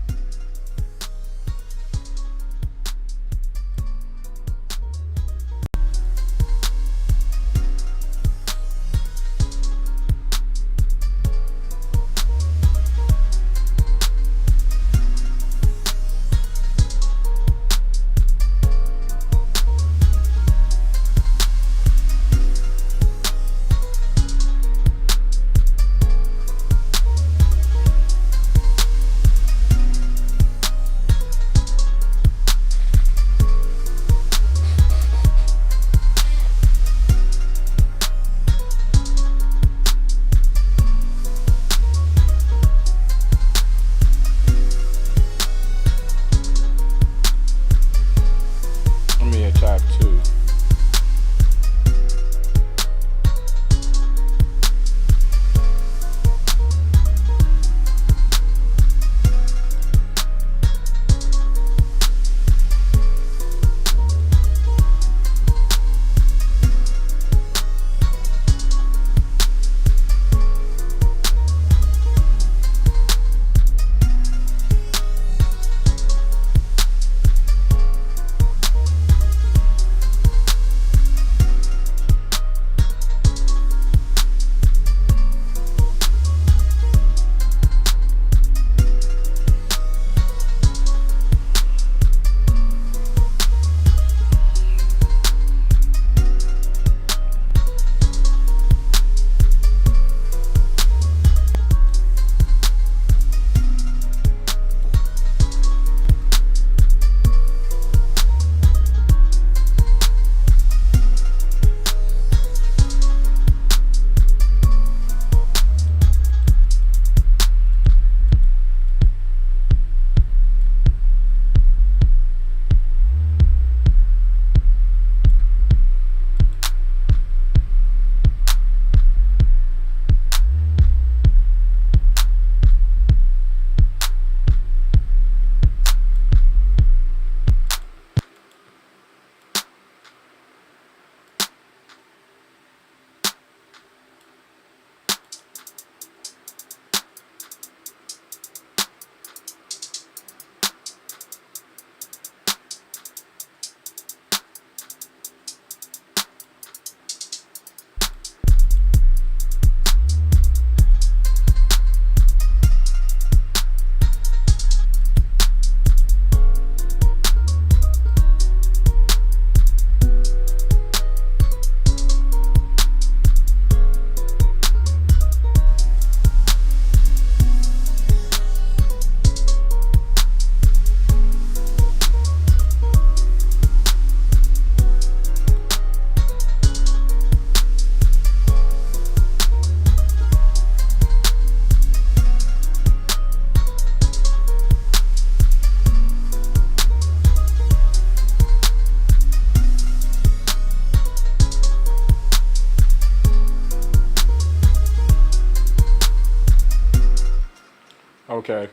Okay.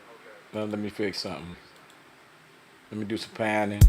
Now let me fix something. Let me do some panning.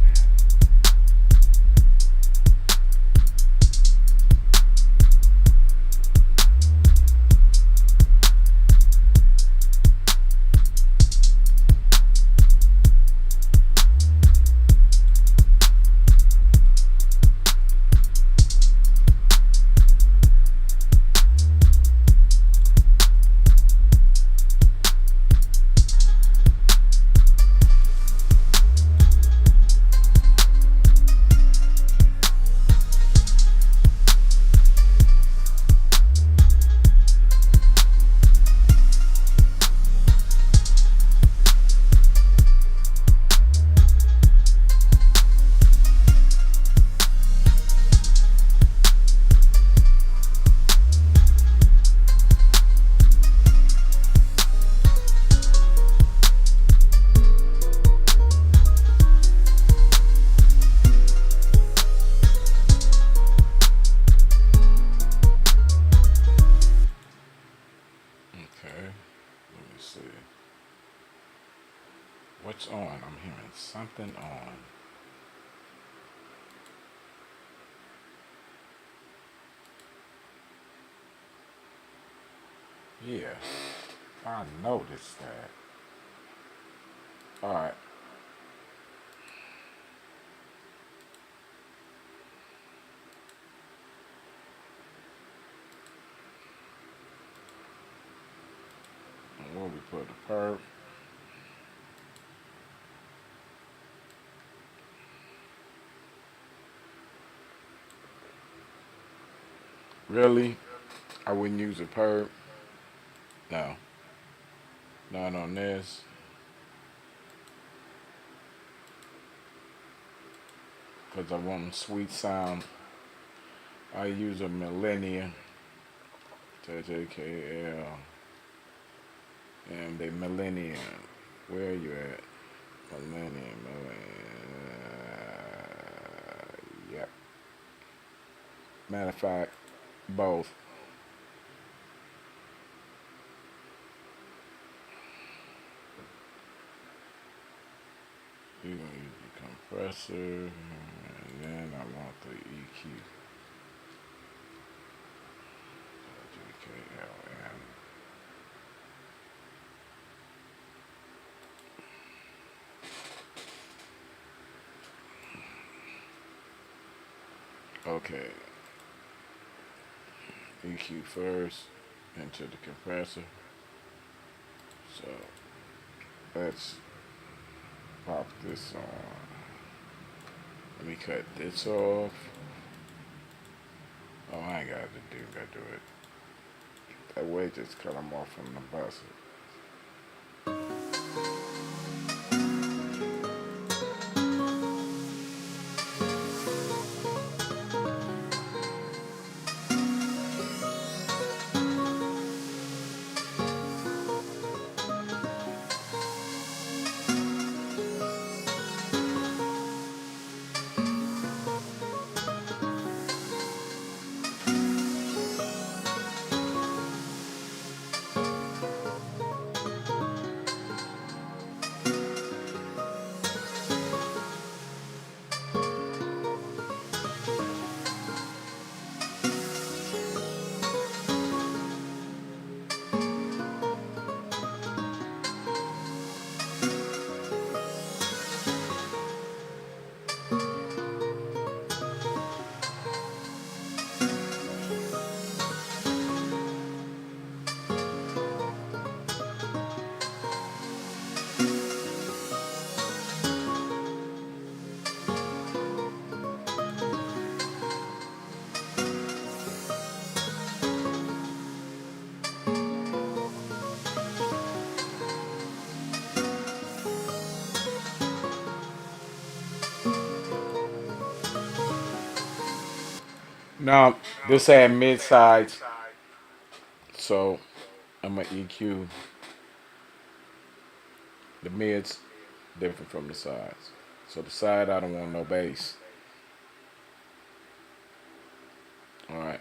Okay. Let me see. What's on? I'm hearing something on. Yeah. I noticed that. All right. Where we put the perp? Really? I wouldn't use a perp. No. Not on this. Because I want sweet sound. I use a Millennium. JKL. And the Millennium. Where are you at? Millennium. Yep. Matter of fact, both. You're gonna use the compressor, and then I want the EQ. JKLM. Okay, EQ first, into the compressor. So let's pop this on. Let me cut this off. Oh, I ain't gotta do it. That way just cut them off from the buzzer. Now, this had mid sides, so I'm gonna EQ the mids different from the sides. So the side I don't want no bass. All right.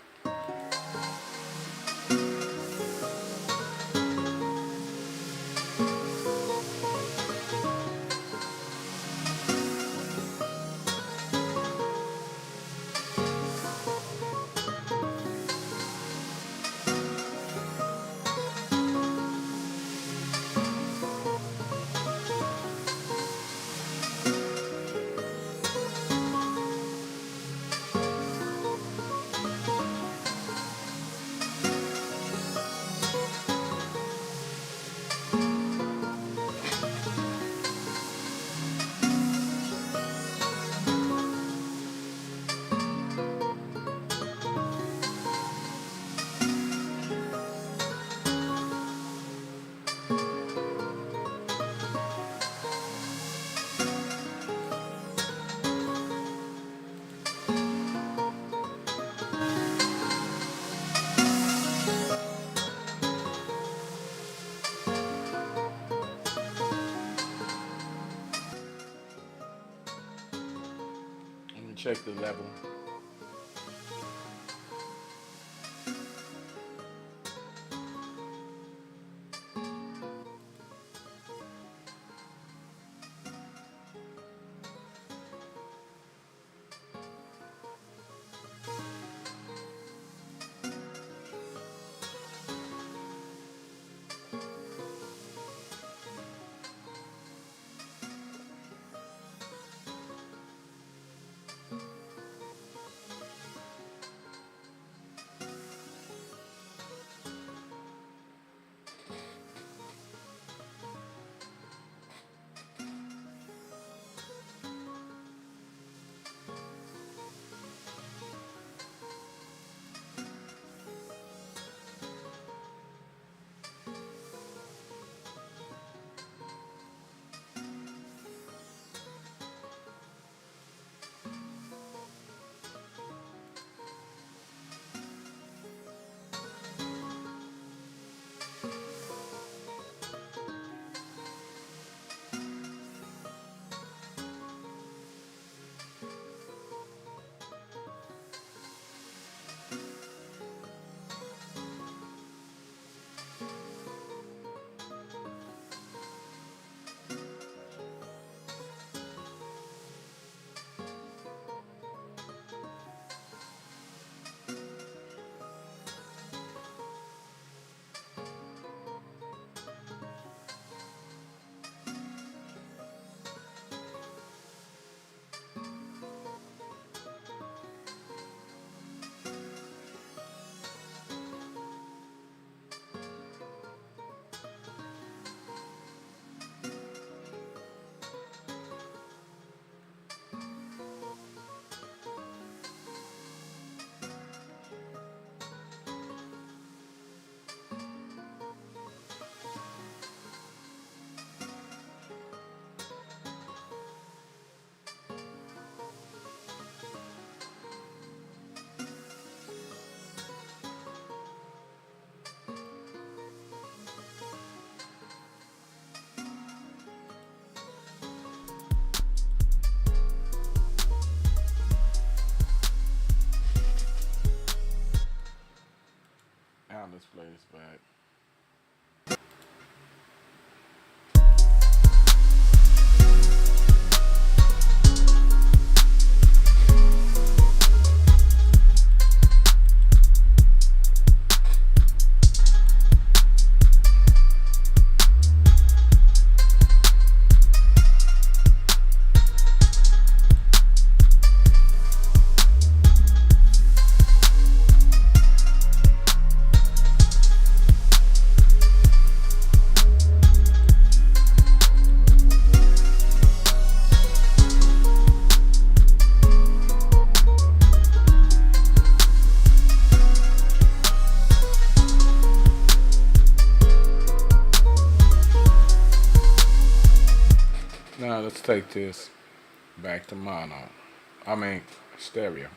check the level. Now let's play this back. Now let's take this back to mono. I mean stereo.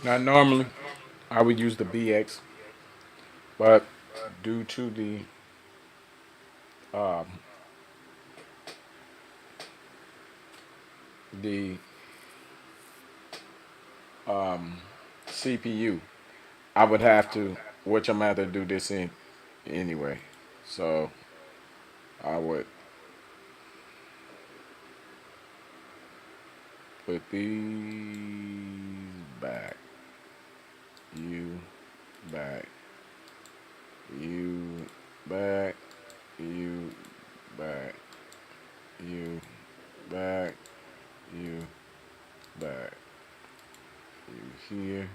Now, normally I would use the BX, but due to um, the um, CPU, I would have to, which I'm going to do this in anyway. So I would put these back, you back, you back, you back, you back, you back, you here.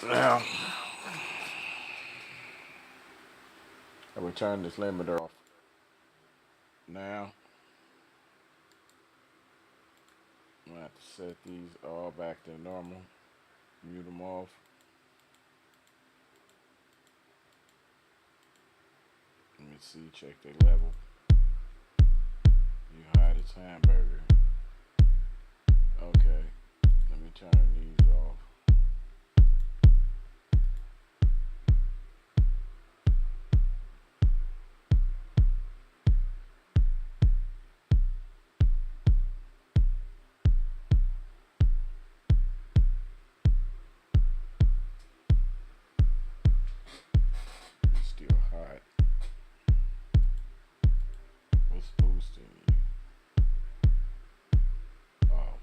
Now I will turn this limiter off. Now I'm gonna have to set these all back to normal. Mute them off. Let me see, check the level. You hide its hamburger. Okay, let me turn these off. It's still hot. What's boosting you? Oh,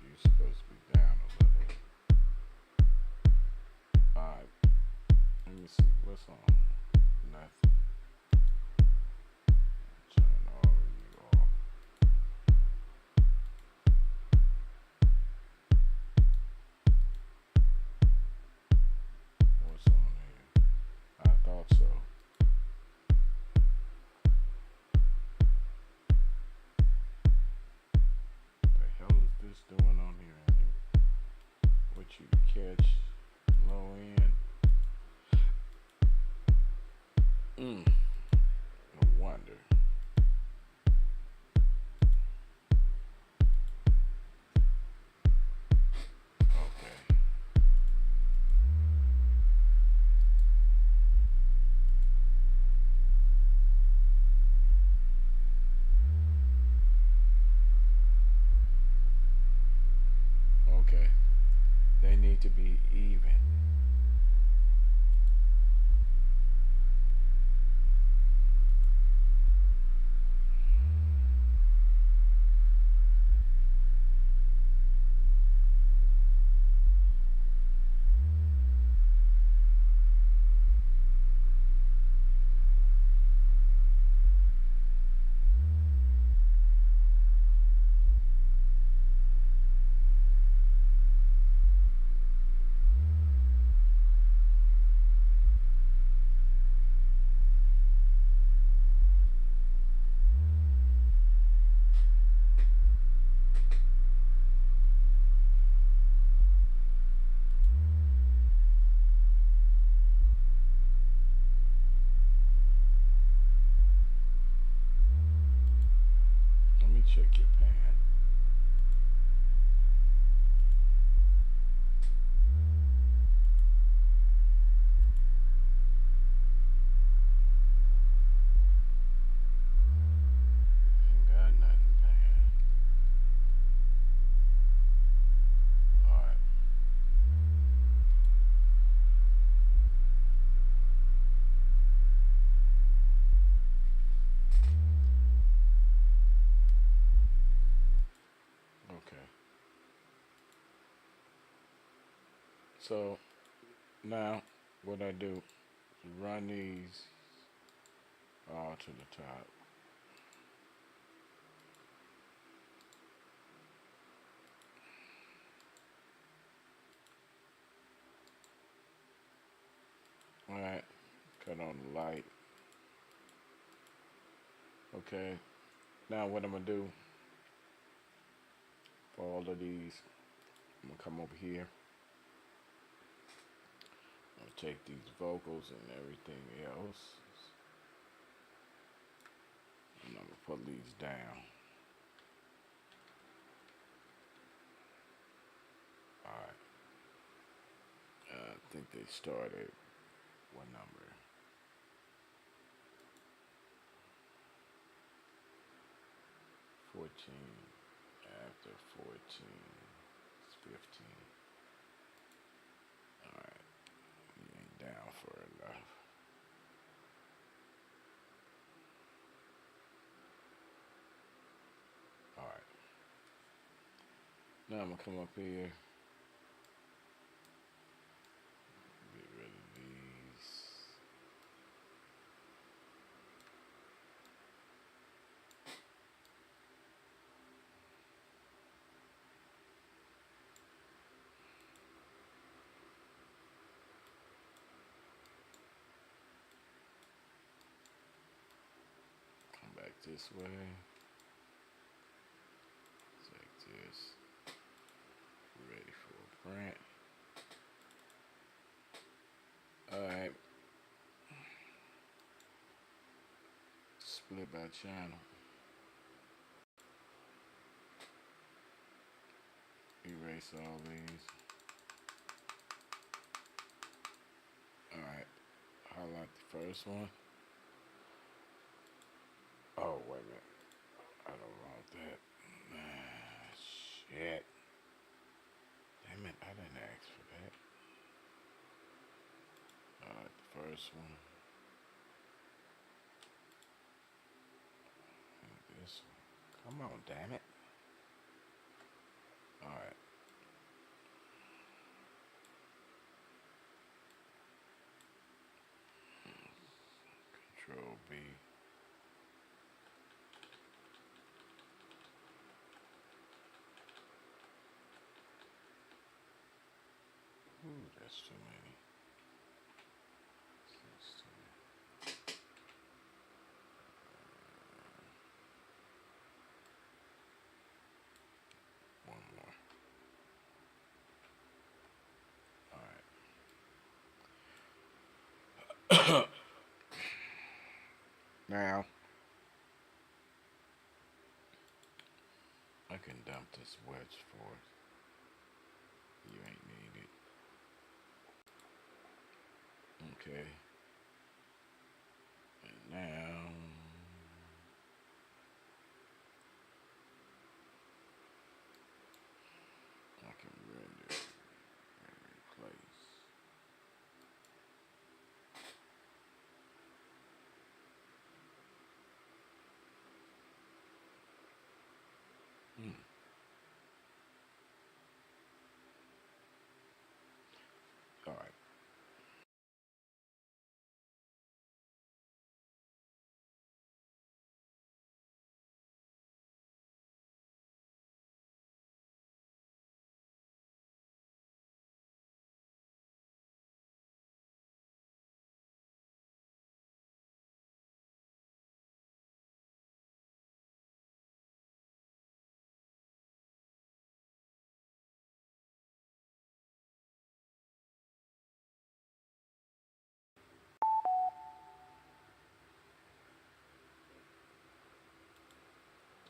you're supposed to be down a little. Alright, let me see what's on. Nothing. Turn all of you off. What's on here? I thought so. The hell is this doing on here? What you catch low end? No wonder. Okay. Okay. They need to be even. Let me check your pan. Ain't got nothing pan. Alright. Okay. So now what I do is run these all to the top. Alright. Cut on the light. Okay. Now what I'm gonna do for all of these, I'm gonna come over here. I'm gonna take these vocals and everything else, and I'm gonna put these down. All right. I think they started what number? 14. After 14, it's 15. All right. You ain't down for enough. All right. Now I'm gonna come up here. Get rid of these. Come back this way. Take this. Ready for a print. Alright. Split by channel. Erase all these. Alright. Highlight the first one. Oh, wait a minute. I don't want that. Shit. Damn it, I didn't ask for that. Alright, the first one. And this one. Come on, damn it. Alright. Control B. Ooh, that's too many. That's too many. One more. Alright. Now, I can dump this wedge for it. You ain't need it. Okay. And now, I can render and replace. Hmm. Alright.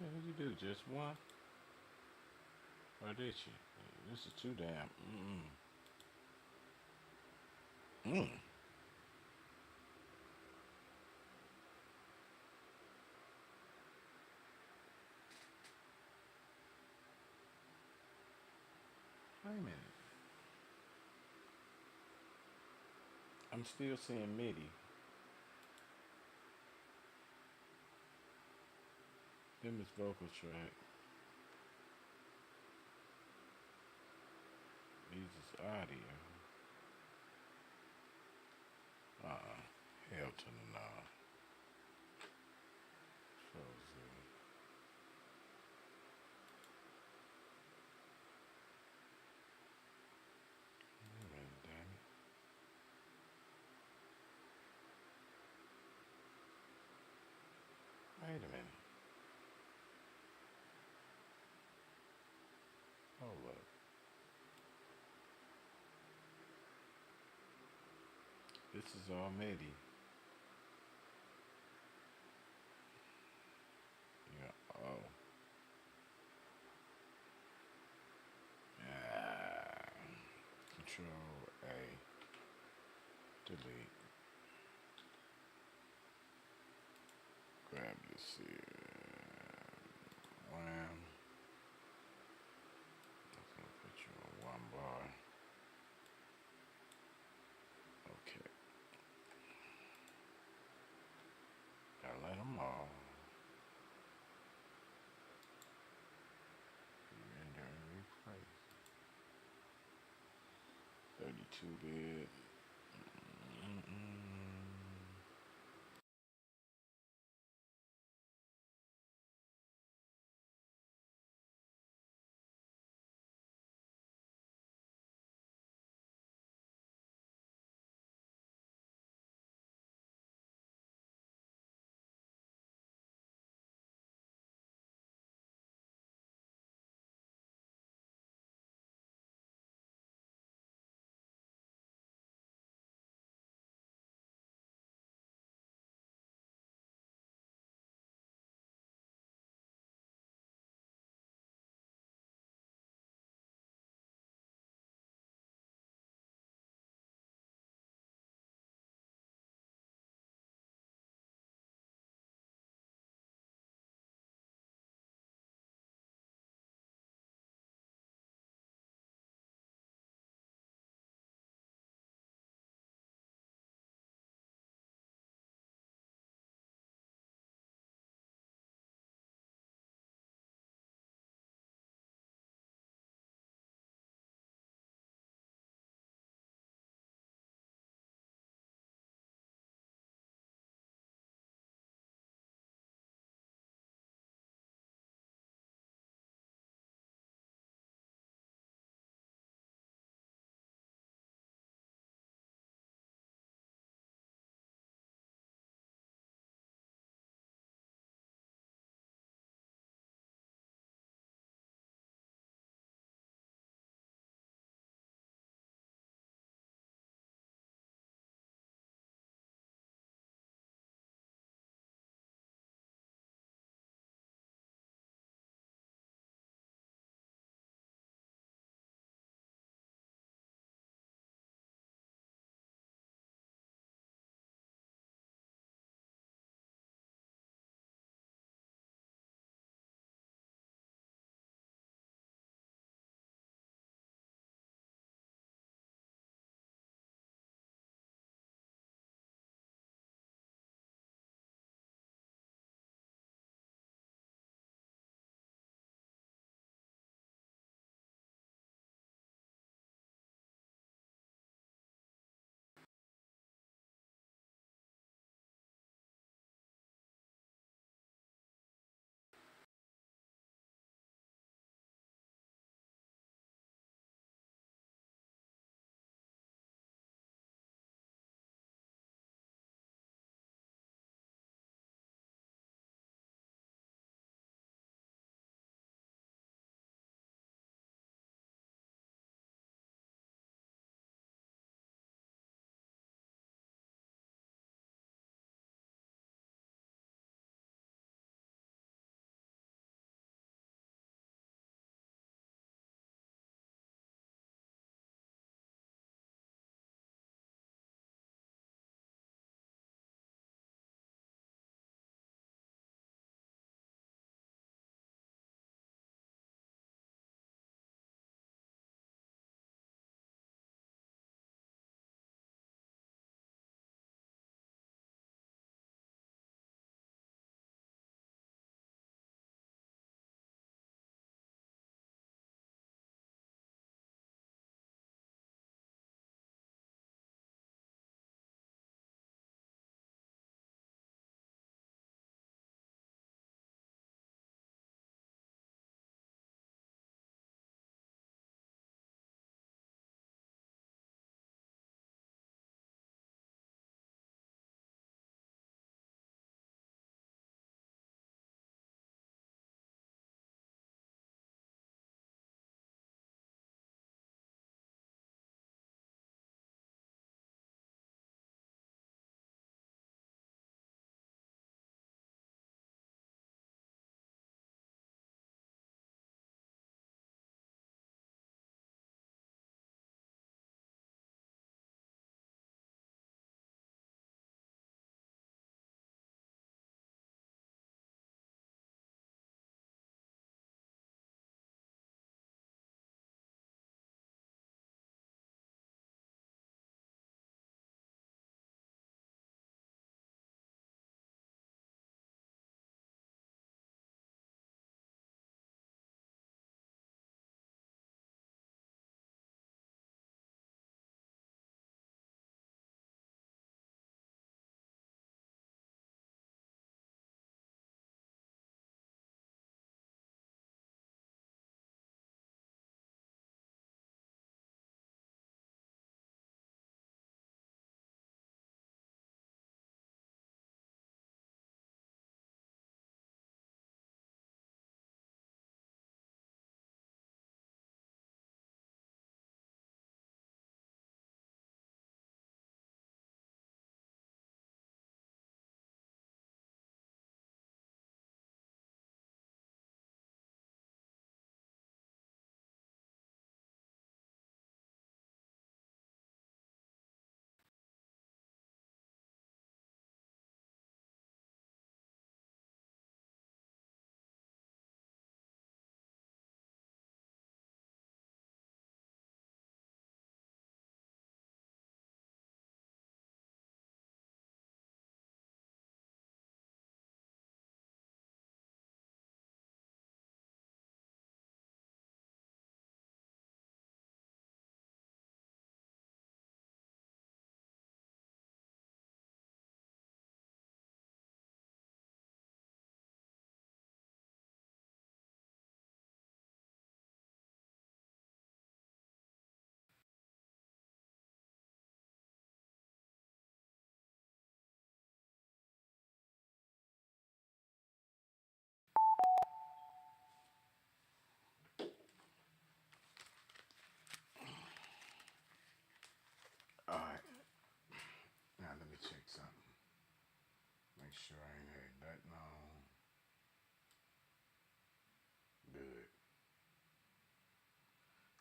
What did you do? Just one? Or did you? This is too damn. Mm. Wait a minute. I'm still seeing MIDI. Then this vocal track. These is audio. Hell to the no. Frozen. Wait a minute, damn it. Wait a minute. Hold up.
This is already. Yeah. Oh. Ah. Control A. Delete. Grab this here. Wham. I'm gonna put you on one bar. Okay. Gotta let them all. Render and replace. 32 bit. Mm-mm.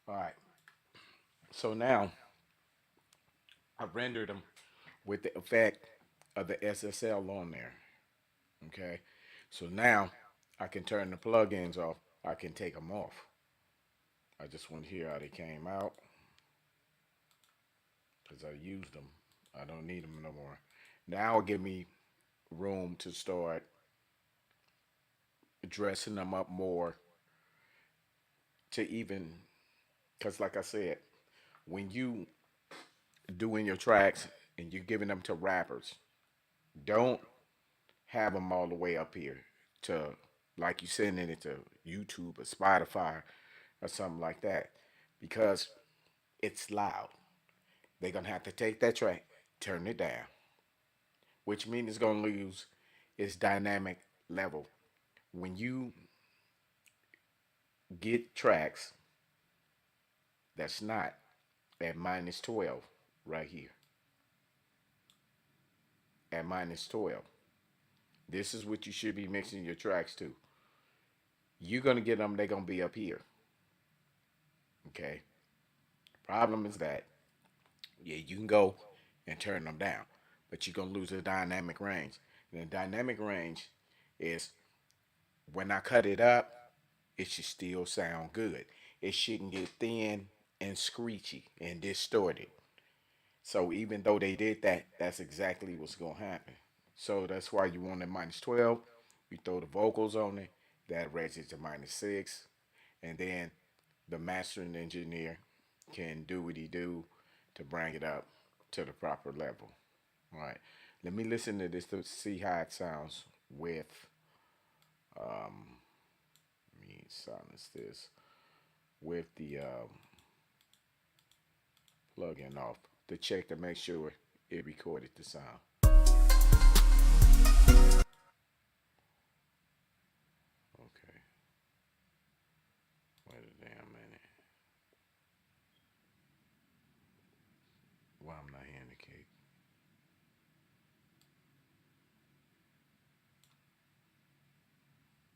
All right. So now I rendered them with the effect of the SSL on there. Okay. So now I can turn the plugins off. I can take them off. I just want to hear how they came out because I used them. I don't need them no more. Now it'll give me room to start dressing them up more to even, because like I said, when you doing your tracks and you're giving them to rappers, don't have them all the way up here to like you sending it to YouTube or Spotify or something like that because it's loud. They're gonna have to take that track, turn it down, which means it's gonna lose its dynamic level. When you get tracks that's not at minus 12 right here, at minus 12, this is what you should be mixing your tracks to. You're gonna get them, they're gonna be up here. Okay. Problem is that, yeah, you can go and turn them down, but you're gonna lose the dynamic range. And the dynamic range is when I cut it up, it should still sound good. It shouldn't get thin and screechy and distorted. So even though they did that, that's exactly what's gonna happen. So that's why you want it minus 12. You throw the vocals on it, that raises it to minus 6, and then the mastering engineer can do what he do to bring it up to the proper level. All right. Let me listen to this to see how it sounds with let me silence this with the plug-in off to check to make sure it recorded the sound. Okay. Wait a damn minute. Why I'm not hearing the cake?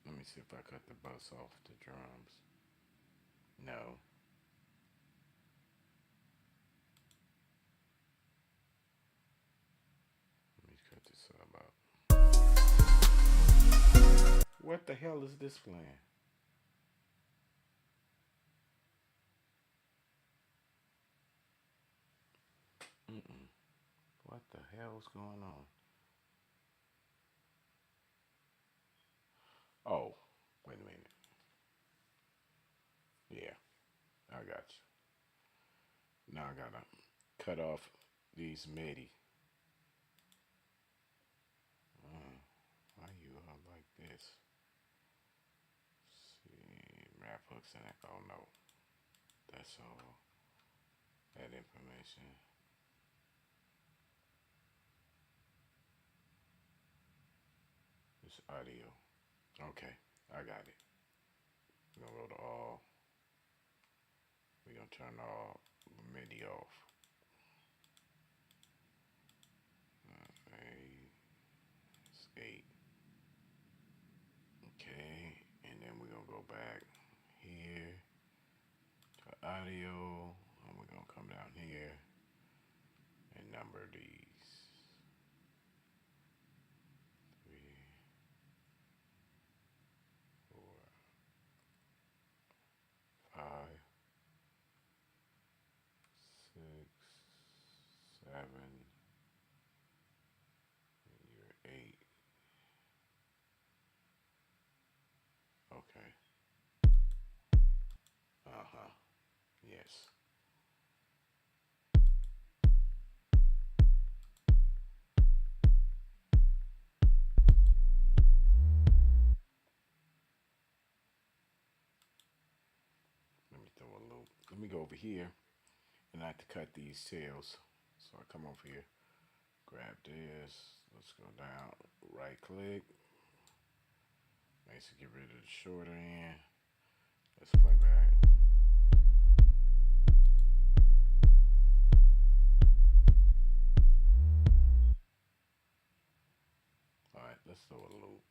Let me see if I cut the bus off the drums. No. Let me cut this sub out. What the hell is this playing? Mm-mm. What the hell's going on? Oh, wait a minute. Yeah, I got you. Now I gotta cut off these MIDI. Why you all like this? See, rap hooks and echo. Oh no, that's all. That information. This audio. Okay, I got it. We're gonna go to all. We're gonna turn all MIDI off. It's 8. Okay, and then we're gonna go back here to audio, and we're gonna come down here and number these. 3, 4, 5, 6, 7, and you're 8. Okay. Uh-huh. Yes. Let me throw a loop. Let me go over here and I have to cut these tails. So I come over here, grab this. Let's go down, right click. Makes it get rid of the shorter end. Let's play back. All right, let's throw a loop.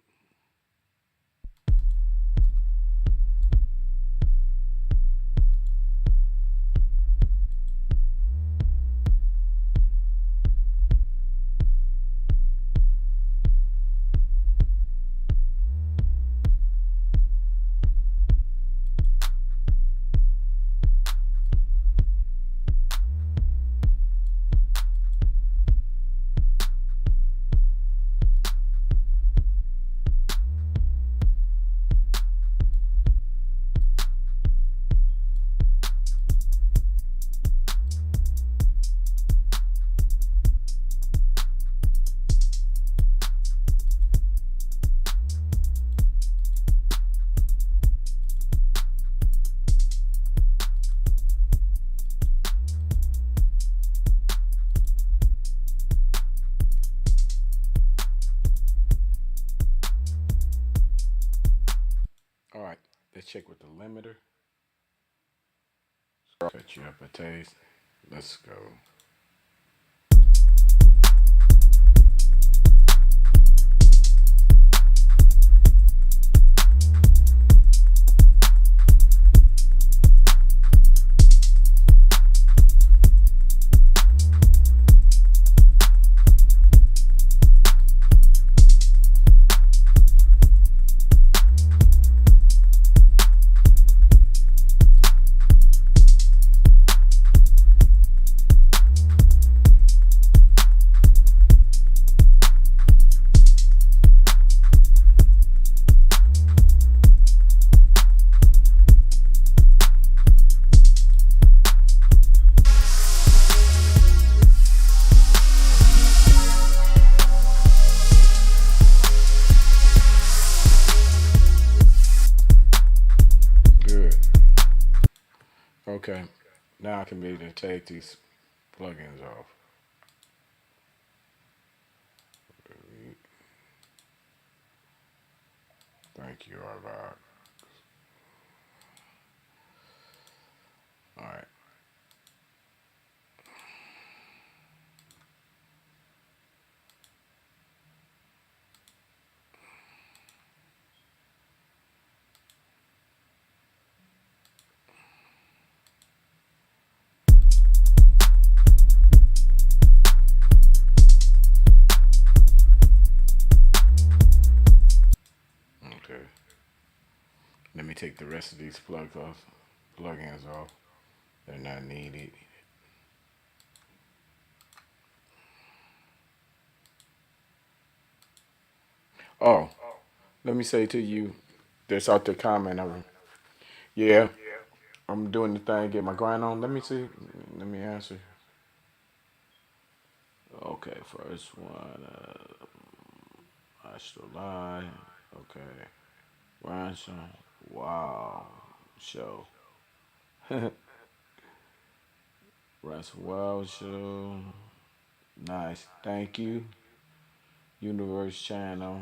diameter. Cut you up a taste. Let's go. Good. Okay. Now I can be able to take these plugins off. Thank you, Arvod. All right. Okay. Let me take the rest of these plugins off. They're not needed. Oh, let me say to you that's out there commenting. Yeah, I'm doing the thing, get my grind on. Let me see. Let me answer. Okay, first one. Astral Lie. Okay. Ransom. Wow. Show. Ransom Wow Show. Nice. Thank you. Universe Channel.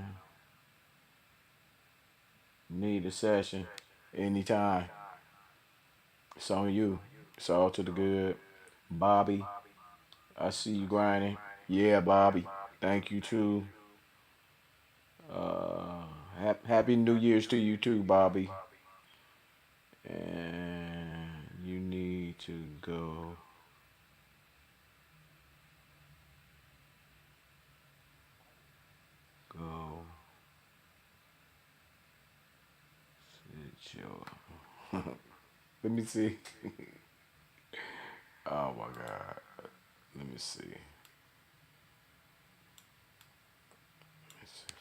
Need a session. Anytime. It's on you. It's all to the good. Bobby. I see you grinding. Yeah, Bobby. Thank you too. Uh, Happy New Year's to you too, Bobby. And you need to go sit your. Let me see. Oh my God. Let me see. Let me see if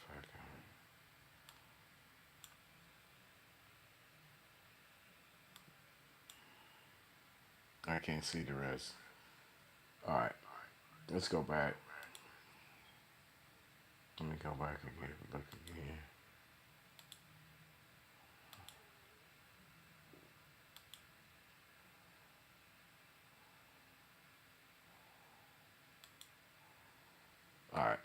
I can't see the rest. All right. Let's go back. Let me go back again. Look again. All right.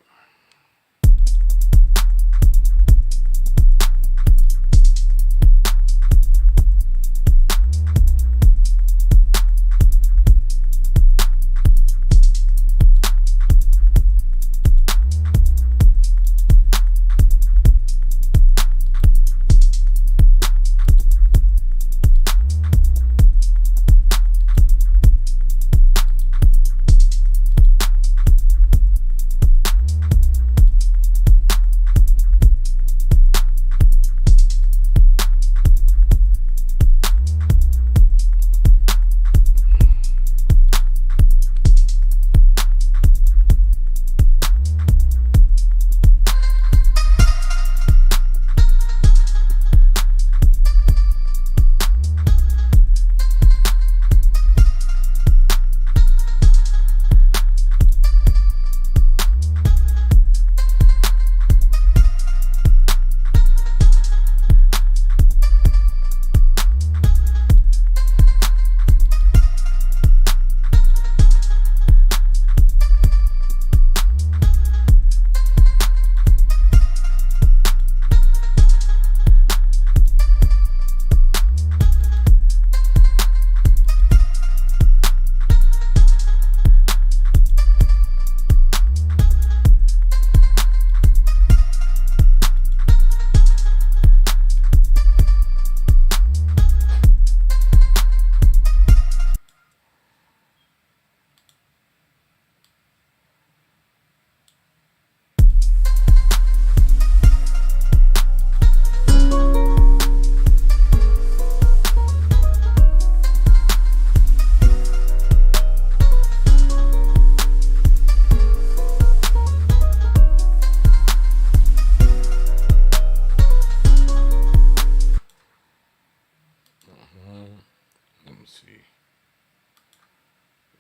see.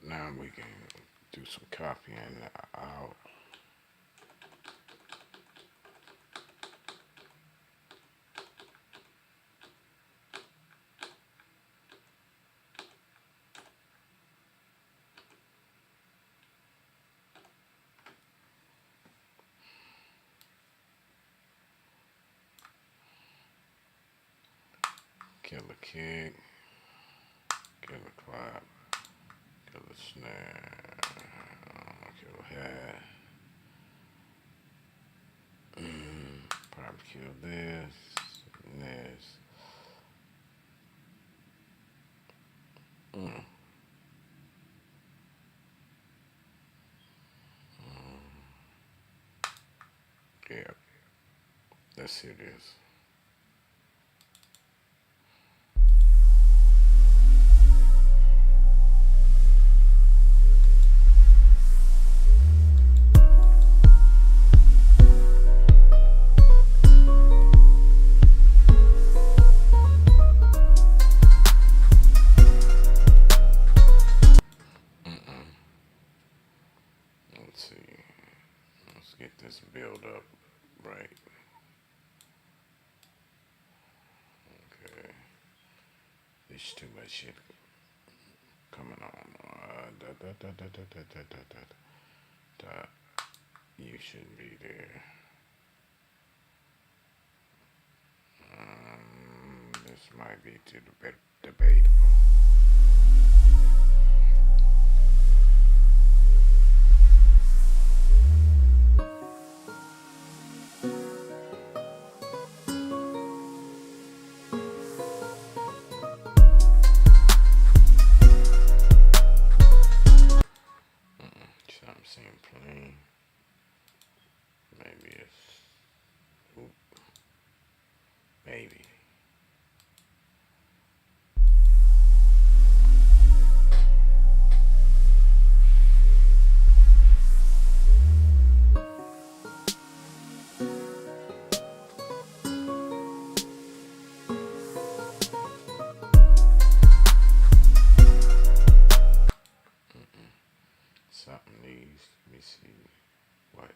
Now we can do some copying out. Kill a kick, kill a clap, kill a snare, kill a hat. Probably kill this and this. Mm. Yeah, let's see this. Let's see. Let's get this build up right. Okay. There's too much shit coming on. Da, da, da, da, da, da, da, da, da, da. You shouldn't be there. This might be too debatable. I'm seeing plain. Maybe it's. Oop, maybe. Something needs. Let me see. What?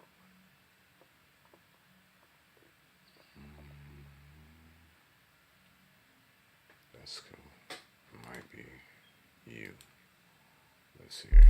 That's cool. Might be you. Let's hear.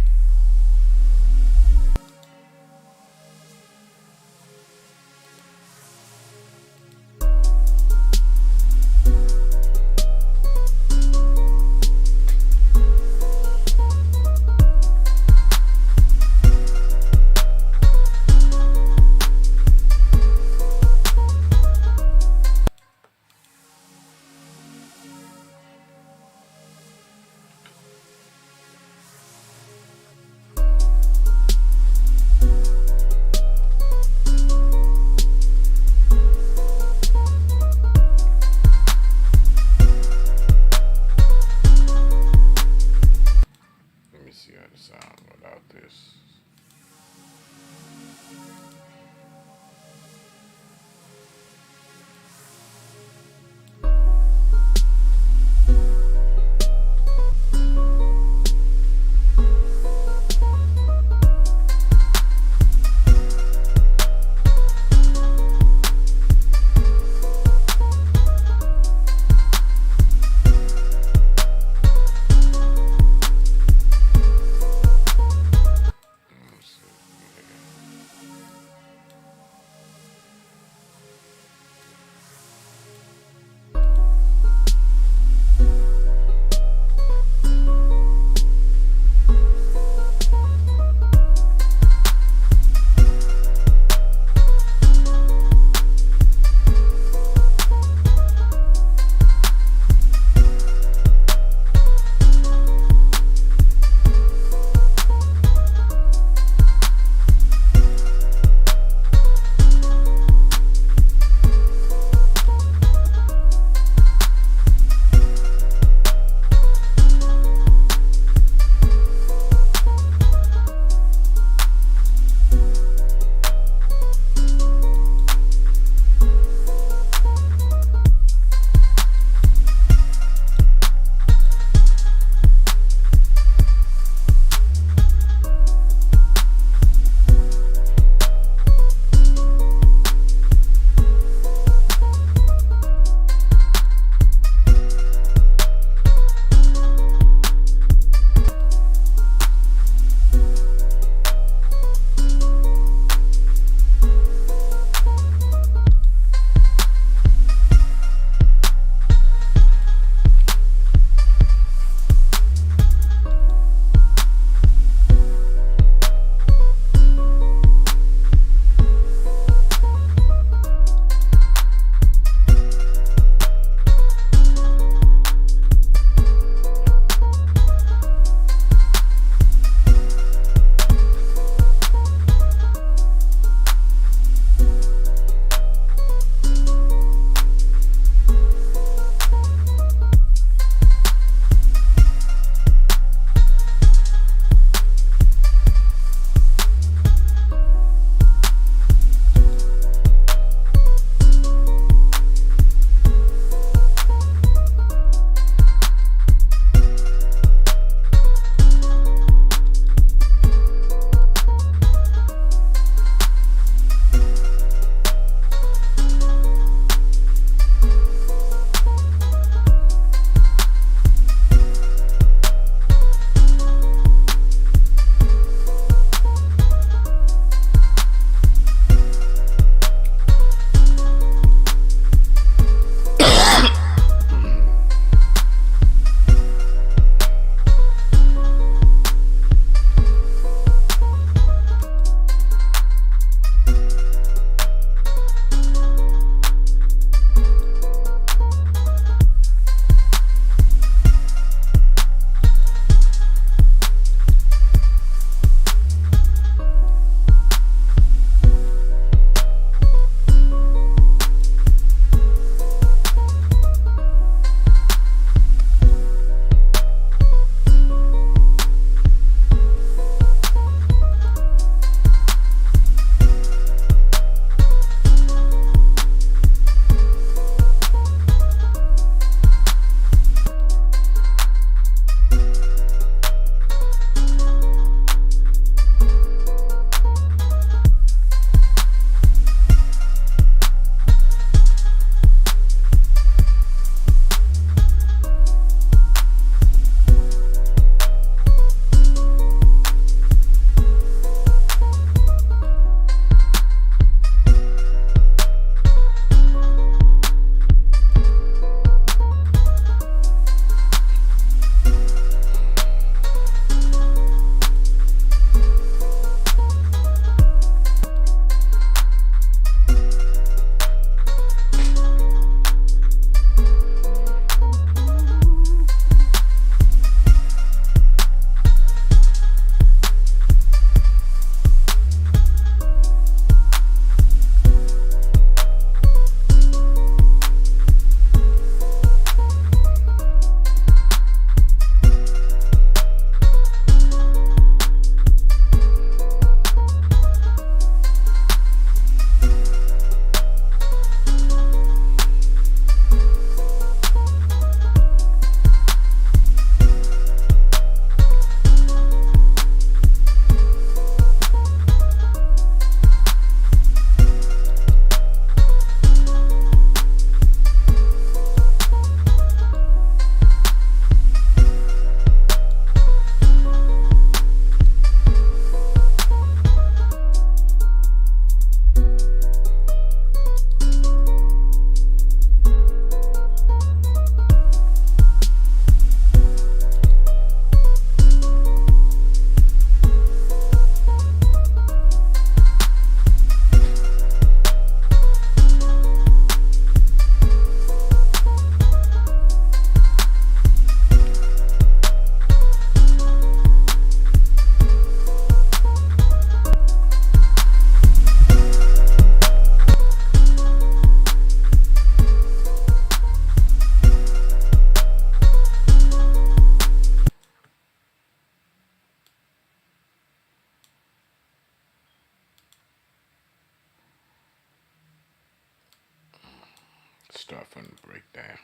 start from the breakdown.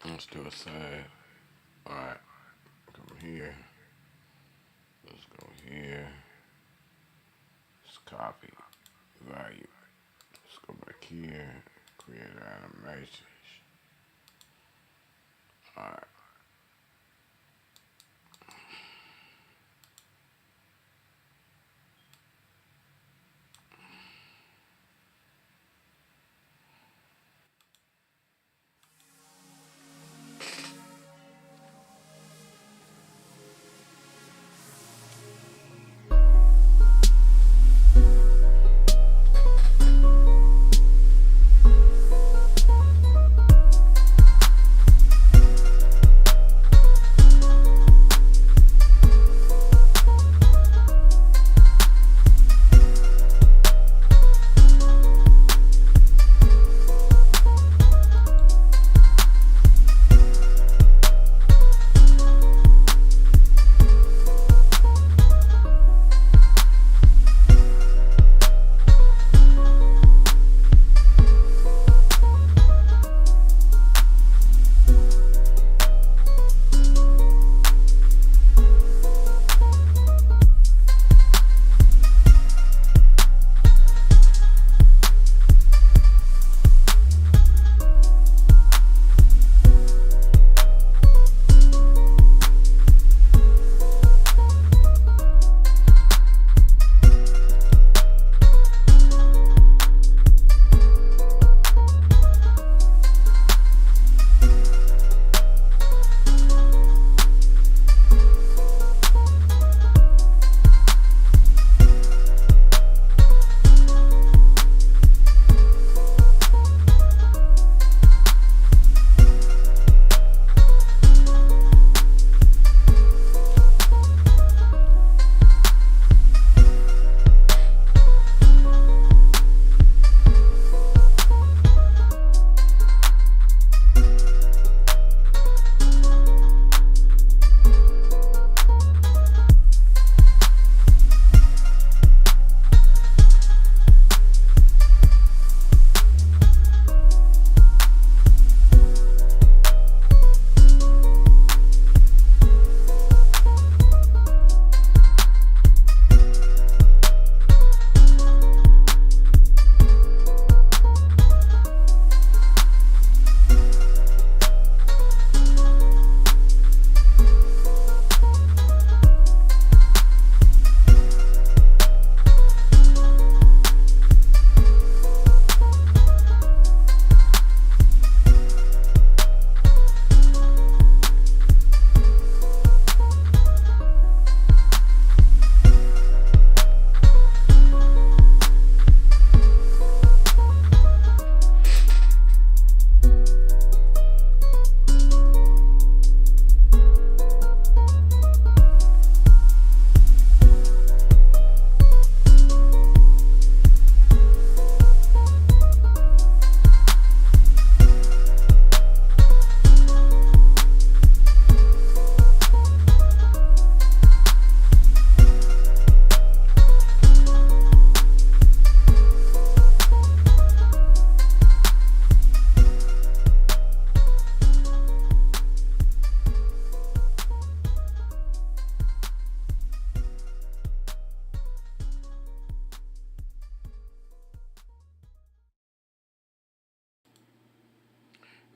Let's do a side. Alright, come here. Let's go here. Let's copy value. Let's go back here. Create animation. Alright.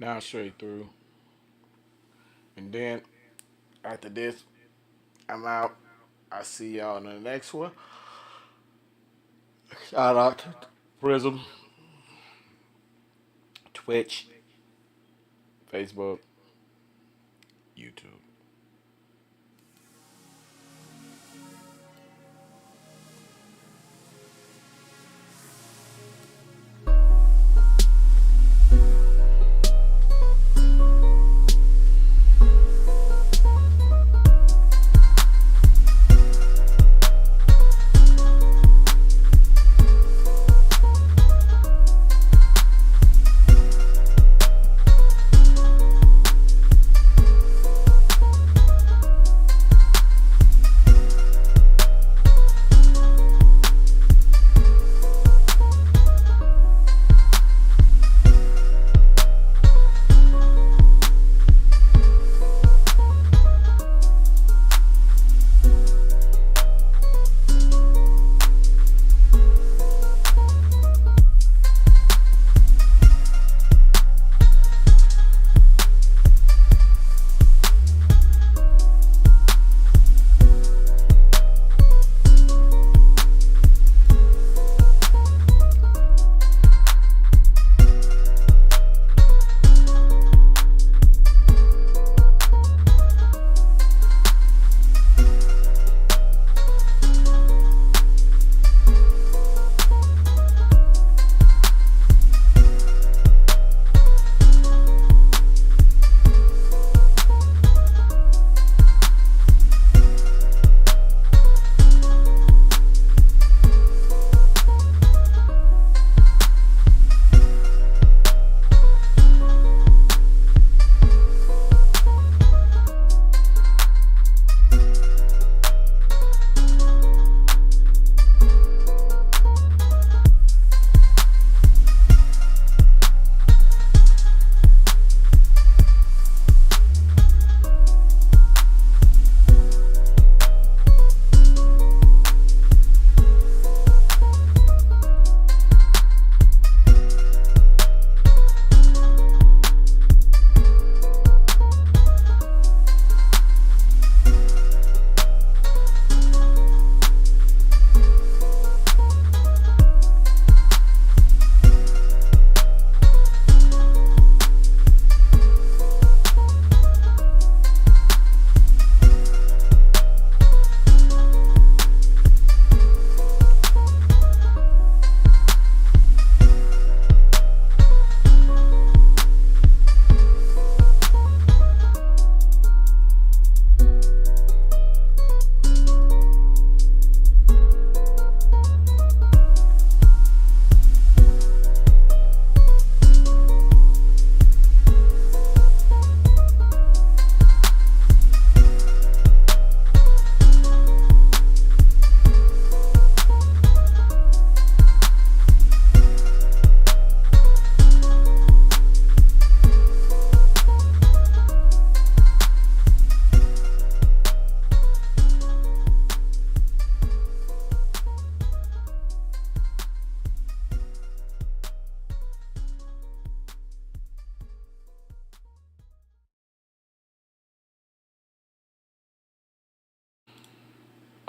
Now straight through. And then after this, I'm out. I see y'all in the next one. Shout out to Prism. Twitch, Facebook.
YouTube.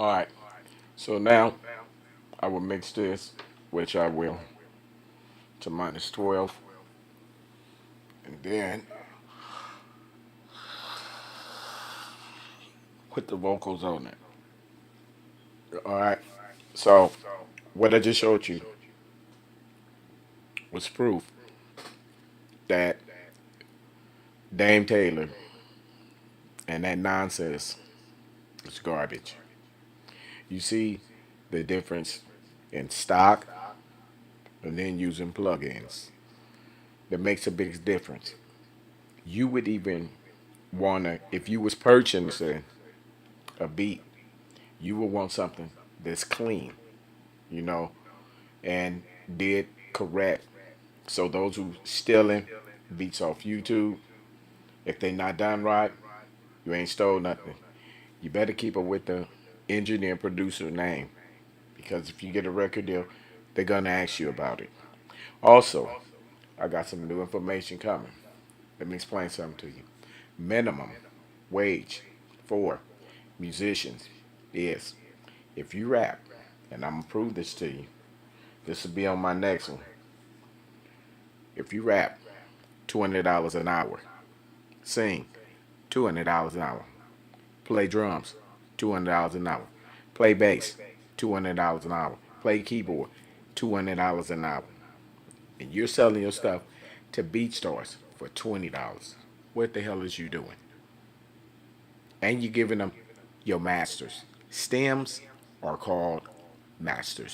All right. So now I will mix this, which I will, to -12, and then put the vocals on it. All right. So what I just showed you was proof that Dame Taylor and that nonsense is garbage. You see the difference in stock and then using plugins. That makes a big difference. You would even wanna, if you was purchasing a beat, you would want something that's clean, you know, and did correct. So those who stealing beats off YouTube, if they not done right, you ain't stole nothing. You better keep it with the engineer and producer name because if you get a record deal, they're gonna ask you about it. Also, I got some new information coming. Let me explain something to you. Minimum wage for musicians is if you rap, and I'm gonna prove this to you. This will be on my next one. If you rap $200 an hour. Sing, $200 an hour. Play drums, $200 an hour. Play bass, $200 an hour. Play keyboard, $200 an hour. And you're selling your stuff to beat stars for $20. What the hell is you doing? And you're giving them your masters. Stems are called masters.